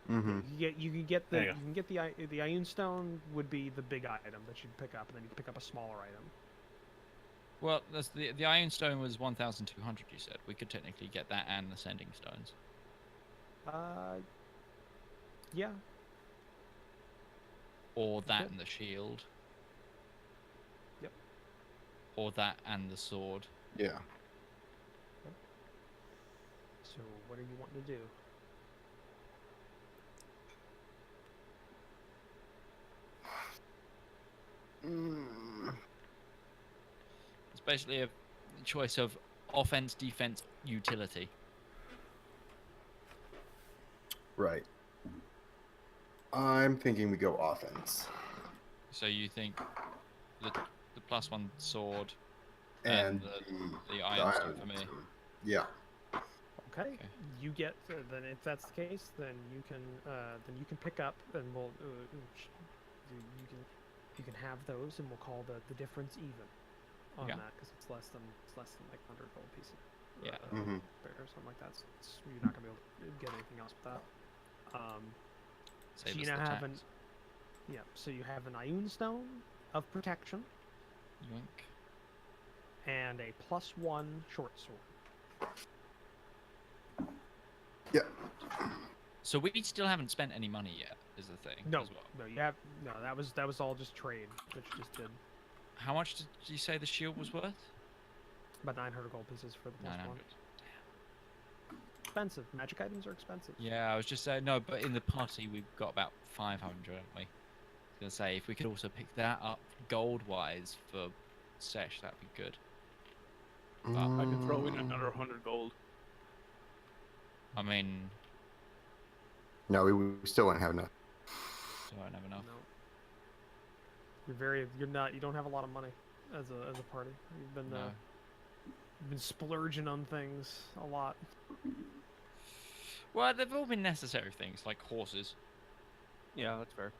Mm-hmm. You can get There the you you can get the Ioun stone would be the big item that you'd pick up, and then you can pick up a smaller item. Well, that's the Iron Stone was 1,200. You said we could technically get that and the Sending Stones. Yeah. Or that Yep. and the shield. Yep. Or that and the sword. Yeah. So what are you wanting to do? It's basically a choice of offense, defense, utility. Right. I'm thinking we go offense. So you think the +1 sword And the Iron Stone for me. Stone. Yeah. Okay. Okay. You get then if that's the case, then you can pick up and we'll you can have those and we'll call the difference even on Yeah. that because it's less than like 100 gold pieces. Yeah. Mhm. Or something like that. So you're not gonna be able to get anything else with that. Save So you us now the have tax. So you have an Ioun stone of protection Yoink. and a +1 short sword. Yeah. So we still haven't spent any money yet, is the thing. No, As well. no, you have no. That was all just trade that you just did. How much did you say the shield was worth? About 900 gold pieces for the +1. 900. Expensive. Magic items are expensive. Yeah, I was just saying no, but in the party we've got about 500, haven't we? I was gonna say if we could also pick that up gold-wise for Sesh, that'd be good. I could throw in Mm. another 100 gold. I mean, No, we still won't have enough. so I don't have enough. No. You don't have a lot of money as a party. You've No. been splurging on things a lot. Well, they've all been necessary things like horses. Yeah, that's fair.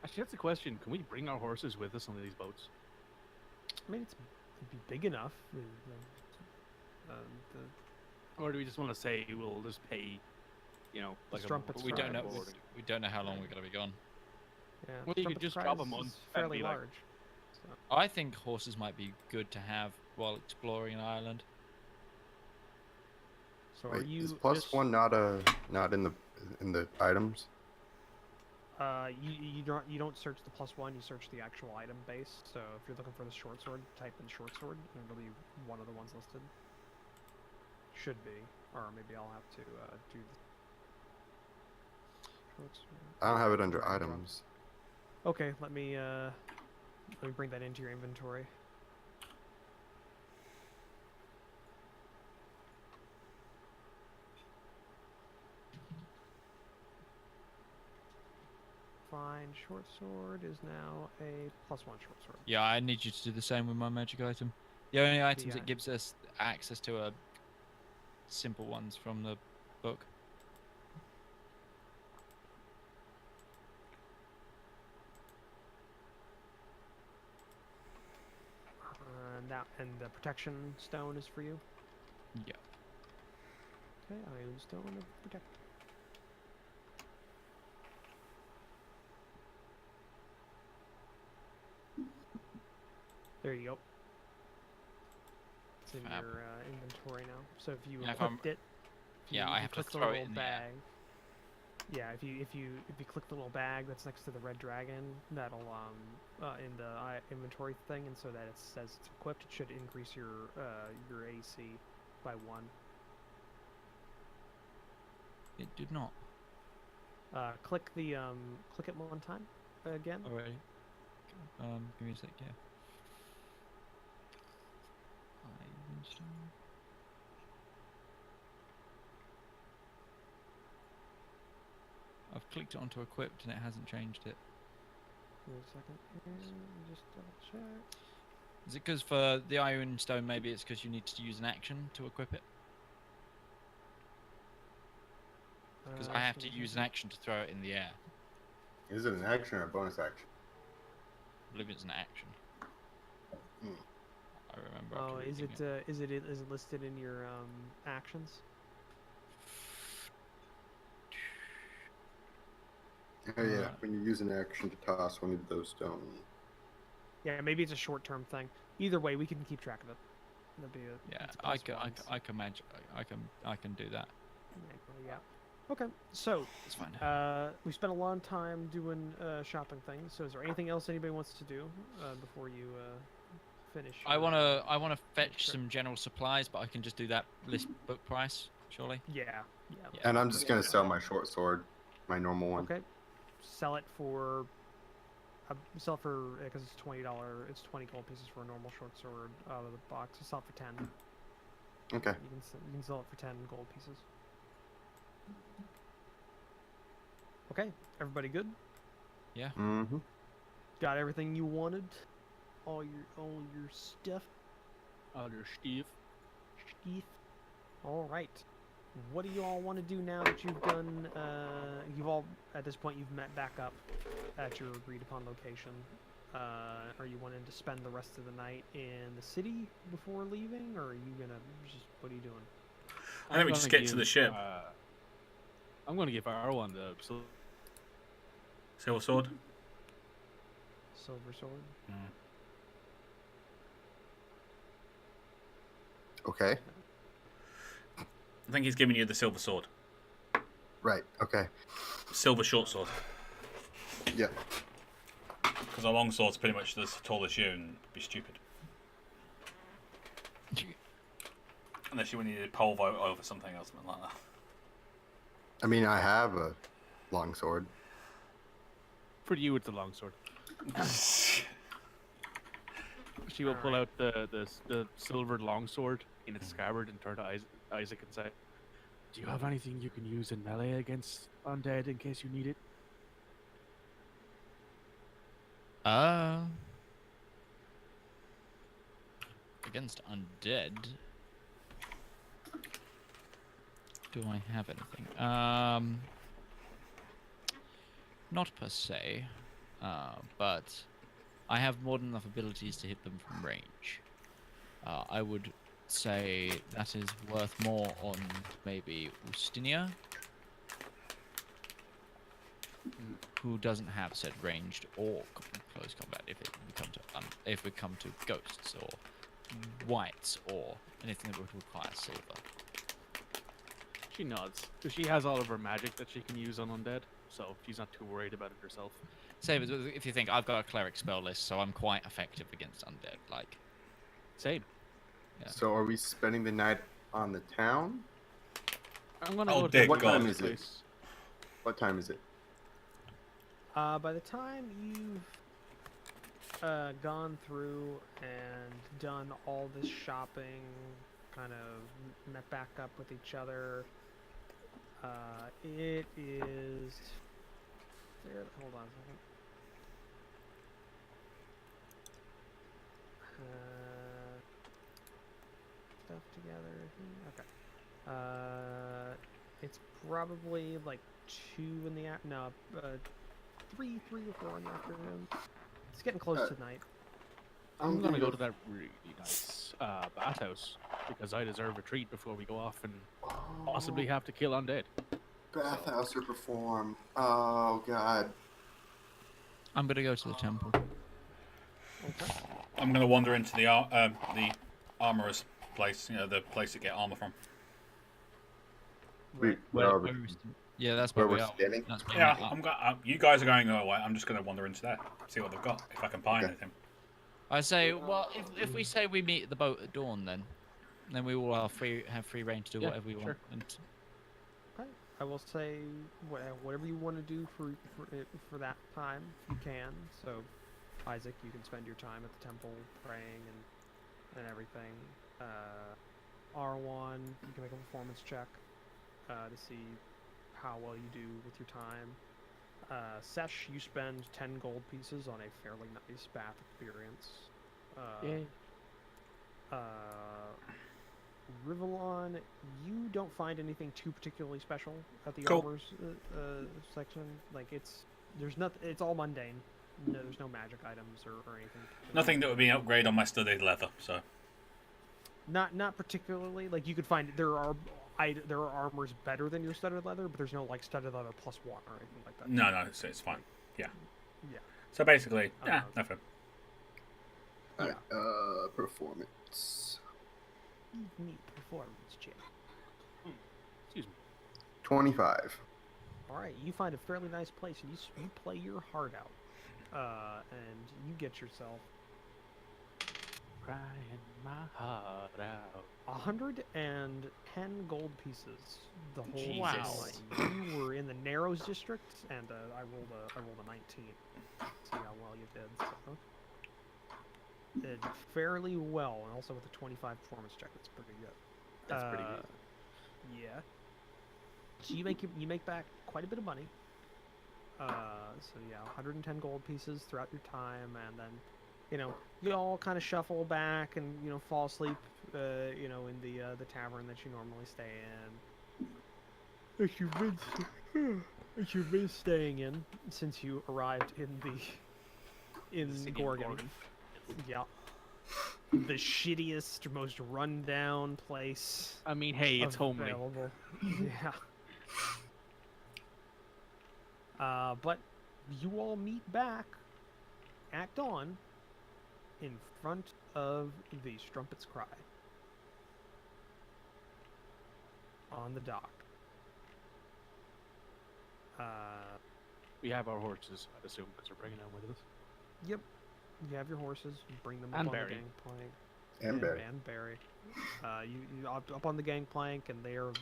Actually, that's a question. Can we bring our horses with us on these boats? I mean, it'd be big enough. Or do we just want to say we'll just pay, like Strumpets But we for don't know. boarding. We don't know how long we're gonna be gone. Yeah, Well, you could Trumpet's just prize drop 'em is on and fairly be like- large. So. I think horses might be good to have while exploring an island. So are Wait, you is just, +1 not in the items? you don't search the +1, you search the actual item base. So if you're looking for the short sword, type in short sword, and it'll be one of the ones listed. Should be, or maybe I'll have to do the short sword. I don't have it under Drag and drop. items. Okay, let me bring that into your inventory. Fine, short sword is now a +1 short sword. Yeah, I need you to do the same with my magic item. The only items Yeah. it gives us access to are simple ones from the book. And that And the protection stone is for you? Yeah. Okay, Iron Stone of Protect. There you go. It's in Fab. your inventory now. So if you Yeah, if equipped it, Yeah, I have to click the throw it little in the air. bag. Yeah, if you click the little bag that's next to the red dragon, that'll in the inventory thing, and so that it says it's equipped, it should increase your AC by 1. It did not. Click it one time again. Already. Give me a sec, yeah. I've clicked it onto equipped and it hasn't changed it. Wait a second here, let me just double check. Is it because for the Iron Stone, maybe it's because you need to use an action to equip it? Because I have to use an action to throw it in the air. Is it an action or a bonus action? I believe it's an action. I remember. Oh, after is reading it listed in your actions? Oh yeah, when you use an action to toss one of those stones. Yeah, maybe it's a short-term thing. Either way, we can keep track of it. That'd be a, Yeah, it's a I plus can ones. I can do that. Yeah. Okay, so It's fine. we spent a long time doing shopping things. So is there anything else anybody wants to do before you finish? I wanna fetch some general supplies, but I can just do that list book price, surely. Yeah. And I'm just gonna sell my short sword, my normal one. Okay. Sell it for. Because it's $20. It's 20 gold pieces for a normal short sword out of the box. So sell it for 10. Okay. You can sell it for 10 gold pieces. Okay, everybody good? Yeah. Mm-hmm. Got everything you wanted? All your stuff? All your Steve. All right. What do you all want to do now that you've done? You've all at this point you've met back up at your agreed upon location. Are you wanting to spend the rest of the night in the city before leaving, or are you gonna just? What are you doing? I think we just get to the ship. I'm gonna give Arwan the Silver sword. Silver sword. Okay. I think he's giving you the silver sword. Right. Okay. Silver short sword. Yeah. Because a long sword's pretty much as tall as you and be stupid. Unless you need to pole vote over something else, something like that. I mean, I have a long sword. For you, it's a longsword. She will pull out the silvered longsword in its scabbard and turn to Isaac and say, "Do you have anything you can use in melee against undead in case you need it?" Against undead. Do I have anything? Not per se, but I have more than enough abilities to hit them from range. I would say that is worth more on maybe Ustinia, who doesn't have said ranged or close combat if we come to ghosts or whites or anything that would require silver. She nods. So she has all of her magic that she can use on undead, so she's not too worried about it herself. Same as if you think I've got a cleric spell list, so I'm quite effective against undead. Like, Same. Yeah. So are we spending the night on the town? I'm gonna Oh, go to dear What God. time is it? place. What time is it? By the time you've gone through and done all this shopping, kind of met back up with each other, it is. Hold on a second. Stuff together. Okay. It's probably like 2 in the no, 3 or 4 in the afternoon. It's getting close to night. I'm gonna go to that really nice bathhouse because I deserve a treat before we go off and possibly have to kill undead. Bathhouse or perform. Oh god. I'm gonna go to the temple. Okay. I'm going to wander into the armorer's place, the place to get armor from. Right. Yeah, that's where where we we're are. standing? That's where Yeah, we are. you guys are going away. I'm just going to wander into there, see what they've got, if I can find anything. I say, well, if we say we meet at the boat at dawn, then we will have free reign to do whatever we want. And Okay. I will say whatever you want to do for that time, you can. So, Isaac, you can spend your time at the temple praying and everything. R1, you can make a performance check to see how well you do with your time. Sesh, you spend 10 gold pieces on a fairly nice bath experience. Rivallon, you don't find anything too particularly special at the armors section. Like it's all mundane. No, there's no magic items or anything. Nothing that would be an upgrade on my studded leather. So. Not particularly. Like you could find there are armors better than your studded leather, but there's no like studded leather +1 or anything like that. No, it's fine. Yeah. Yeah. So basically, nothing. Alright, performance. Give me performance check. Excuse me. 25. All right, you find a fairly nice place and you play your heart out, and you get yourself Crying my heart out. 110 gold pieces. The whole Jesus. time. You were in the Narrows district, and I rolled a 19. See how well you did. So. Did fairly well, and also with a 25 performance check, that's pretty good. That's pretty good. Yeah. So you make back quite a bit of money. So yeah, 110 gold pieces throughout your time, and then you all kind of shuffle back and fall asleep in the tavern that you normally stay in. That you've been staying in since you arrived in Gorgon. Yeah. The shittiest, most run-down place. I mean, hey, it's homely. Available. Yeah. But you all meet back at dawn in front of the Strumpet's Cry on the dock. We have our horses, I'd assume, because we're bringing them with us. Yep. You have your horses. You bring them And up on Barry. the gangplank. And Barry. You up on the gangplank, and they're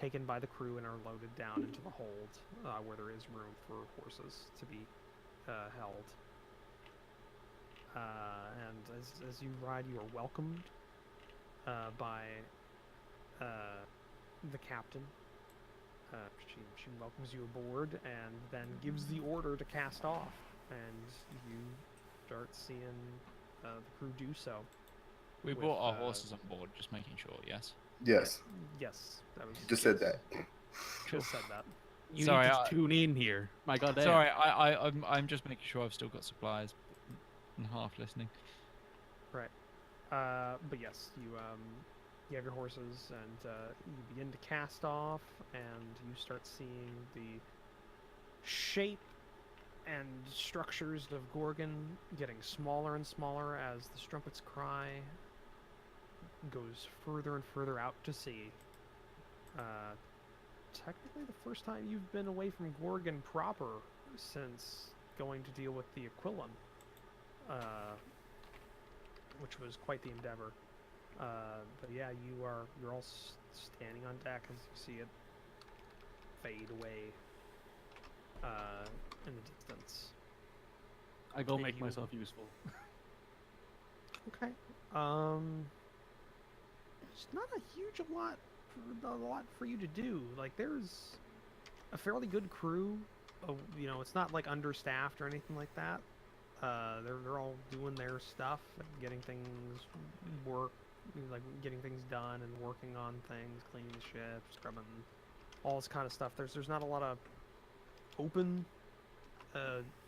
taken by the crew and are loaded down into the hold, where there is room for horses to be held. And as you ride, you are welcomed by the captain. She welcomes you aboard and then gives the order to cast off, and you start seeing the crew do so. we brought our horses on board, just making sure. Yes. Yes. Yes, that was Just said that. Just said that. You Sorry, need to tune in here. My God, Sorry, I'm just making sure I've still got supplies and half listening. Right. But yes, you have your horses, and you begin to cast off, and you start seeing the shape and structures of Gorgon getting smaller and smaller as the Strumpet's Cry goes further and further out to sea. Technically the first time you've been away from Gorgon proper since going to deal with the Aquilon, which was quite the endeavor. But yeah, you're all standing on deck as you see it fade away in the distance. I go make myself useful. Okay. It's not a huge lot for you to do. Like there's a fairly good crew. It's not like understaffed or anything like that. They're all doing their stuff, getting things getting things done and working on things, cleaning the ship, scrubbing, all this kind of stuff. There's not a lot of open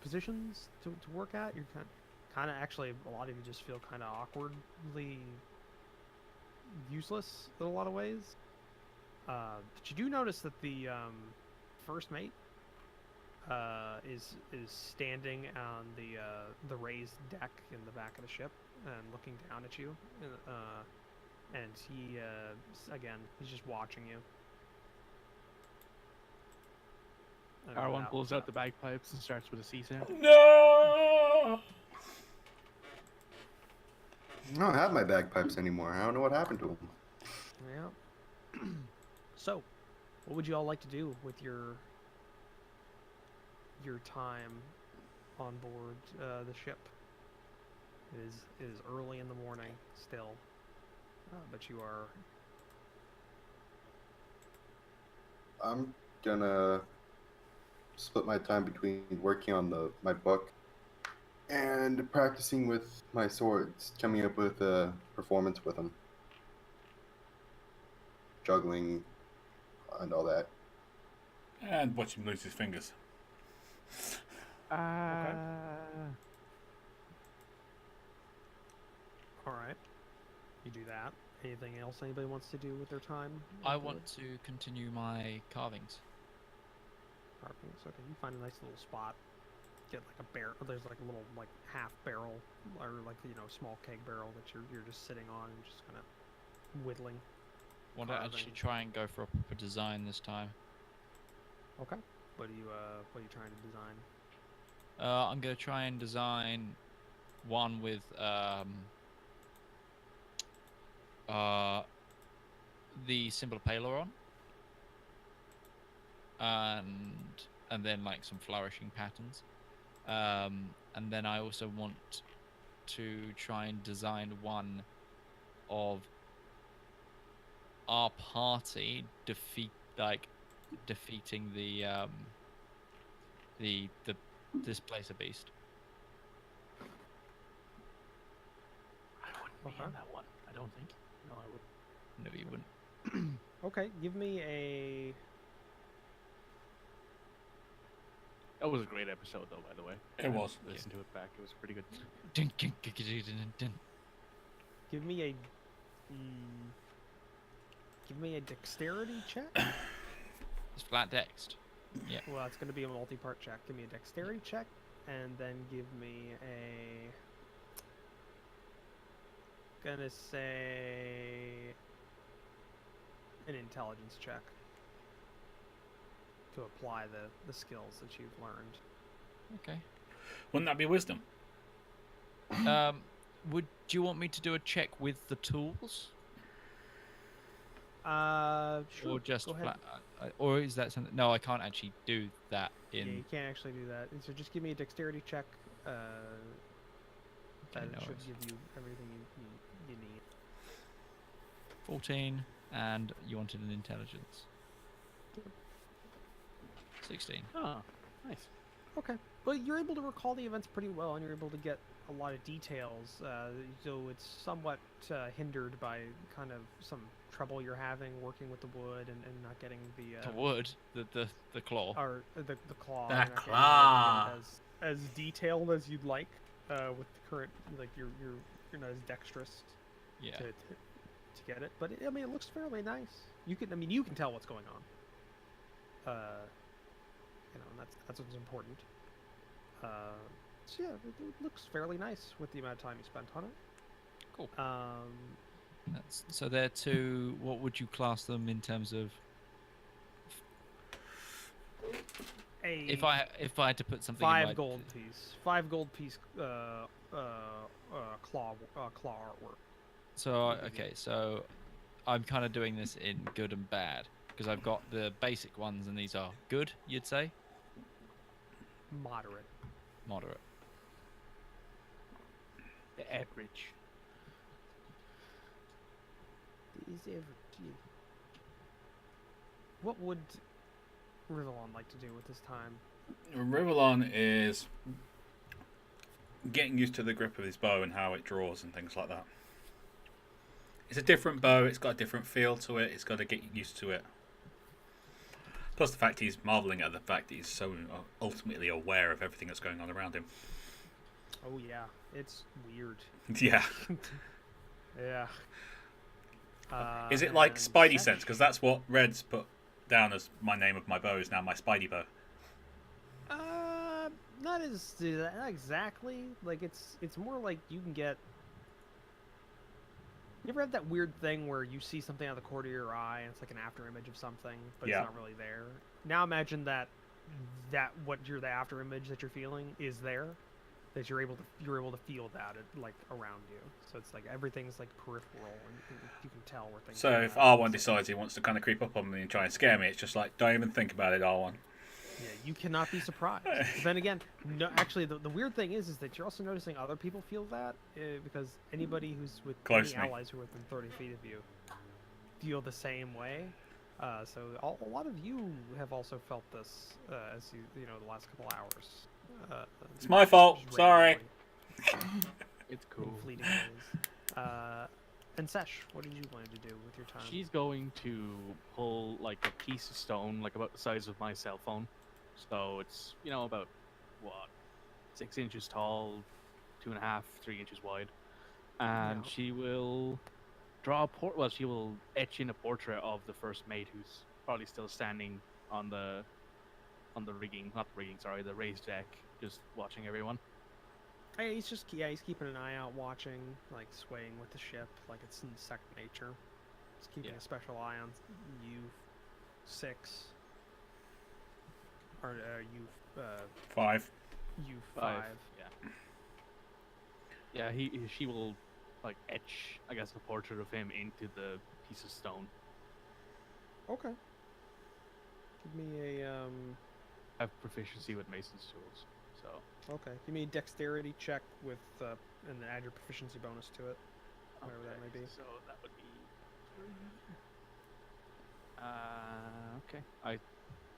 positions to work at. You're kind of actually, a lot of you just feel kind of awkwardly useless in a lot of ways. But you do notice that the first mate is standing on the raised deck in the back of the ship and looking down at you, and he again, he's just watching you. R1 pulls out the bagpipes and starts with a C sound. No! I don't have my bagpipes anymore. I don't know what happened to them. Yeah. So, what would you all like to do with your time on board the ship? It is early in the morning still, but you are. I'm gonna split my time between working on my book and practicing with my swords, coming up with a performance with them, juggling, and all that. And watch him lose his fingers. Okay. All right. You do that. Anything else anybody wants to do with their time? I want to continue my carvings. Carvings. Okay, you find a nice little spot. Get like a barrel. There's like a little like half barrel or like small keg barrel that you're just sitting on and just kind of whittling. Want to actually try and go for a proper design this time. Okay. What are you trying to design? I'm gonna try and design one with the symbol of Paleron, and then like some flourishing patterns, and then I also want to try and design one of our party defeating the Displacer Beast. I wouldn't be in that one. I don't think. No, I would. No, you wouldn't. Okay, give me a. That was a great episode, though. By the way, It was. Listen to it back. It was pretty good. Give me a. Give me a dexterity check. It's flat dexed. Yeah. Well, it's going to be a multi-part check. Give me a dexterity check, and then give me a. Gonna say an intelligence check to apply the skills that you've learned. Okay. Wouldn't that be wisdom? Would you want me to do a check with the tools? Sure. Or just go ahead. flat? Or is that something? No, I can't actually do that in. Yeah, you can't actually do that. And so just give me a dexterity check. That no should worries. give you everything you need. 14, and you wanted an intelligence. 16. Oh, nice. Okay, but you're able to recall the events pretty well, and you're able to get a lot of details. So it's somewhat hindered by kind of some trouble you're having working with the wood and not getting the wood, the claw. or the claw. The You're not getting claw. it as detailed as you'd like with the current, like you're not as dexterous Yeah. to get it, but I mean it looks fairly nice. You can tell what's going on. And that's what's important. So yeah, it looks fairly nice with the amount of time you spent on it. Cool. So they're two. What would you class them in terms of? If I had to put something. Five gold piece claw artwork. So okay, so I'm kind of doing this in good and bad because I've got the basic ones, and these are good. You'd say Moderate. moderate. The average. Is average. What would Rivallon like to do with his time? Rivallon is getting used to the grip of his bow and how it draws and things like that. It's a different bow, it's got a different feel to it, it's got to get used to it. Plus the fact he's marvelling at the fact that he's so ultimately aware of everything that's going on around him. Oh yeah, it's weird. Yeah. Yeah. Is it like And Spidey Sesh? sense? Because that's what Red's put down as my name of my bow is now my Spidey bow. Not not exactly. Like it's more like you can get. You ever have that weird thing where you see something out of the corner of your eye and it's like an after image of something, but Yeah. it's not really there? Now imagine that the after image that you're feeling is there, that you're able to feel that like around you. So it's like everything's like peripheral and you can tell where things. So are if at. R1 decides he wants to kind of creep up on me and try and scare me, it's just like, don't even think about it, R1. Yeah, you cannot be surprised. But then again, no, actually, the weird thing is that you're also noticing other people feel that because anybody who's with Close any to me. allies who are within 30 feet of you feel the same way. So a lot of you have also felt this as you know the last couple hours. It's my fault. just Sorry. randomly, It's in cool. fleeting ways. And Sesh, what did you plan to do with your time? She's going to pull like a piece of stone, like about the size of my cell phone. So it's, you know, about what, 6 inches tall, 2.5, 3 inches wide, and Yeah. she will draw a well, she will etch in a portrait of the first mate, who's probably still standing on the rigging, not the rigging, sorry, the raised deck, just watching everyone. Hey, he's keeping an eye out, watching, like swaying with the ship, like it's in second nature. He's keeping Yeah. a special eye on U6 or Five. U5. Yeah. Yeah, she will like etch, I guess, a portrait of him into the piece of stone. Okay. Give me a I have proficiency with Mason's tools, so okay. Give me a dexterity check with and then add your proficiency bonus to it. Whatever that may be. So that would be. Okay.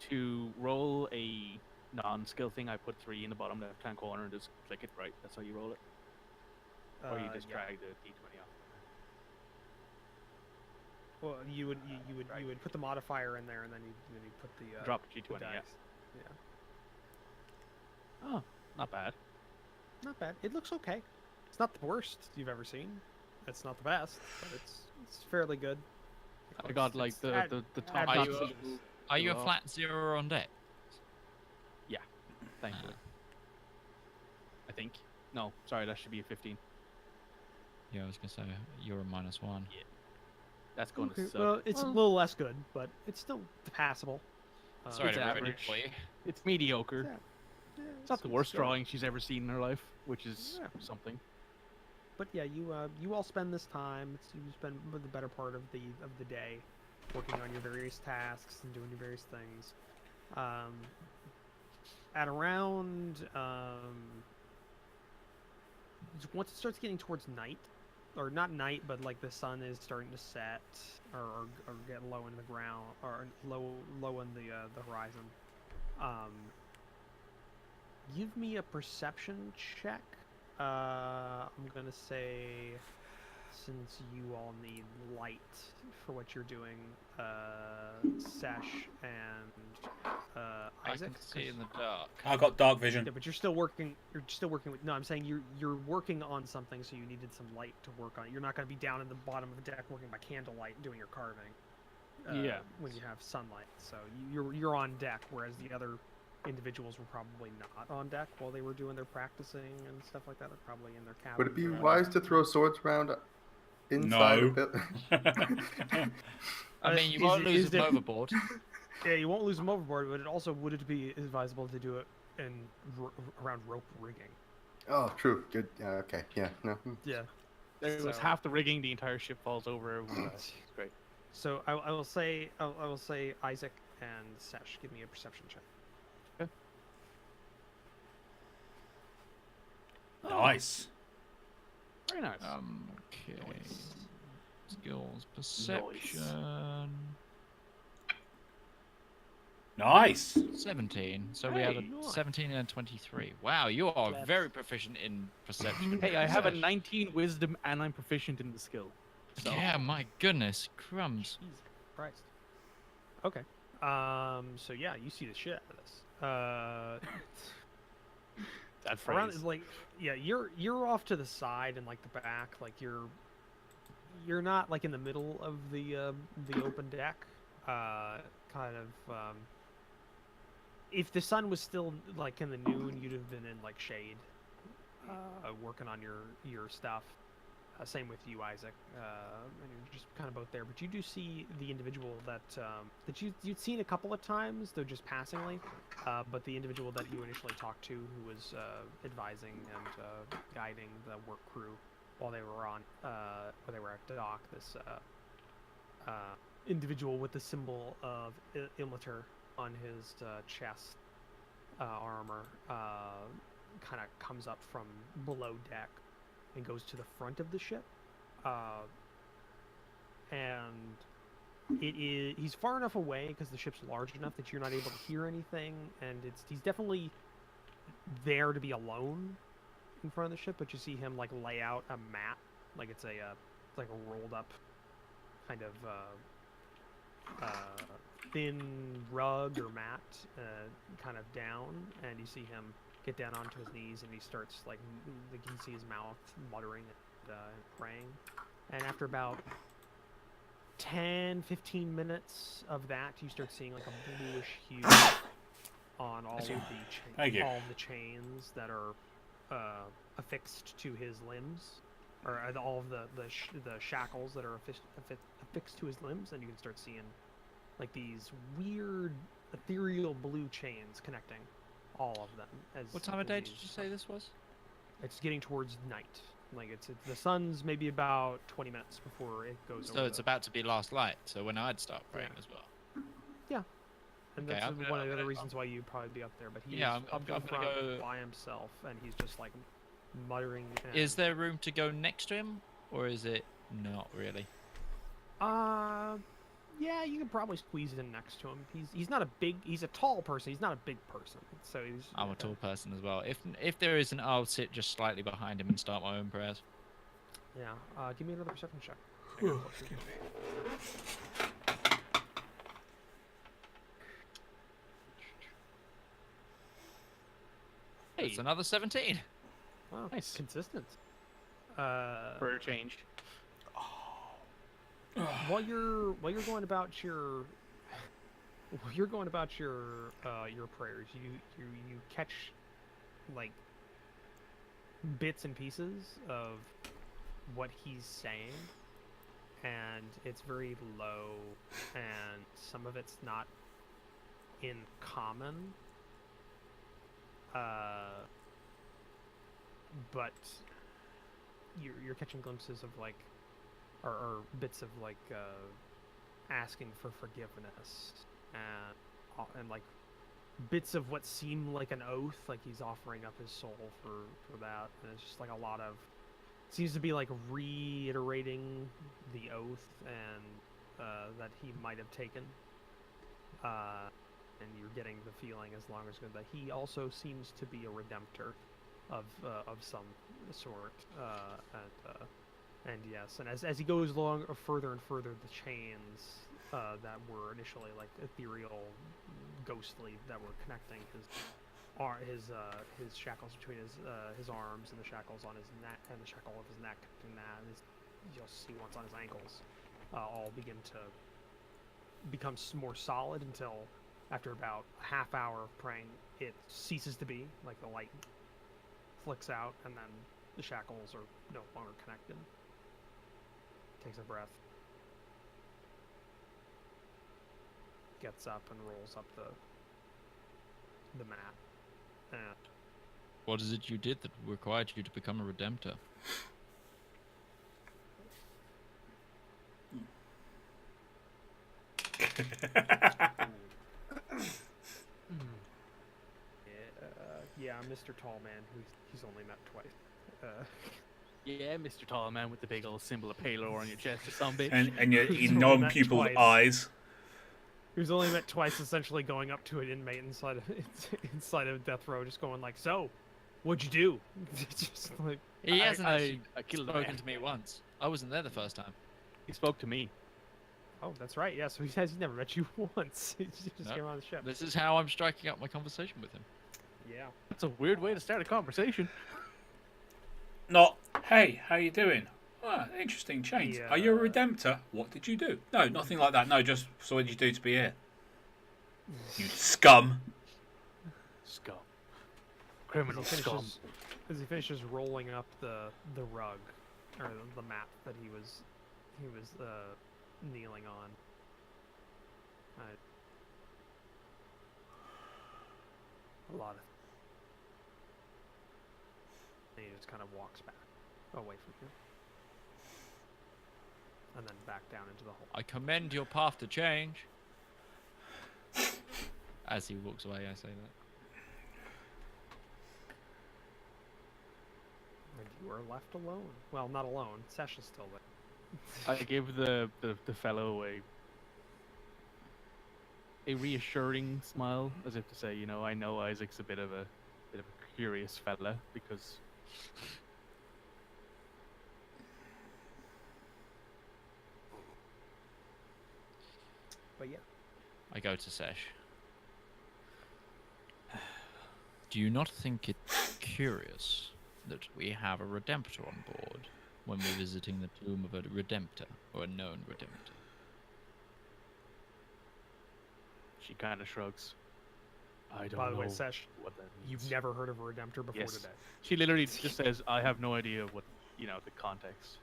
To roll a non-skill thing, I put 3 in the bottom left-hand corner and just click it right. That's how you roll it. Or you just Yeah. drag the d20 off. Well, you would put the modifier in there, and then you put the Drop the the d20. Yeah. dice. Yeah. Oh, not bad. Not bad. It looks okay. It's not the worst you've ever seen. It's not the best, but it's fairly good. I got like It's the add- top. add Are notch you a- bonuses. Are you a Well, flat zero on deck? Thankfully. I think. No, sorry, that should be a 15. Yeah, I was gonna say you're a -1. That's going Okay, to suck. well, it's a little less good, but it's still passable. Sorry it's to ruin it average. for you. It's mediocre. Yeah, It's not the worst still- drawing she's ever seen in her life, which is Yeah. something. But yeah, you all spend this time. You spend the better part of the day working on your various tasks and doing your various things. At around once it starts getting towards night, or not night, but like the sun is starting to set or get low in the ground or low in the horizon. Give me a perception check. I'm gonna say, since you all need light for what you're doing, Sesh and I Isaac. can see in the dark. I got dark vision. Yeah, but you're still working. You're still working with. No, I'm saying you're working on something, so you needed some light to work on. You're not going to be down in the bottom of the deck working by candlelight doing your carving. Yeah. When you have sunlight, so you're on deck, whereas the other individuals were probably not on deck while they were doing their practicing and stuff like that. They're probably in their cabin. Would it be wise to throw swords around inside a bit? I mean, you Is won't it- lose is them there- overboard. Yeah, you won't lose them overboard, but would it be advisable to do it in around rope rigging? Oh, true. Good. Okay. Yeah. No. Yeah. There was So- half the rigging, the entire ship falls over. Everyone dies. It's great. So I will say Isaac and Sesh, give me a perception check. Nice. Very nice. Okay. Nice. Skills, perception. Nice. 17. So we have a Hey, nice. 17 and a 23. Wow, you are That's- very proficient in perception. Hey, I have a Sesh. 19 wisdom and I'm proficient in the skill. So Yeah, my goodness, crumbs. Jesus Christ. Okay. So yeah, you see the shit out of this. that phrase. Like, yeah, you're off to the side and like the back, like you're not like in the middle of the open deck. Kind of. If the sun was still like in the noon, you'd have been in like shade, working on your stuff. Same with you, Isaac. And you're just kind of both there. But you do see the individual that you'd seen a couple of times, though just passingly. But the individual that you initially talked to, who was advising and guiding the work crew while they were at dock, this individual with the symbol of Imlator on his chest armor, kind of comes up from below deck and goes to the front of the ship, and he's far enough away because the ship's large enough that you're not able to hear anything, and he's definitely there to be alone in front of the ship. But you see him like lay out a mat, like it's like a rolled up kind of thin rug or mat, kind of down, and you see him get down onto his knees, and he starts like you can see his mouth muttering and praying. And after about 10-15 minutes of that, you start seeing like a bluish hue on all of the chains that are affixed to his limbs, or all of the shackles that are affixed to his limbs, and you can start seeing like these weird ethereal blue chains connecting all of them. What time of day did you say this was? It's getting towards night. Like it's the sun's maybe about 20 minutes before it goes. So it's about to be last light. So when I'd start praying as well. Yeah, and okay, that's one of the other reasons why you'd probably be up there. But he's I'm gonna go by himself, and he's just like muttering. Is there room to go next to him, or is it not really? Yeah, you can probably squeeze in next to him. He's a tall person. He's not a big person. So I'm a tall person as well. If there isn't, I'll sit just slightly behind him and start my own prayers. Yeah. Give me another perception check. Hey, it's another 17. Wow, nice. Consistent. For a change. While you're going about your prayers, you catch like bits and pieces of what he's saying, and it's very low, and some of it's not in common, but you're catching glimpses of like or bits of like asking for forgiveness, and like bits of what seem like an oath, like he's offering up his soul for that, and it's just like a lot of seems to be like reiterating the oath and that he might have taken, and you're getting the feeling as long as that he also seems to be a redemptor of some sort, and yes, and as he goes along further and further, the chains that were initially like ethereal, ghostly, that were connecting his shackles between his arms, and the shackles on his neck, and the shackle of his neck, and you'll see once on his ankles, all begin to become more solid until after about a half hour of praying, it ceases to be, like the light flicks out, and then the shackles are no longer connected. Takes a breath, gets up and rolls up the mat. And what is it you did that required you to become a redemptor? Yeah, Mr. Tall Man, who he's only met twice. Yeah, Mr. Tall Man with the big old symbol of Palor on your chest or some bitch. And your non-pupiled eyes. He was only met twice, essentially going up to an inmate inside of death row, just going like, "So, what'd you do?" Just like, he hasn't I killed a spoken man. to me once. I wasn't there the first time. He spoke to me. oh, that's right. Yeah, so he's never met you once. He just came on the ship. This is how I'm striking up my conversation with him. Yeah. That's a weird way to start a conversation. Not, hey, how you doing? Ah, interesting change. Yeah. Are you a redemptor? What did you do? No, nothing like that. No, just so what did you do to be here? You scum. Scum. Criminal scum. As he finishes rolling up the rug, or the mat that he was kneeling on. A lot of. And he just kind of walks back away from you, and then back down into the hole. I commend your path to change. As he walks away, I say that. And you are left alone. Well, not alone. Sesh is still there. I give the fellow a reassuring smile, as if to say, you know, I know Isaac's a bit of a curious fella, because But yeah. I go to Sesh. Do you not think it curious that we have a Redemptor on board when we're visiting the tomb of a Redemptor, or a known Redemptor? she kind of shrugs. I don't know. By the way, Sesh, what that means. you've never heard of a Redemptor before Yes. today. She literally just says, I have no idea what, you know, the context.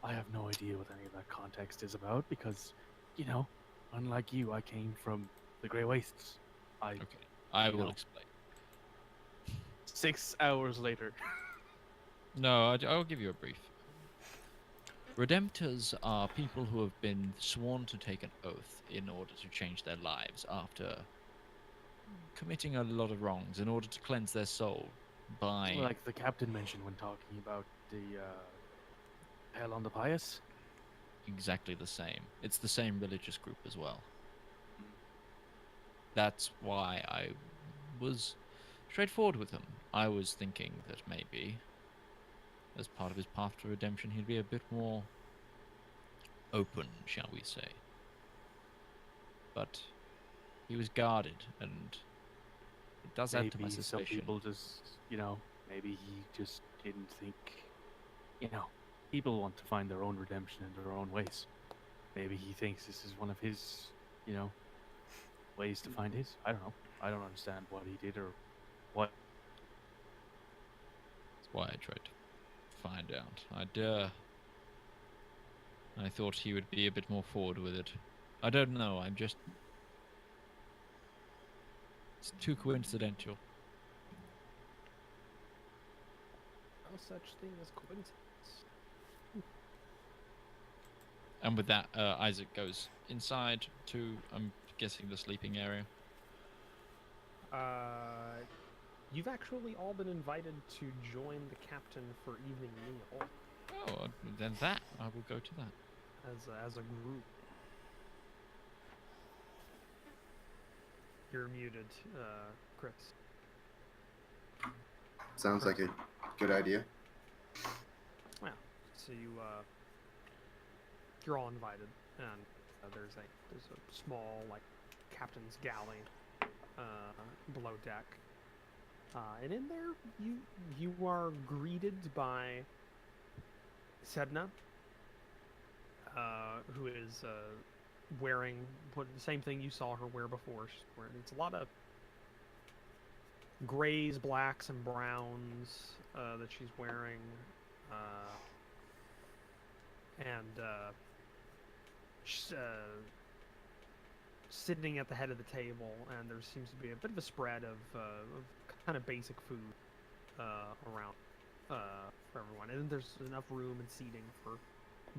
I have no idea what any of that context is about because, you know, unlike you, I came from the Grey Wastes. Okay, I you will know. explain. 6 hours later. No, I'll give you a brief. Redemptors are people who have been sworn to take an oath in order to change their lives after committing a lot of wrongs, in order to cleanse their soul by... Like the captain mentioned when talking about the Hell on the Pious. Exactly the same. It's the same religious group as well. That's why I was straightforward with him. I was thinking that maybe, as part of his path to redemption, he'd be a bit more open, shall we say. But he was guarded, and it does add to my Maybe some suspicion. people just, you know, maybe he just didn't think, you know, people want to find their own redemption in their own ways. Maybe he thinks this is one of his, you know, ways to find his. I don't know. I don't understand what he did or what. That's why I tried to find out. I thought he would be a bit more forward with it. I don't know, I'm just... It's too coincidental. No such thing as coincidence. And with that, Isaac goes inside to, I'm guessing, the sleeping area. You've actually all been invited to join the captain for evening meal Oh, then that, I will go to that. as a group. You're muted, Chris. Sounds like a good idea. Well, so you're all invited, and there's a small like captain's galley below deck, and in there you are greeted by Sedna, who is wearing the same thing you saw her wear before. She's wearing, it's a lot of grays, blacks, and browns that she's wearing, and she's sitting at the head of the table, and there seems to be a bit of a spread of kind of basic food around for everyone, and there's enough room and seating for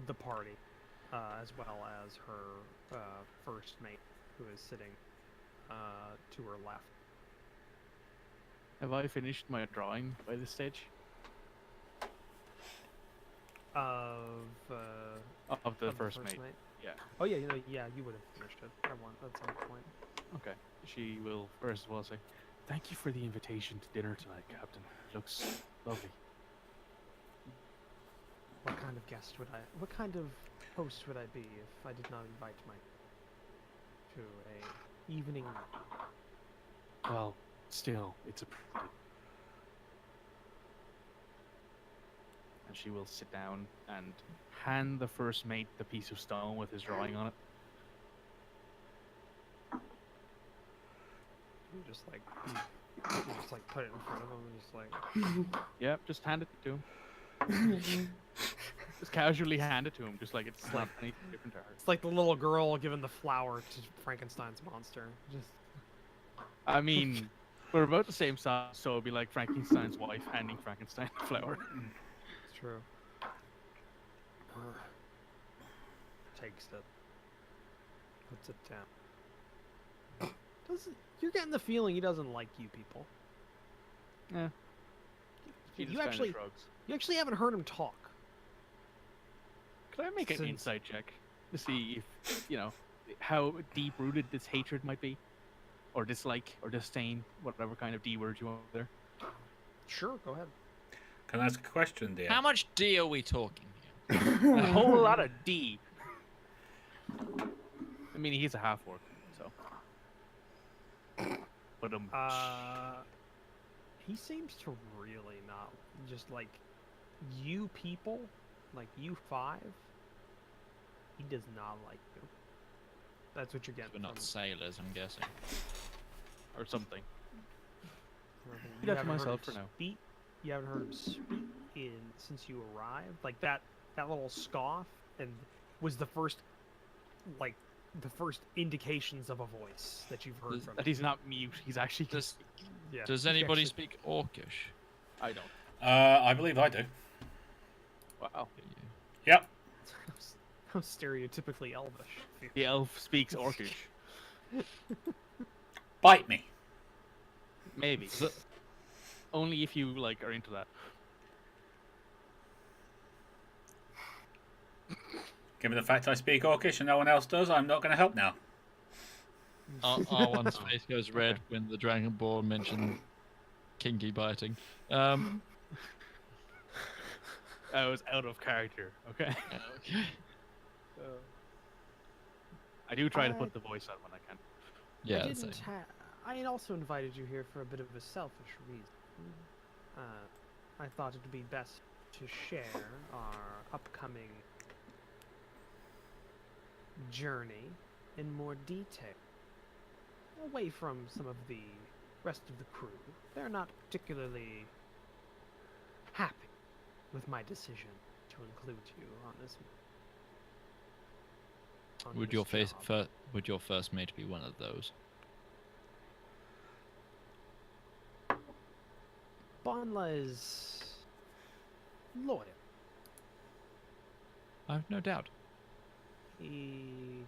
the party, as well as her first mate, who is sitting to her left. Have I finished my drawing by this stage? Of The first mate. Yeah. Oh yeah, you would have finished it at some point. Okay. She will first of all say, "Thank you for the invitation to dinner tonight, Captain. It looks lovely." What kind of guest would I? What kind of host would I be if I did not invite to a evening? Well, Still, it's a pretty. And she will sit down and hand the first mate the piece of stone with his drawing on it. You just like put it in front of him and just like. Yep, just hand it to him. Just casually hand it to him, just like it's not anything different to her. It's like the little girl giving the flower to Frankenstein's monster. Just. I mean, we're about the same size, so it'd be like Frankenstein's wife handing Frankenstein the flower. It's true. Takes it. Puts it down. You're getting the feeling he doesn't like you people. Yeah. You actually haven't heard him talk. Could I make an insight check to see if, how deep-rooted this hatred might be? Or dislike, or disdain, whatever kind of D word you want there. Sure, go ahead. Can I ask a question, dear? How much D are we talking here? A whole lot of D. I mean, he's a half-orc, so. But he seems to really not just like you people, like you five. He does not like you. That's what you're getting. We're not sailors, I'm guessing. Or something. You That's myself for now. You haven't heard him speak since you arrived. Like that little scoff and was the first indications of a voice that you've heard from him. That he's not mute. He's actually just. Yeah. Does anybody speak Orcish? I don't. I believe I do. Wow. Yep. How stereotypically elvish. The elf speaks Orcish. Bite me. Maybe. Only if you are into that. Given the fact I speak Orcish and no one else does, I'm not going to help now. Our face goes red when the Dragonborn mentioned kinky biting. I was out of character. Okay. Okay. I do try to put the voice on when I can. Yeah. I had also invited you here for a bit of a selfish reason. I thought it would be best to share our upcoming journey in more detail, away from some of the rest of the crew. They're not particularly happy with my decision to include you on this. Would your first mate be one of those? Bonla is loyal. I've no doubt. He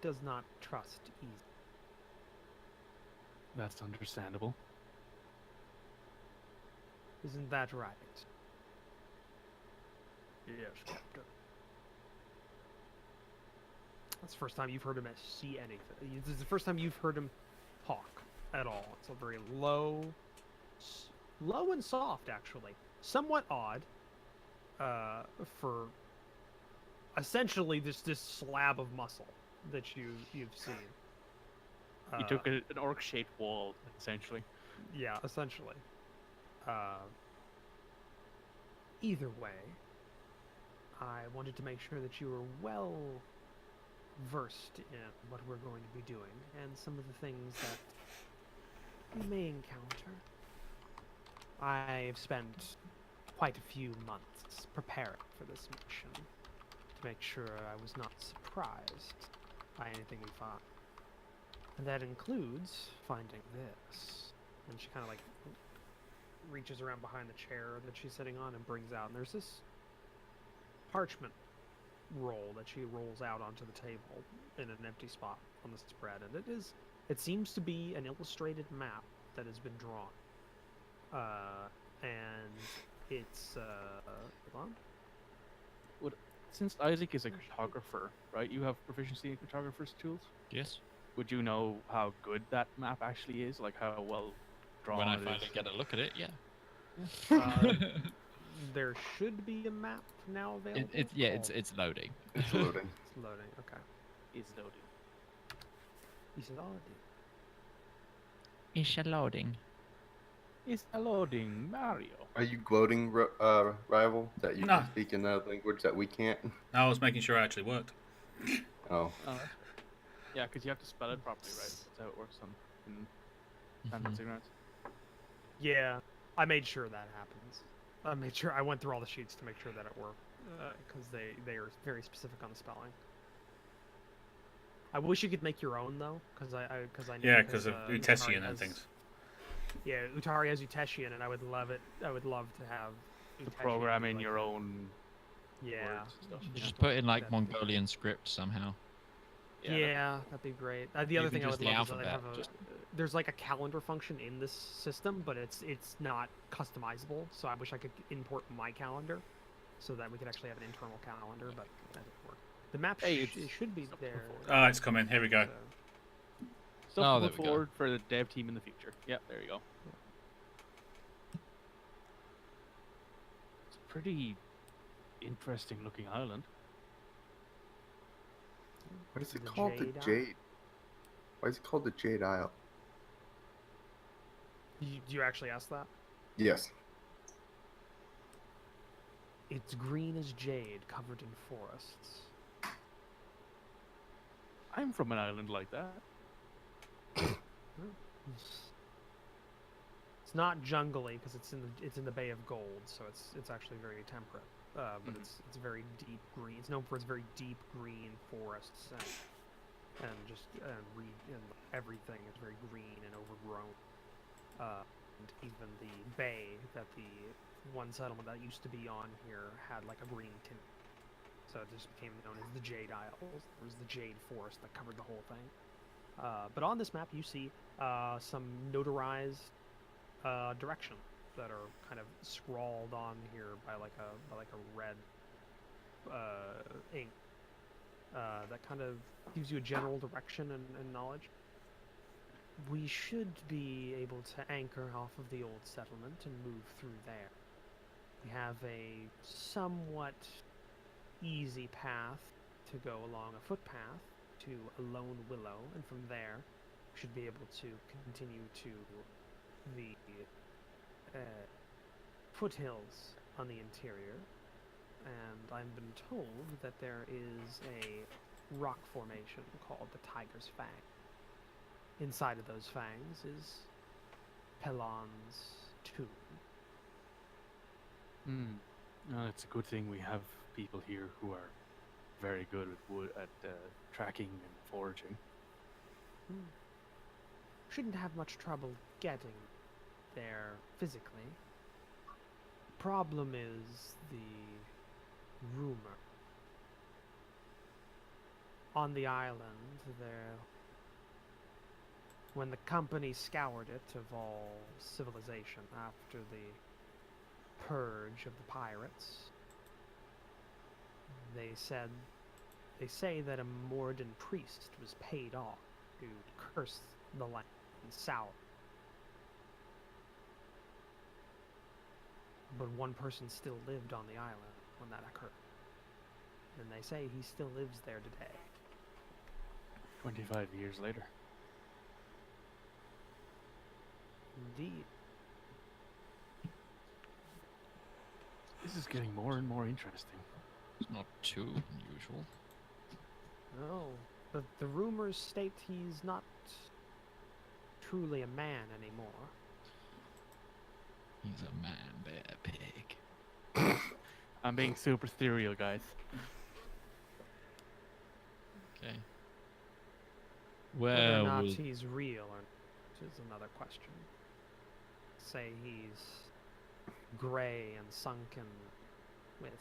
does not trust easily. That's understandable. Isn't that right? Yes, Captain. That's the first time you've heard him see anything. This is the first time you've heard him talk at all. It's a very low and soft, actually. Somewhat odd for essentially this slab of muscle that you've seen. You took an orc-shaped wall, essentially. Yeah, essentially. Either way, I wanted to make sure that you were well versed in what we're going to be doing and some of the things that we may encounter. I've spent quite a few months preparing for this mission to make sure I was not surprised by anything we find. And that includes finding this. And she kind of reaches around behind the chair that she's sitting on and brings out, and there's this parchment roll that she rolls out onto the table in an empty spot on the spread, and it seems to be an illustrated map that has been drawn. And it's hold on. Since Isaac is a cartographer, right? You have proficiency in cartographer's tools? Yes. Would you know how good that map actually is? Like how well drawn When I it is? finally get a look at it, yeah. There should be a map now available. It's loading. It's loading. It's loading. Okay. It's loading. It's loading. It's loading. It's loading Mario. Are you gloating, rival, that you No. can speak in a language that we can't? I was making sure it actually worked. Oh. Oh, that's good. Yeah, because you have to spell it properly, right? That's how it works in standard ignorance. Yeah, I made sure that happens. I went through all the sheets to make sure that it worked, because they are very specific on the spelling. I wish you could make your own though, because I know Yeah, because of Utesian and things. Yeah, Utari has Utesian, and I would love it. I would love to have To Utesian program be in like your that. own Yeah. words and stuff. You Yeah. just put in like That'd be Mongolian script somehow. Yeah, that'd be great. The other Even thing I just would the love is that they alphabet, have just- there's like a calendar function in this system, but it's not customizable. So I wish I could import my calendar, so that we could actually have an internal calendar, but that didn't work. The map Hey, it it's should be something there. for Oh, it's coming. Here we go. so- Stuff Oh, to there put we go. forward for the dev team in the future. Yep, there you go. It's a pretty interesting looking island. What is it The called? Jade The Isle? Jade. Why is it called the Jade Isle? Do you actually ask that? Yes. It's green as jade, covered in forests. I'm from an island like that. It's not jungly because it's in the Bay of Gold, so it's actually very temperate. But it's very deep green. It's known for its very deep green forests and everything is very green and overgrown. And even the bay that the one settlement that used to be on here had like a green tint. So it just became known as the Jade Isles. There was the Jade Forest that covered the whole thing. But on this map, you see some notarized directions that are kind of scrawled on here by like a red ink that kind of gives you a general direction and knowledge. We should be able to anchor off of the old settlement and move through there. We have a somewhat easy path to go along a footpath to a lone willow, and from there we should be able to continue to the foothills on the interior. And I've been told that there is a rock formation called the Tiger's Fang. Inside of those fangs is Pelon's tomb. No, it's a good thing we have people here who are very good at tracking and foraging. Shouldn't have much trouble getting there physically. Problem is the rumor. On the island, when the company scoured it of all civilization after the purge of the pirates, they say that a Morden priest was paid off to curse the land south. But one person still lived on the island when that occurred. And they say he still lives there today. 25 years later. Indeed. This is getting more and more interesting. It's not too unusual. No, the rumors state he's not truly a man anymore. He's a man bear pig. I'm being super serial, guys. Okay. Whether or Where not will... he's real is another question. Say he's gray and sunken with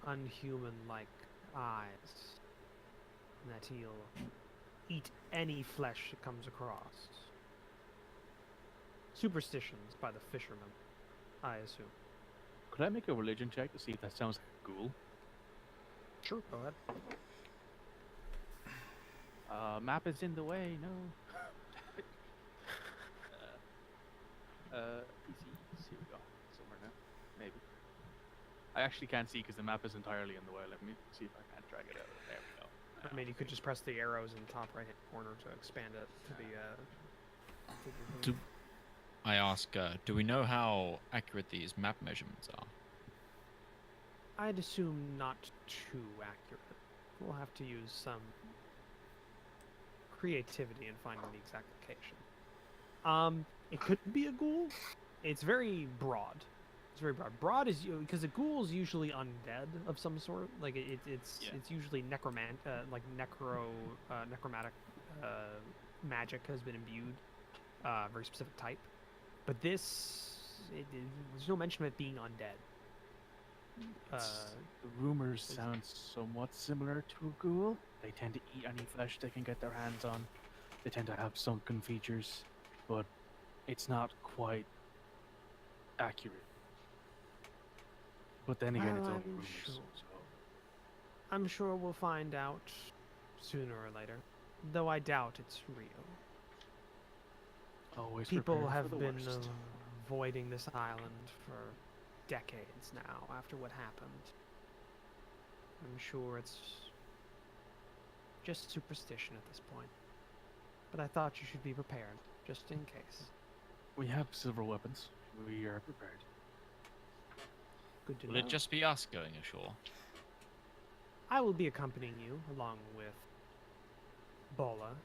unhuman-like eyes, and that he'll eat any flesh it comes across. Superstitions by the fishermen, I assume. Could I make a religion check to see if that sounds like a ghoul? Sure, go ahead. Map is in the way, no. PCs, here we go. Somewhere now, maybe. I actually can't see because the map is entirely in the way. Let me see if I can't drag it out. There we go. I mean, you could just press the arrows in the top right-hand corner to expand it to the. I ask, do we know how accurate these map measurements are? I'd assume not too accurate. We'll have to use some creativity in finding the exact location. It could be a ghoul. It's very broad. It's very broad. Broad is because a ghoul is usually undead of some sort. Like it's usually necromantic magic has been imbued, very specific type. But there's no mention of it being undead. The rumors sound somewhat similar to a ghoul. They tend to eat any flesh they can get their hands on. They tend to have sunken features, but it's not quite accurate. But then again, it's all rumors. Sure. So. I'm sure we'll find out sooner or later, though I doubt it's real. Always People have been worst. avoiding this island for decades now after what happened. I'm sure it's just superstition at this point. But I thought you should be prepared, just in case. We have several weapons. We are prepared. Good to Will know. it just be us going ashore? I will be accompanying you along with Bonla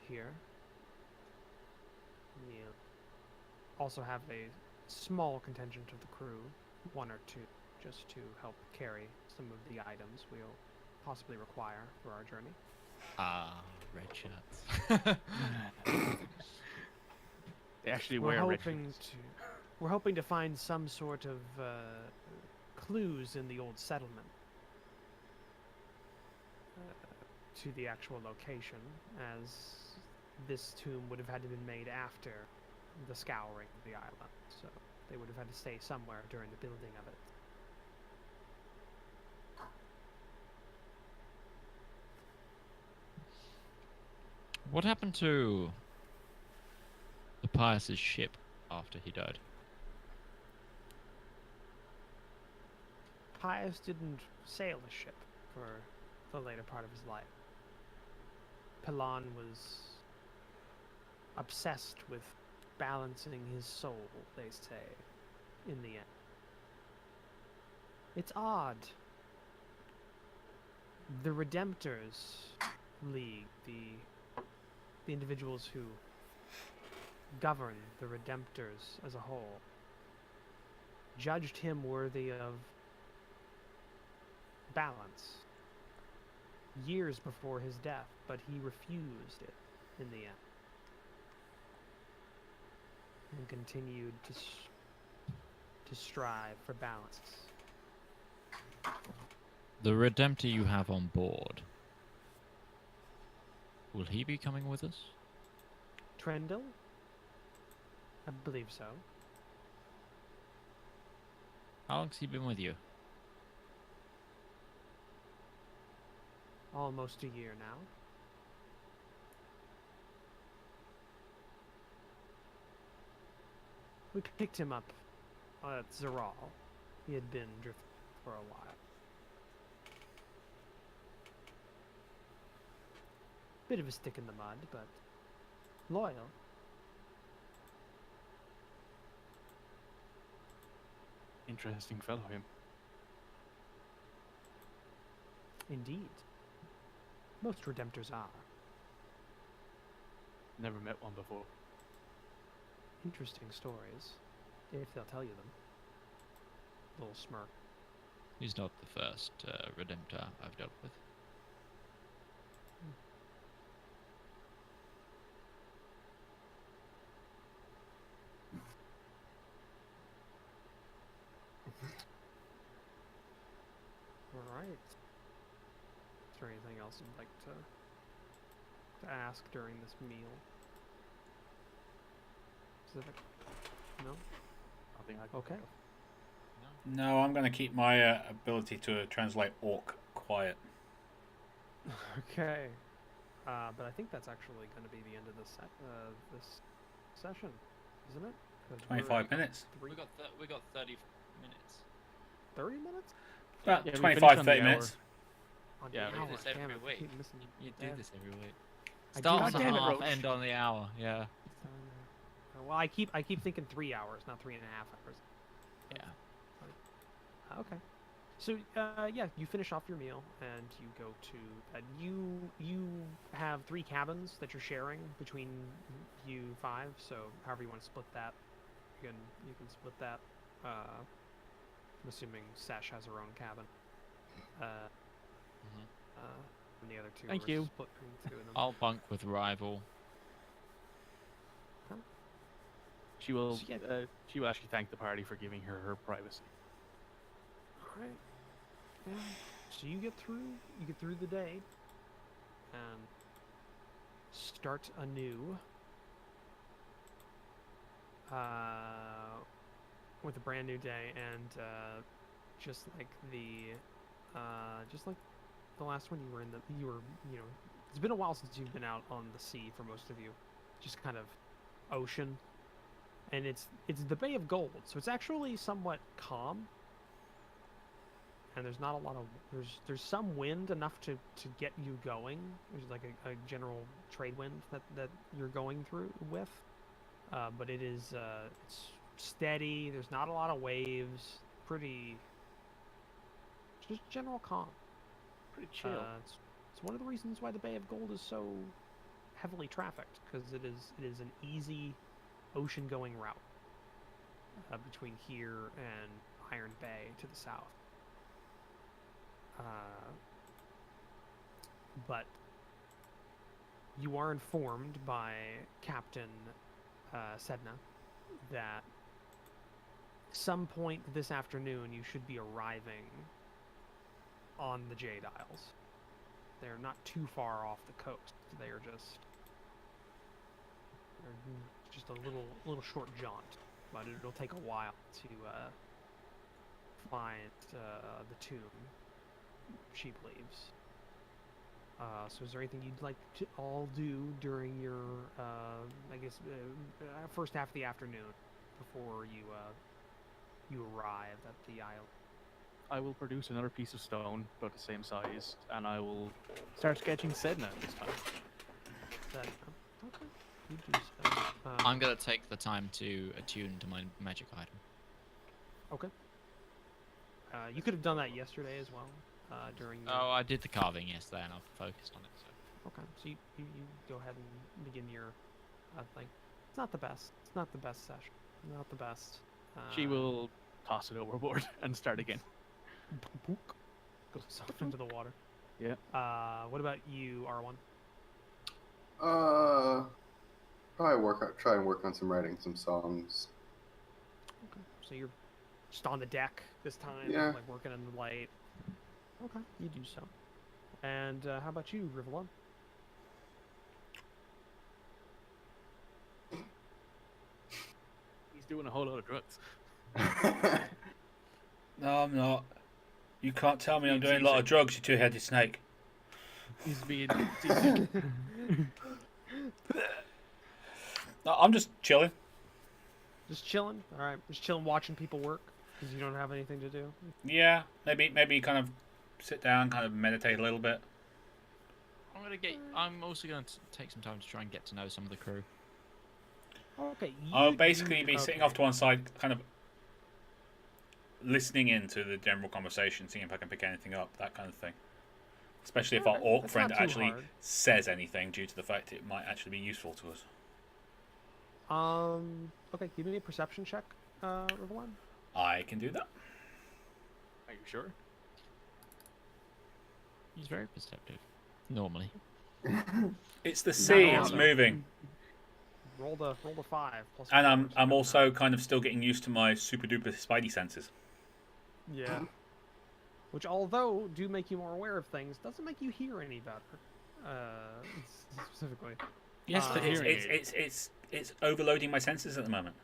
here. We'll also have a small contingent of the crew, one or two, just to help carry some of the items we'll possibly require for our journey. Red shirts. They actually wear red shirts. We're hoping to find some sort of clues in the old settlement to the actual location, as this tomb would have had to have been made after the scouring of the island, so they would have had to stay somewhere during the building of it. What happened to the Pius's ship after he died? Pius didn't sail a ship for the later part of his life. Pelon was obsessed with balancing his soul, they say, in the end. It's odd. The Redemptors League, the individuals who govern the Redemptors as a whole, judged him worthy of balance years before his death, but he refused it in the end and continued to strive for balance. The Redemptor you have on board, will he be coming with us? Trendle? I believe so. How long's he been with you? Almost a year now. We picked him up at Zeral. He had been drifting for a while. Bit of a stick in the mud, but loyal. Interesting fellow, him. Indeed. Most Redemptors are. Never met one before. Interesting stories, if they'll tell you them. Little smirk. He's not the first Redemptor I've dealt with. Alright. Is there anything else you'd like to ask during this meal? Specific? No? Nothing I can Okay. think of. No, I'm going to keep my ability to translate orc quiet. Okay. But I think that's actually going to be the end of this session, isn't it? 'Cause we're 25 at minutes. We got 30 minutes. 30 minutes? About Yeah, we 25, finished on the 30 hour. minutes. On Yeah, the You hour. do this Damn every it, I week. keep missing You that. do this every week. I do Start on that. the Damn it, half, Roach. end on the hour. Yeah. Well, I keep thinking 3 hours, not 3.5 hours. Yeah. Okay. So yeah, you finish off your meal and you go to you have 3 cabins that you're sharing between you 5. So however you want to split that, you can split that. I'm assuming Sesh has her own cabin. And the other 2 Thank are you. split between 2 of them. I'll bunk with Rival. She will. So, yeah. She will actually thank the party for giving her privacy. All right. Yeah. So you get through the day and start anew with a brand new day, and just like the last one you were it's been a while since you've been out on the sea for most of you, just kind of ocean, and it's the Bay of Gold, so it's actually somewhat calm. And there's not a lot of there's some wind enough to get you going. There's like a general trade wind that you're going through with, but it is it's steady. There's not a lot of waves. Pretty just general calm. Pretty chill. It's one of the reasons why the Bay of Gold is so heavily trafficked, because it is an easy ocean going route between here and Iron Bay to the south. But you are informed by Captain Sedna that some point this afternoon you should be arriving on the Jade Isles. They're not too far off the coast. They're just a little short jaunt, but it'll take a while to find the tomb, she believes. So is there anything you'd like to all do during your, I guess, first half of the afternoon before you arrive at the isle? I will produce another piece of stone about the same size, and I will start sketching Sedna this time. Okay. You do so. I'm gonna take the time to attune to my magic item. Okay. You could have done that yesterday as well. During your... Oh, I did the carving yesterday, and I've focused on it. So. Okay, so you go ahead and begin your thing. It's not the best. It's not the best session. Not the best. She will toss it overboard and start again. Goes off into the water. Yeah. What about you, R1? Probably try and work on writing some songs. Okay. So you're just on the deck this time, Yeah. like working in the light. Okay, you do so. And how about you, Rivallon? He's doing a whole lot of drugs. No, I'm not. You can't tell me I'm doing a lot of drugs, you two-headed snake. He's being. No, I'm just chilling. Just chilling? Alright, just chilling watching people work because you don't have anything to do? Yeah, maybe kind of sit down, kind of meditate a little bit. I'm also going to take some time to try and get to know some of the crew. Okay. I'll basically be sitting off to one side, kind of listening into the general conversation, seeing if I can pick anything up, that kind of thing. Especially if our orc that's friend not too actually hard. says anything, due to the fact it might actually be useful to us. Okay, give me a perception check, Rivallon. I can do that. Are you sure? He's very perceptive, normally. It's the sea, No, it's no. moving. Roll the 5 plus. And 4, I'm so also kind of still getting used to my super duper spidey senses. yeah. Which, although do make you more aware of things, doesn't make you hear any better. Specifically. Yes, but hearing aid. it's overloading my senses at the moment.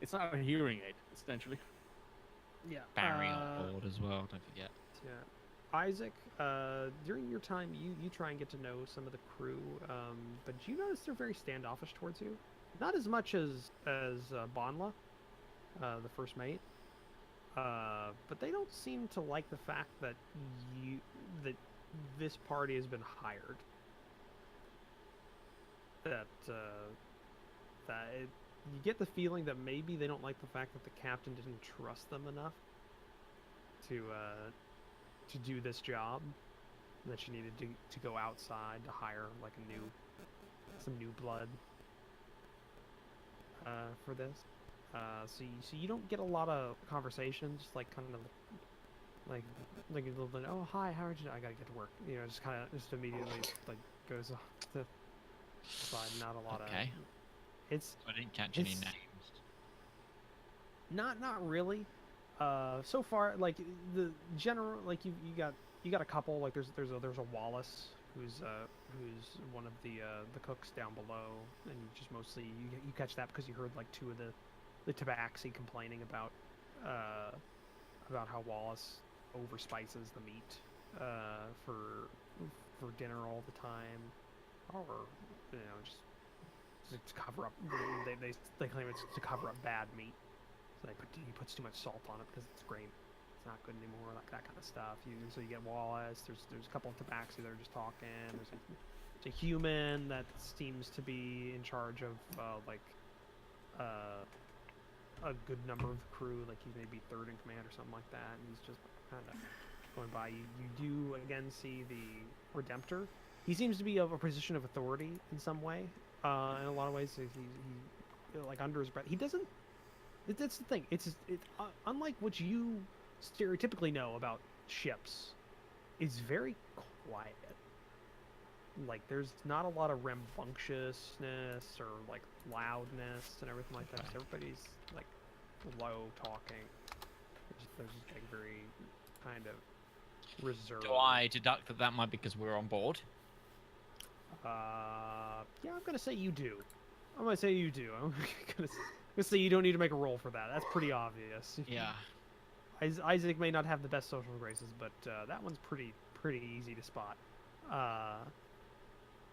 It's not a hearing aid, essentially. Yeah. Barry on board as well, don't forget. Yeah. Isaac, during your time, you try and get to know some of the crew, but you notice they're very standoffish towards you. Not as much as Bonla, the first mate, but they don't seem to like the fact that this party has been hired. You get the feeling that maybe they don't like the fact that the captain didn't trust them enough to do this job. That she needed to go outside to hire like some new blood for this. So you don't get a lot of conversations, like kind of like a little bit. Oh hi, how are you? I gotta get to work. You know, just immediately like goes off to the side. Not a lot of. It's. I didn't catch any names. Not really. So far, like the general, like you got a couple. Like there's a Wallace who's one of the cooks down below, and you just mostly you catch that because you heard like two of the tabaxi complaining about how Wallace overspices the meat for dinner all the time, or you know just to cover up. They claim it's to cover up bad meat. So he puts too much salt on it because it's grain. It's not good anymore, like that kind of stuff. So you get Wallace. There's a couple of tabaxi that are just talking. There's a human that seems to be in charge of a good number of the crew. Like he may be third in command or something like that. And he's just kind of going by. You do again see the Redemptor. He seems to be of a position of authority in some way. In a lot of ways, he like under his breath. He doesn't. That's the thing. It's unlike what you stereotypically know about ships. It's very quiet. Like there's not a lot of rambunctiousness or like loudness and everything like that. Everybody's like low talking. There's just like very kind of reserved. Do I deduct that might be because we're on board? Yeah, I'm gonna say you do. I'm gonna say you do. I'm gonna say you don't need to make a roll for that. That's pretty obvious. Yeah. Isaac may not have the best social graces, but that one's pretty easy to spot.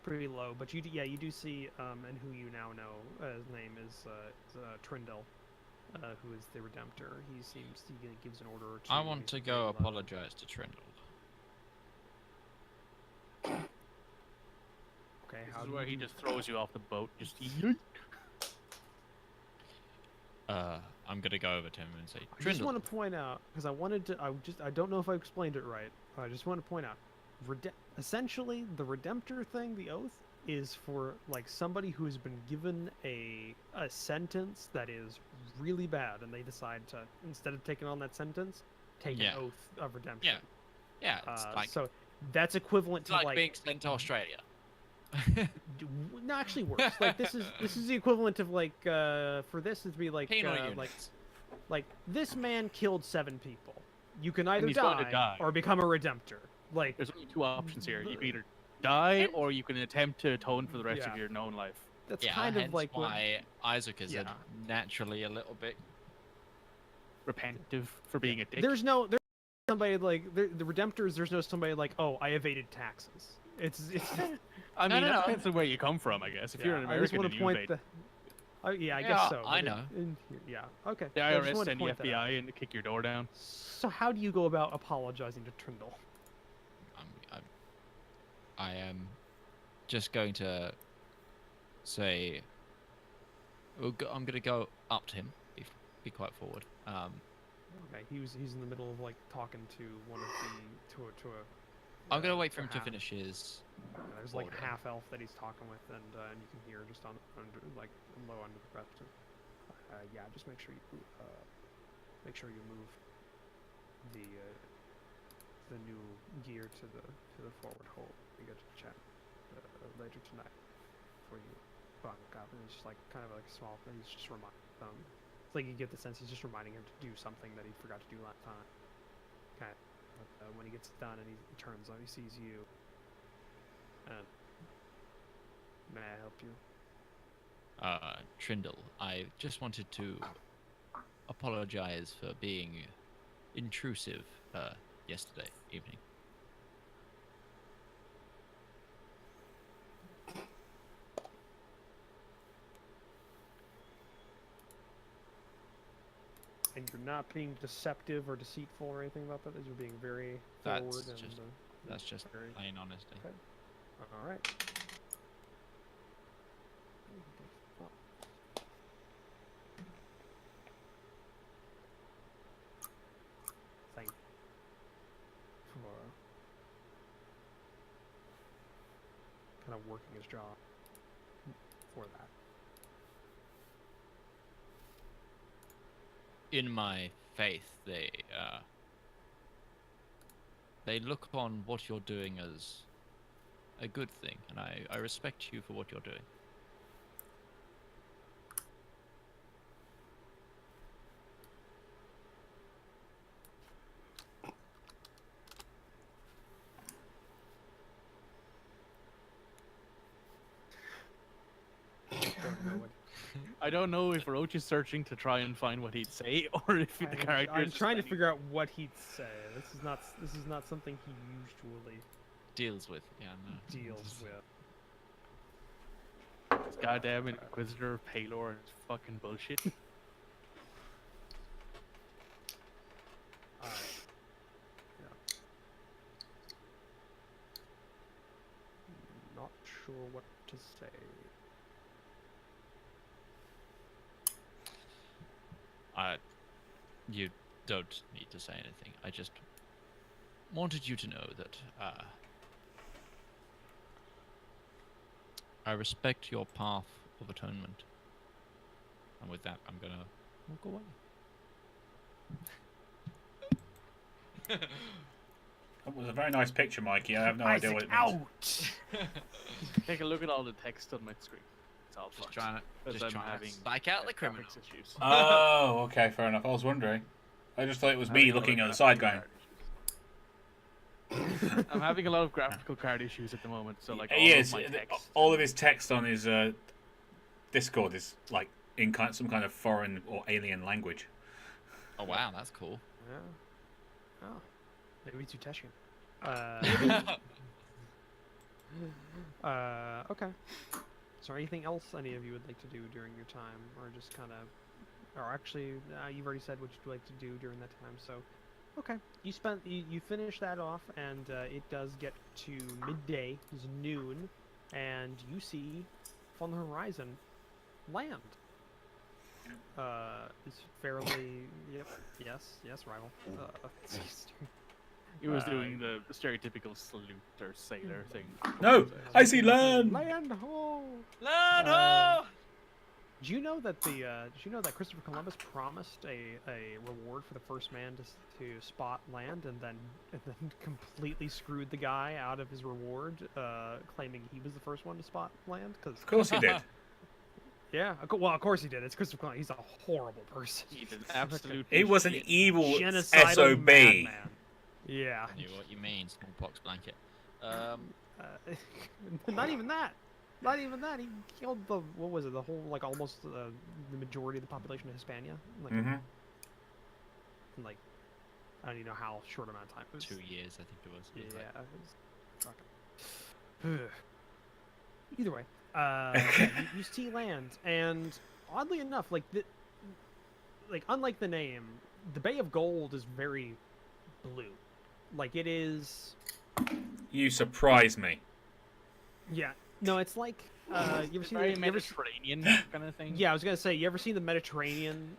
Pretty low, but you do see, and who you now know, his name is Trindle, who is the Redemptor. He gives an order or two. I want to go apologize to Trindle. Okay, this is where he just throws you off the boat. Just I'm gonna go over to him and say, I just want to point out, because I don't know if I explained it right. I just want to point out, essentially the Redemptor thing, the oath, is for like somebody who has been given a sentence that is really bad, and they decide to, instead of taking on that sentence, take an oath of redemption. Yeah, it's like, so that's equivalent to like being sent to Australia. No, actually worse. Like this is the equivalent of like for this it'd be like like this man killed 7 people. You can either die or become a Redemptor. Like there's only 2 options here. You can either die or you can attempt to atone for the rest of your known life. That's kind of like why Isaac is naturally a little bit repentive for being a dick. There's somebody like the Redemptors. There's no somebody like, oh, I evaded taxes. It's I mean, it depends on where you come from, I guess. If you're an American, I guess so. I know. Yeah. Okay. The IRS send the FBI in to kick your door down. So how do you go about apologizing to Trindle? I am just going to say, I'm going to go up to him, be quite forward. Okay. He's in the middle of like talking to one of the to a. I'm gonna wait for him to finish his. There's like a half elf that he's talking with, and you can hear just under like low under the breath. Yeah, just make sure you move the new gear to the forward hold. We get to chat later tonight before you bunk up, and it's just like kind of like small thing. He's just reminding them. It's like you get the sense he's just reminding him to do something that he forgot to do last time. Okay. When he gets done and he turns on, he sees you. May I help you? Trindle, I just wanted to apologize for being intrusive yesterday evening. And you're not being deceptive or deceitful or anything about that? You're being very forward. That's just plain honesty. Okay. All right. Thank you for kind of working his job for that. In my faith, they look upon what you're doing as a good thing, and I respect you for what you're doing. I don't know if Roach is searching to try and find what he'd say, or if the character I'm is trying to figure out what he'd say. This is not something he usually Deals with, yeah, no. deals with. this goddamn Inquisitor of Palor and his fucking bullshit. Alright. Yeah. Not sure what to say. You don't need to say anything. I just wanted you to know that I respect your path of atonement. And with that, I'm gonna walk away. That was a very nice picture, Mikey. I have no idea what it means. Out! Take a look at all the text on my screen. It's all Just fucked. trying Because to I'm having psych out the criminal. graphics issues. Oh, okay, fair enough. I was wondering. I just thought it was me Having a lot looking of at the side graphical going. card issues. I'm having a lot of graphical card issues at the moment, so like He is. all of my text. All of his text on his Discord is like in some kind of foreign or alien language. Oh wow, that's cool. Yeah. Oh. Maybe it's Uteshi. Okay. Is there anything else any of you would like to do during your time, or just kind of, or actually, you've already said what you'd like to do during that time. So, okay, you finish that off, and it does get to midday, it's noon, and you see on the horizon land. It's fairly, yes, rival. He was doing the stereotypical salute or sailor thing. No, I see land. Land ho! Land ho! Do you know that Christopher Columbus promised a reward for the first man to spot land, and then completely screwed the guy out of his reward, claiming he was the first one to spot land? Of course he did. Yeah, well, of course he did. It's Christopher Columbus. He's a horrible person. He's an absolute. He was an evil genocidal SOB. madman. Yeah. I knew what you mean, smallpox blanket. Not even that. Not even that. He killed the the whole almost the majority of the population of Hispania. Like, like I don't even know how short amount of time. It was, 2 years, I think it was. Yeah. It was fucking. Either way, you see land, and oddly enough, unlike the name, the Bay of Gold is very blue. Like it is. You surprise me. Yeah. No, it's like you ever seen Very the Mediterranean kind of thing. Yeah, I was gonna say, you ever seen the Mediterranean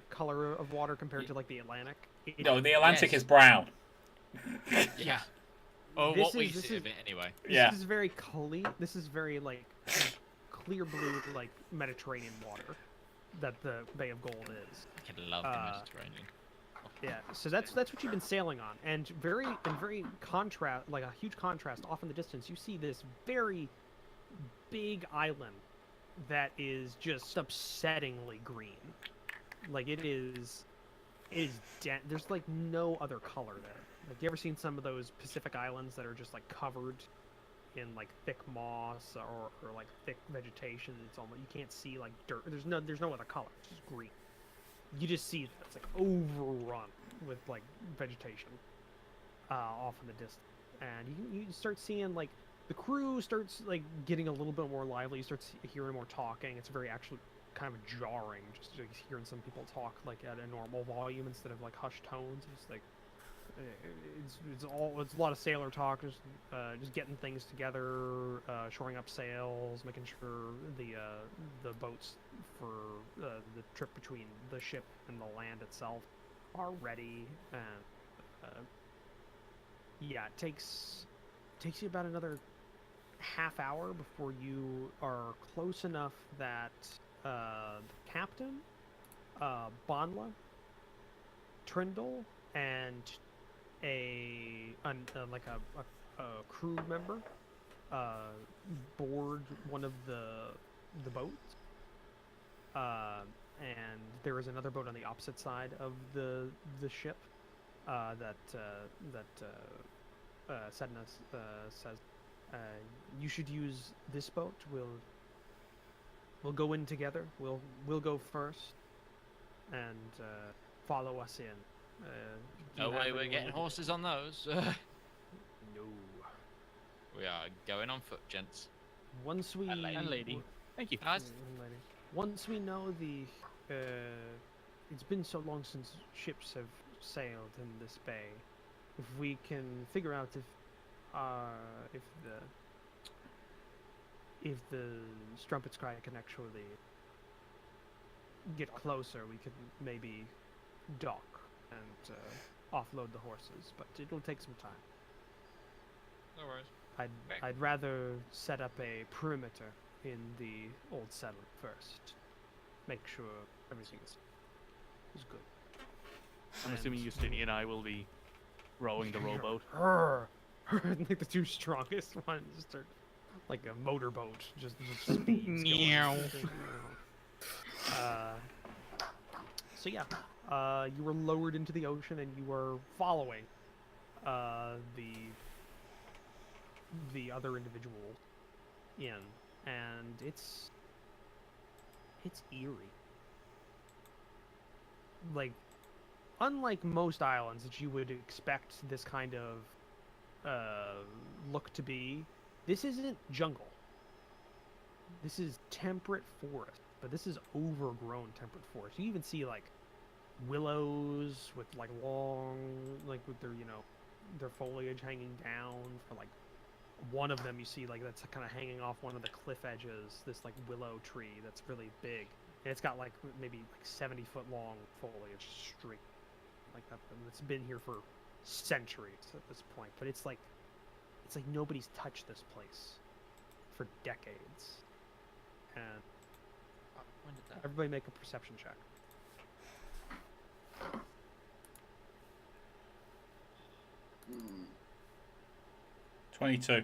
color of water compared to the Atlantic? No, the Atlantic is brown. Yeah. Oh, what we see of it anyway. This is very This is very clear blue, Mediterranean water that the Bay of Gold is. I love the Mediterranean. Yeah, so that's what you've been sailing on, and very contrast, a huge contrast off in the distance. You see this very big island that is just upsettingly green. There's no other color there. You ever seen some of those Pacific islands that are just covered in thick moss or thick vegetation? It's almost, you can't see dirt. There's no other color. It's just green. You just see that it's overrun with vegetation off in the distance, and you start seeing the crew starts getting a little bit more lively. You start hearing more talking. It's very actually kind of jarring just hearing some people talk at a normal volume instead of hushed tones. It's it's a lot of sailor talk, just getting things together, shoring up sails, making sure the boats for the trip between the ship and the land itself are ready, and yeah, it takes you about another half hour before you are close enough that the captain, Bonla, Trindle, and a crew member board one of the boats, and there is another boat on the opposite side of the ship that Sedna says you should use this boat. We'll go in together. We'll go first and follow us in. No way we're getting horses on those. No. We are going on foot, gents. Once we and lady. Thank you. Guys, once we know it's been so long since ships have sailed in this bay. If we can figure out if the Strumpet's Cry can actually get closer, we could maybe dock and offload the horses, but it'll take some time. no worries. I'd rather set up a perimeter in the old settlement first. Make sure everything is good. I'm assuming Justini and I will be rowing the rowboat. Like the two strongest ones start like a motorboat, just speeds Meow. So yeah, you were lowered into the ocean and you were following the other individual in, and it's eerie. Like, unlike most islands that you would expect this kind of look to be, this isn't jungle. This is temperate forest, but this is overgrown temperate forest. You even see like willows with like long, like with their their foliage hanging down. For like one of them, you see like that's kind of hanging off one of the cliff edges. This like willow tree that's really big, and it's got like maybe like 70-foot long foliage streak like that. And it's been here for centuries at this point, but it's like nobody's touched this place for decades. And When did that? everybody make a perception check. 22.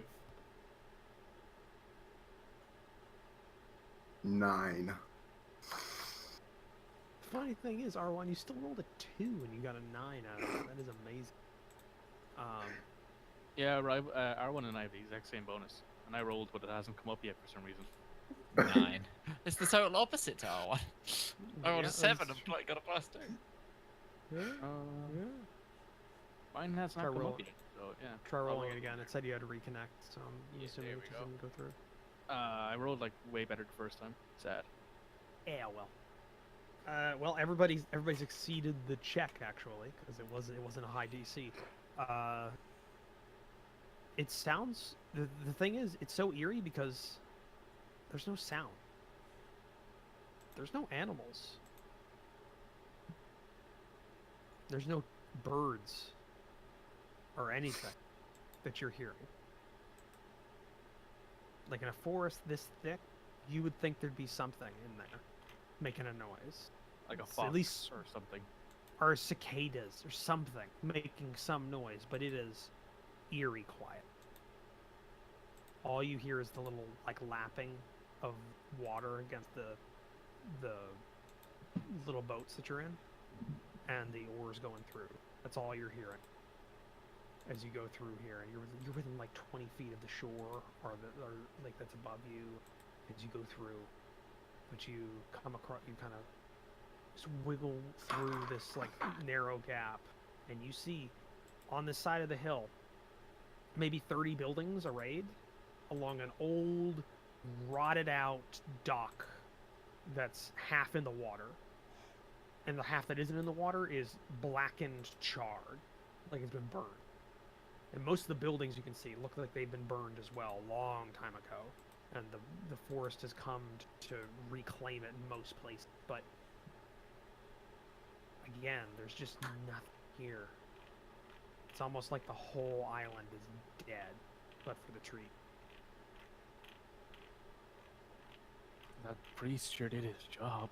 9. Funny thing is, R1, you still rolled a 2 and you got a 9 out of it. That is amazing. Yeah, R1 and I have the exact same bonus, and I rolled, but it hasn't come up yet for some reason. 9. It's the total opposite to R1. I rolled Yeah, a 7 that's and got a +2. Yeah. Yeah. Mine has Try not come roll- up yet, so yeah. Try rolling I'll- it again. It said you had to reconnect, so I'm Yeah, assuming there it we go. doesn't go through. I rolled like way better the first time. Sad. Yeah, well, everybody's exceeded the check actually, because it wasn't a high DC. It sounds the thing is, it's so eerie because there's no sound. There's no animals. There's no birds or anything that you're hearing. Like in a forest this thick, you would think there'd be something in there making a noise. Like a It's fox at least- or something. Or cicadas or something making some noise, but it is eerie quiet. All you hear is the little like lapping of water against the little boats that you're in, and the oars going through. That's all you're hearing as you go through here, and you're within like 20 feet of the shore, or like that's above you as you go through. But you come across, you kind of just wiggle through this like narrow gap, and you see on the side of the hill maybe 30 buildings arrayed along an old rotted out dock that's half in the water, and the half that isn't in the water is blackened, charred, like it's been burned. And most of the buildings you can see look like they've been burned as well, a long time ago. And the forest has come to reclaim it in most places. But again, there's just nothing here. It's almost like the whole island is dead, but for the tree. That priest sure did his job.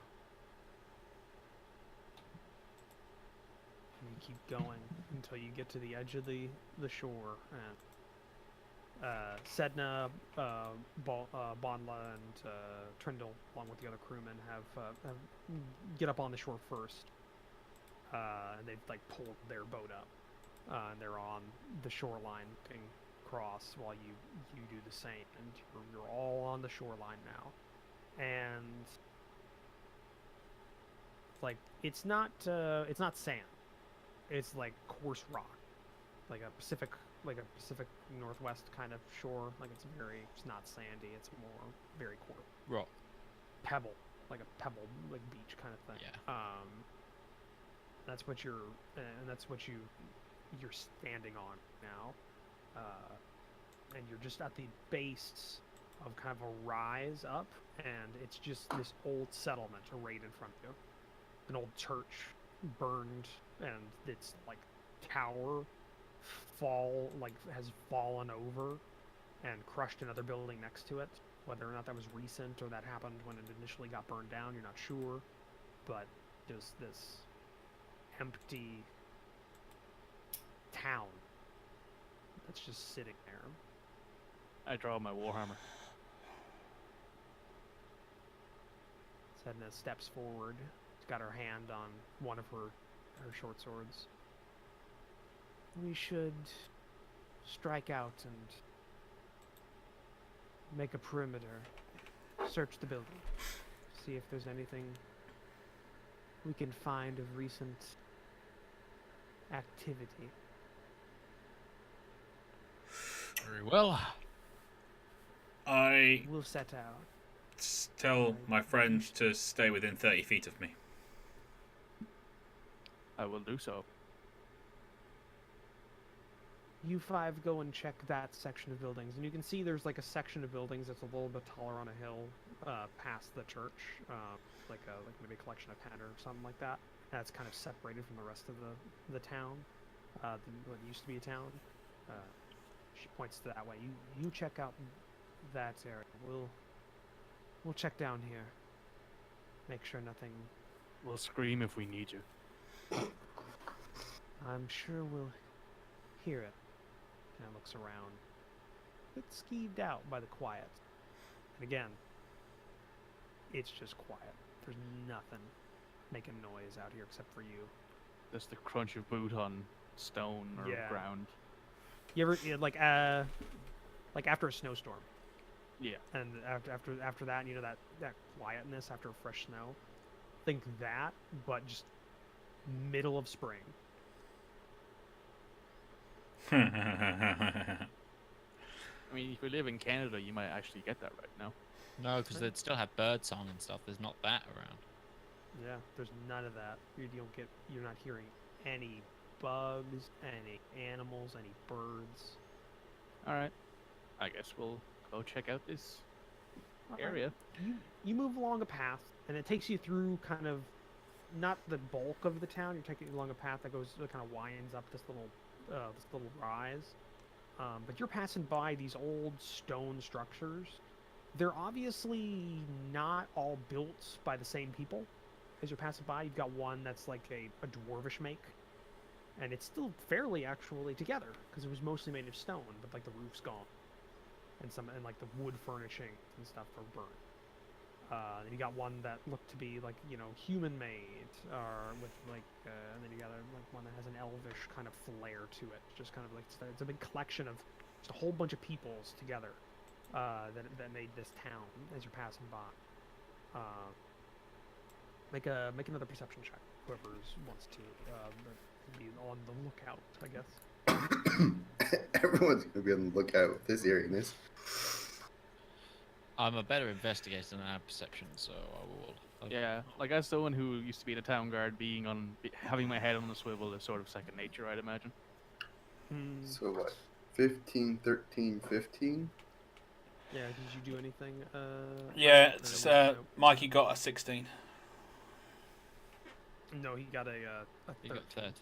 And you keep going until you get to the edge of the shore. And Sedna, Bonla, and Trindle, along with the other crewmen, have get up on the shore first. And they've like pulled their boat up. And they're on the shoreline looking across while you do the same. And you're all on the shoreline now. And like it's not sand. It's like coarse rock, like a Pacific Northwest kind of shore. Like it's not sandy. It's more very coarse Rock. pebble, like a pebble, like beach kind of thing. Yeah. That's what you're standing on now, and you're just at the base of kind of a rise up, and it's just this old settlement right in front of you. An old church burned, and its like tower has fallen over and crushed another building next to it. Whether or not that was recent or that happened when it initially got burned down, you're not sure. But just this empty town that's just sitting there. I draw my warhammer. Sedna steps forward. She's got her hand on one of her short swords. We should strike out and make a perimeter. Search the building. See if there's anything we can find of recent activity. Very well. I We'll set out. tell my friends to stay within 30 feet of me. I will do so. You five go and check that section of buildings, and you can see there's like a section of buildings that's a little bit taller on a hill past the church, like maybe a collection of 10 or something like that. That's kind of separated from the rest of the town, what used to be a town. She points to that way. You check out that area. We'll check down here. Make sure nothing. We'll scream if we need you. I'm sure we'll hear it. And looks around. A bit skeeved out by the quiet. And again, it's just quiet. There's nothing making noise out here except for you. Just the crunch of boot on stone or ground. You ever like after a snowstorm? Yeah. And after that, you know that quietness after a fresh snow. Think that, but just middle of spring. I mean, if you live in Canada, you might actually get that right now. No, because they'd still have bird song and stuff. There's not that around. Yeah, there's none of that. You're not hearing any bugs, any animals, any birds. All right. I guess we'll go check out this area. You move along a path, and it takes you through kind of not the bulk of the town. You're taking along a path that kind of winds up this little rise. But you're passing by these old stone structures. They're obviously not all built by the same people. As you're passing by, you've got one that's like a dwarvish make, and it's still fairly actually together because it was mostly made of stone, but like the roof's gone, and like the wood furnishing and stuff are burnt. Then you got one that looked to be like human made, with like, and then you got one that has an elvish kind of flair to it. Just kind of like it's a big collection of just a whole bunch of peoples together that made this town as you're passing by. Make another perception check, whoever wants to be on the lookout, I guess. Everyone's gonna be on the lookout with this eeriness. I'm a better investigator than I have perception, so I will. Yeah, like as someone who used to be in a town guard, having my head on the swivel is sort of second nature, I'd imagine. So what? 15, 13, 15? Yeah, did you do anything? Yeah, no. Mikey got a 16. No, he got a You 13. got 13.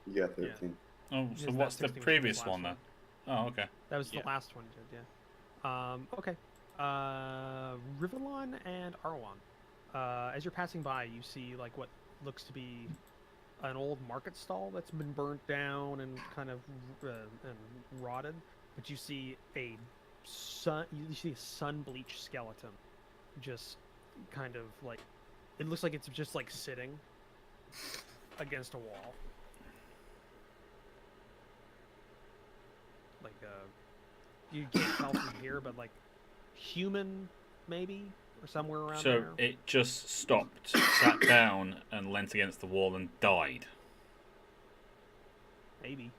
You got 13. Oh, so His what's the 16 was previous last one then? Oh, okay. That was the Yeah. last one you did, yeah. Okay. Rivallon and Arwan. As you're passing by, you see like what looks to be an old market stall that's been burnt down and kind of and rotted. But you see a sun bleached skeleton, just kind of like it looks like it's just like sitting against a wall. Like you can't tell from here, but like human maybe or somewhere around So there. it just stopped, sat down, and leant against the wall and died. Maybe.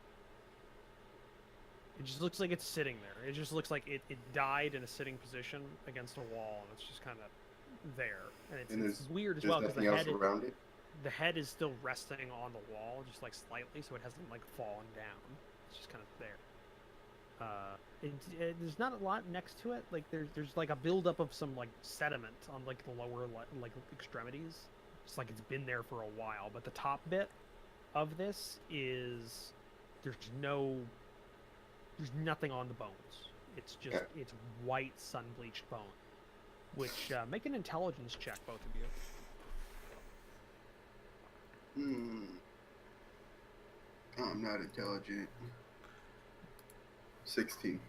It just looks like it's sitting there. It just looks like it died in a sitting position against a wall, and it's just kind of there. And it's weird as well because nothing else around it. the head is still resting on the wall, just like slightly, so it hasn't like fallen down. It's just kind of there. There's not a lot next to it. Like there's like a buildup of some like sediment on like the lower like extremities. It's like it's been there for a while. But the top bit of this is there's nothing on the bones. It's just it's white sun bleached bone. Which make an intelligence check, both of you. Oh, I'm not intelligent. 16.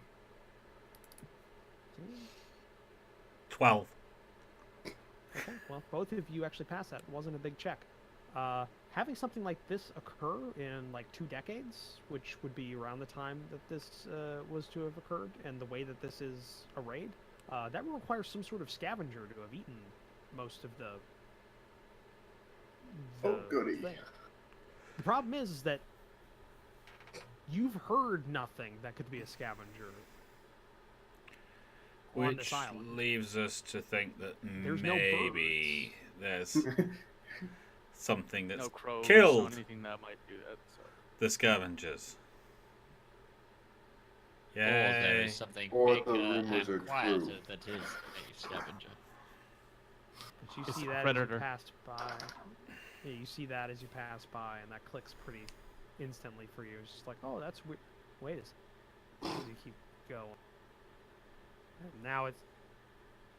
12. Okay, well, both of you actually passed that. It wasn't a big check. Having something like this occur in like 2 decades, which would be around the time that this was to have occurred, and the way that this is arrayed, that would require some sort of scavenger to have eaten most of the Oh, goody. thing. The problem is that you've heard nothing that could be a scavenger on this Which island. leaves us to think that There's no maybe there's something that's No crows killed or anything that might do that. So. the scavengers. Or there Yay. is something Or bigger the rumors are and quieter true. that is a scavenger. But you It's see a that as predator. you pass by. Yeah, you see that as you pass by, and that clicks pretty instantly for you. It's just like, oh, that's weird. Wait a second. As you keep going. And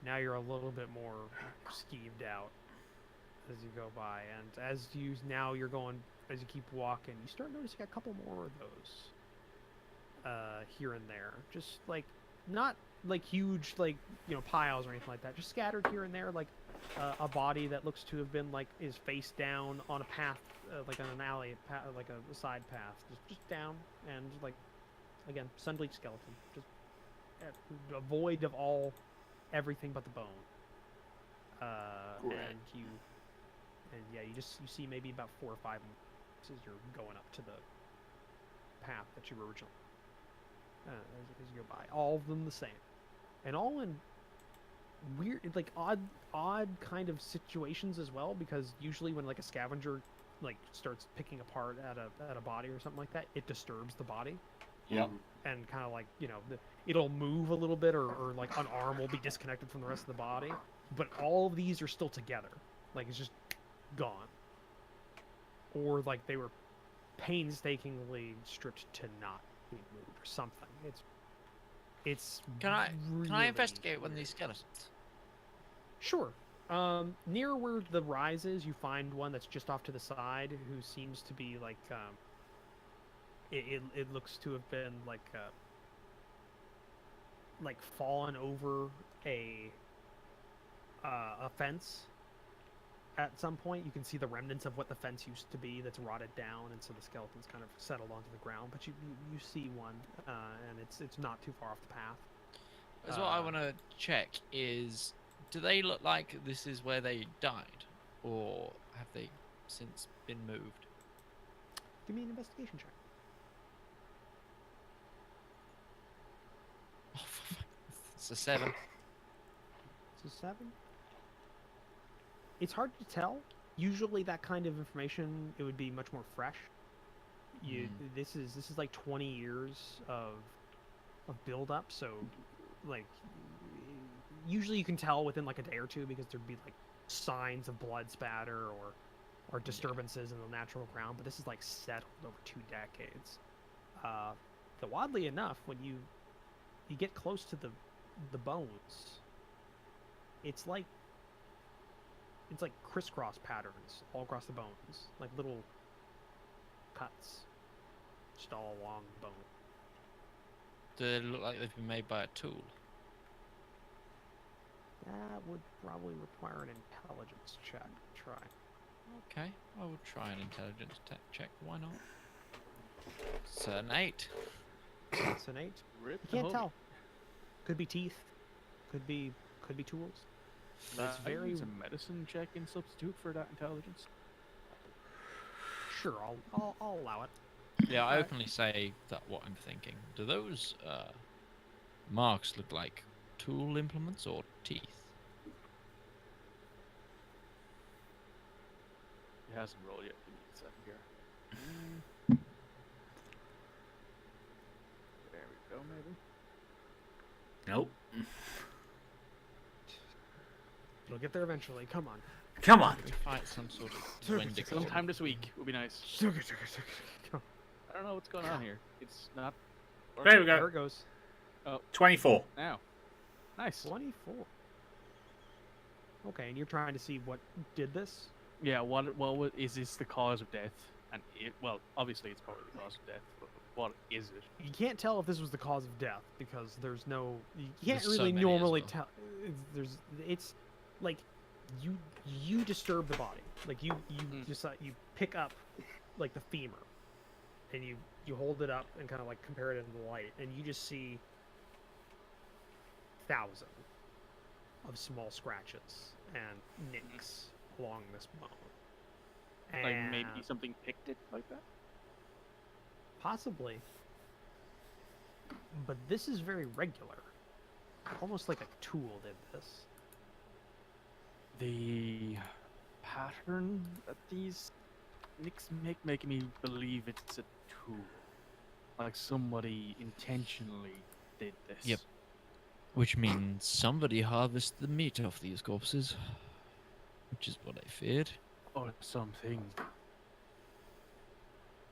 now you're a little bit more skeeved out as you go by, and as you keep walking, you start noticing a couple more of those here and there. Just like not like huge like piles or anything like that. Just scattered here and there, like a body that looks to have been like is face down on a path, like on an alley, like a side path, just down, and like again sun-bleached skeleton, just void of everything but the bone. Right. You see maybe about 4 or 5 as you're going up to the path that you were originally as you go by. All of them the same, and all in weird, like odd kind of situations as well. Because usually when like a scavenger like starts picking apart at a body or something like that, it disturbs the body. Yep. And kind of like it'll move a little bit, or like an arm will be disconnected from the rest of the body, but all of these are still together, like it's just gone, or like they were painstakingly stripped to not be moved or something. It's Can I really investigate one of weird. these skeletons? Sure. Near where the rise is, you find one that's just off to the side who seems to be like it looks to have been like fallen over a fence at some point. You can see the remnants of what the fence used to be that's rotted down, and so the skeleton's kind of settled onto the ground. But you see one, and it's not too far off the path. Because what I want to check is, do they look like this is where they died, or have they since been moved? Give me an investigation check. Oh, it's a 7. It's a 7. It's hard to tell. Usually that kind of information, it would be much more fresh. This is like 20 years of build up. So, like, usually you can tell within like a day or two because there'd be like signs of blood spatter or disturbances in the natural ground. But this is like settled over 2 decades. Though oddly enough, when you get close to the bones, it's like crisscross patterns all across the bones, like little cuts just all along the bone. Do they look like they've been made by a tool? That would probably require an intelligence check. Try. Okay, I will try an intelligence check. Why not? It's an 8. That's an 8. You can't tell. Could be teeth. Could be tools. That's very. Use a medicine check in substitute for that intelligence. Sure, I'll allow it. Yeah, I openly say that what I'm thinking. Do those marks look like tool implements or teeth? It hasn't rolled yet. Give me a second here. There we go, maybe. Nope. It'll get there eventually. Come on. Come on. We fight some sort of Wendigo. Sometime this week will be nice. Go. I don't know what's going on here. It's not. There we There go. it goes. 24. Now. Nice. 24. Okay, and you're trying to see what did this? Yeah. What is this the cause of death? And well, obviously it's probably the cause of death. But what is it? You can't tell if this was the cause of death because there's no. You can't There's so really many as normally well. tell. It's like you disturb the body. Like you decide you pick up like the femur, and you hold it up and kind of like compare it into the light, and you just see thousands of small scratches and nicks along this bone. And Like maybe something picked it like that. possibly, but this is very regular, almost like a tool did this. The pattern that these nicks make me believe it's a tool. Like somebody intentionally did this. Yep. Which means somebody harvested the meat off these corpses. Which is what I feared. Or something.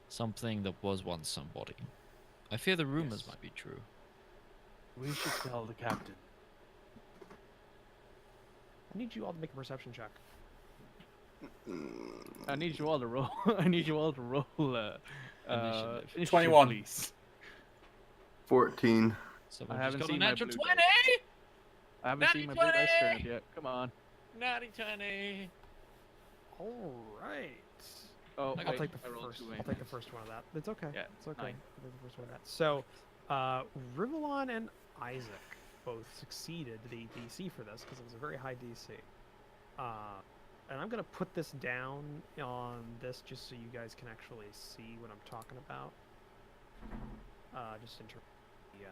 Something that was once somebody. I fear the rumors Yes. might be true. We should tell the captain. I need you all to make a perception check. I need you all to roll. I need you all to roll. Initiative. 21. Please. 14. Someone I haven't just got seen a my natural blue 20! I haven't seen my blue dice turn up yet. Come on. Natty 20! All right. Oh, I I'll wait, take the I rolled first. two I'll take the first one of that. It's okay. Yeah, it's okay. 9. I'll take the first one of that. So, Rivallon and Isaac both succeeded the DC for this because it was a very high DC. And I'm gonna put this down on this just so you guys can actually see what I'm talking about. Just in terms of the,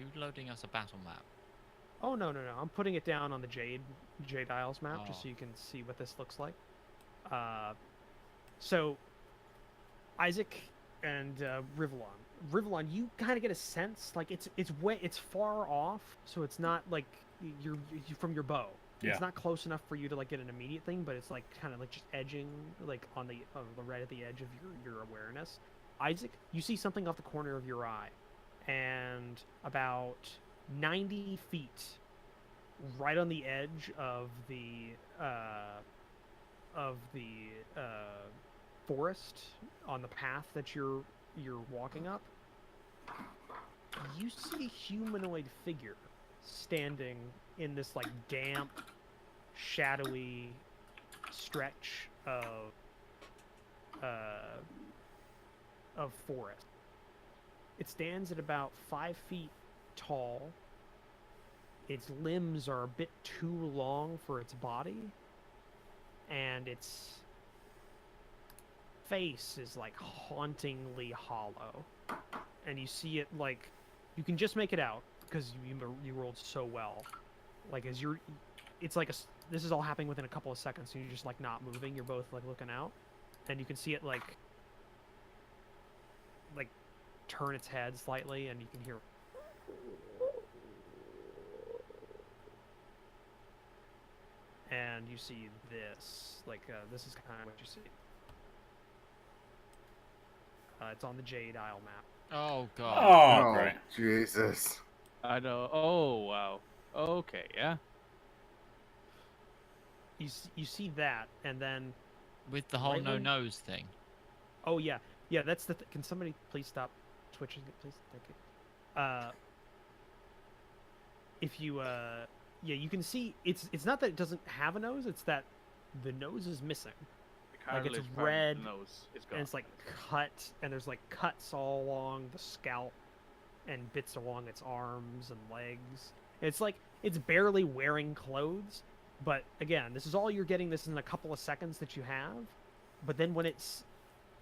You loading us a battle map? Oh no. I'm putting it down on the Jade Isles map just Oh. so you can see what this looks like. So Isaac and Rivallon. Rivallon, you kind of get a sense like it's far off, so it's not like you're from your bow. Yeah. It's not close enough for you to like get an immediate thing, but it's like kind of like just edging like on the right at the edge of your awareness. Isaac, you see something off the corner of your eye, and about 90 feet, right on the edge of the forest, on the path that you're walking up, you see a humanoid figure standing in this like damp, shadowy stretch of forest. It stands at about 5 feet tall. Its limbs are a bit too long for its body, and its face is like hauntingly hollow. And you see it like you can just make it out because you rolled so well. Like it's like this is all happening within a couple of seconds, so you're just like not moving. You're both like looking out. and you can see it like turn its head slightly, and you can hear. And you see this, this is kind of what you see. It's on the Jade Isle map. Oh god. Oh, great. Jesus. I know. Oh wow. Okay, yeah. You see that, and then With the whole right no when- nose thing. oh yeah, that's the. Can somebody please stop twitching it, please? Thank you. If you yeah, you can see it's not that it doesn't have a nose; it's that the nose is missing. The Like, it's cartilage part of red, the nose is gone. And it's like cut, and there's like cuts all along the scalp, and bits along its arms and legs. It's like it's barely wearing clothes, but again, this is all you're getting. This in a couple of seconds that you have, but then when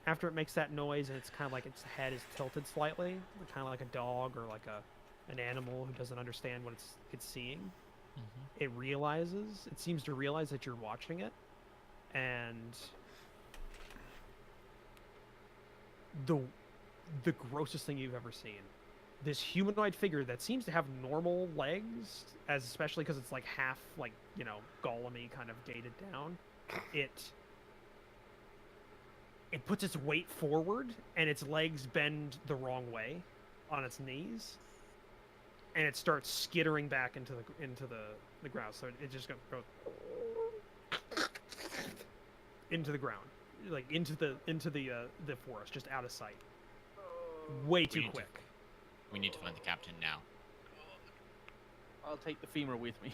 after it makes that noise, and it's kind of like its head is tilted slightly, kind of like a dog or like an animal who doesn't understand what it's seeing. Mm-hmm. It seems to realize that you're watching it, and the grossest thing you've ever seen. This humanoid figure that seems to have normal legs, especially because it's like half Golem-y kind of dated down. It puts its weight forward, and its legs bend the wrong way on its knees, and it starts skittering back into the ground. So it just goes into the ground, like into the forest, just out of sight. Way too quick. We need to find the captain now. I'll take the femur with me.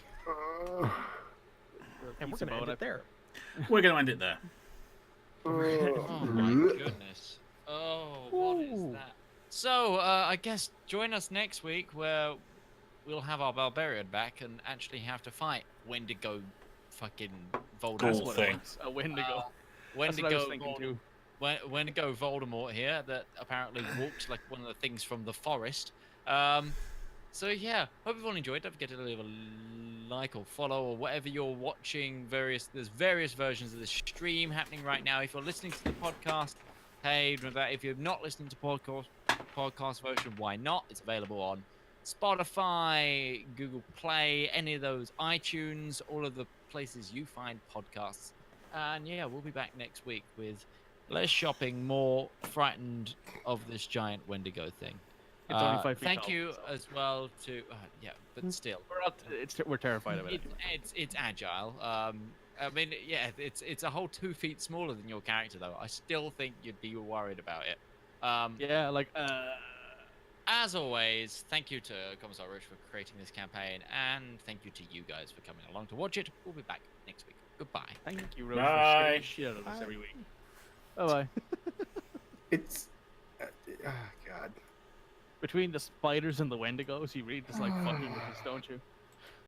And we're Piece of gonna end bone it there. We're going to end it there. Oh my goodness. Oh, what is that? So, I guess join us next week where we'll have our barbarian back and actually have to fight Wendigo fucking Voldemort. That's what it was. A Wendigo. Wendigo That's what I was thinking too. Wendigo Voldemort here that apparently walks like one of the things from the forest. So yeah, hope you've all enjoyed. Don't forget to leave a like or follow or whatever you're watching. There's various versions of the stream happening right now. If you're listening to the podcast, hey, remember that if you're not listening to podcast version, why not? It's available on Spotify, Google Play, any of those, iTunes, all of the places you find podcasts. And yeah, we'll be back next week with less shopping, more frightened of this giant Wendigo thing. It's only 5 feet thank tall, you so. as well to yeah, but still, We're terrified of it. it's agile. I mean, yeah, it's a whole 2 feet smaller than your character though. I still think you'd be worried about it. Yeah, As always, thank you to Commissar Rich for creating this campaign, and thank you to you guys for coming along to watch it. We'll be back next week. Goodbye. thank you, Rose, for Bye. scaring the shit out of us every week. Bye-bye. It's. God. Between the spiders and the Wendigos, you really just like fucking with us, don't you?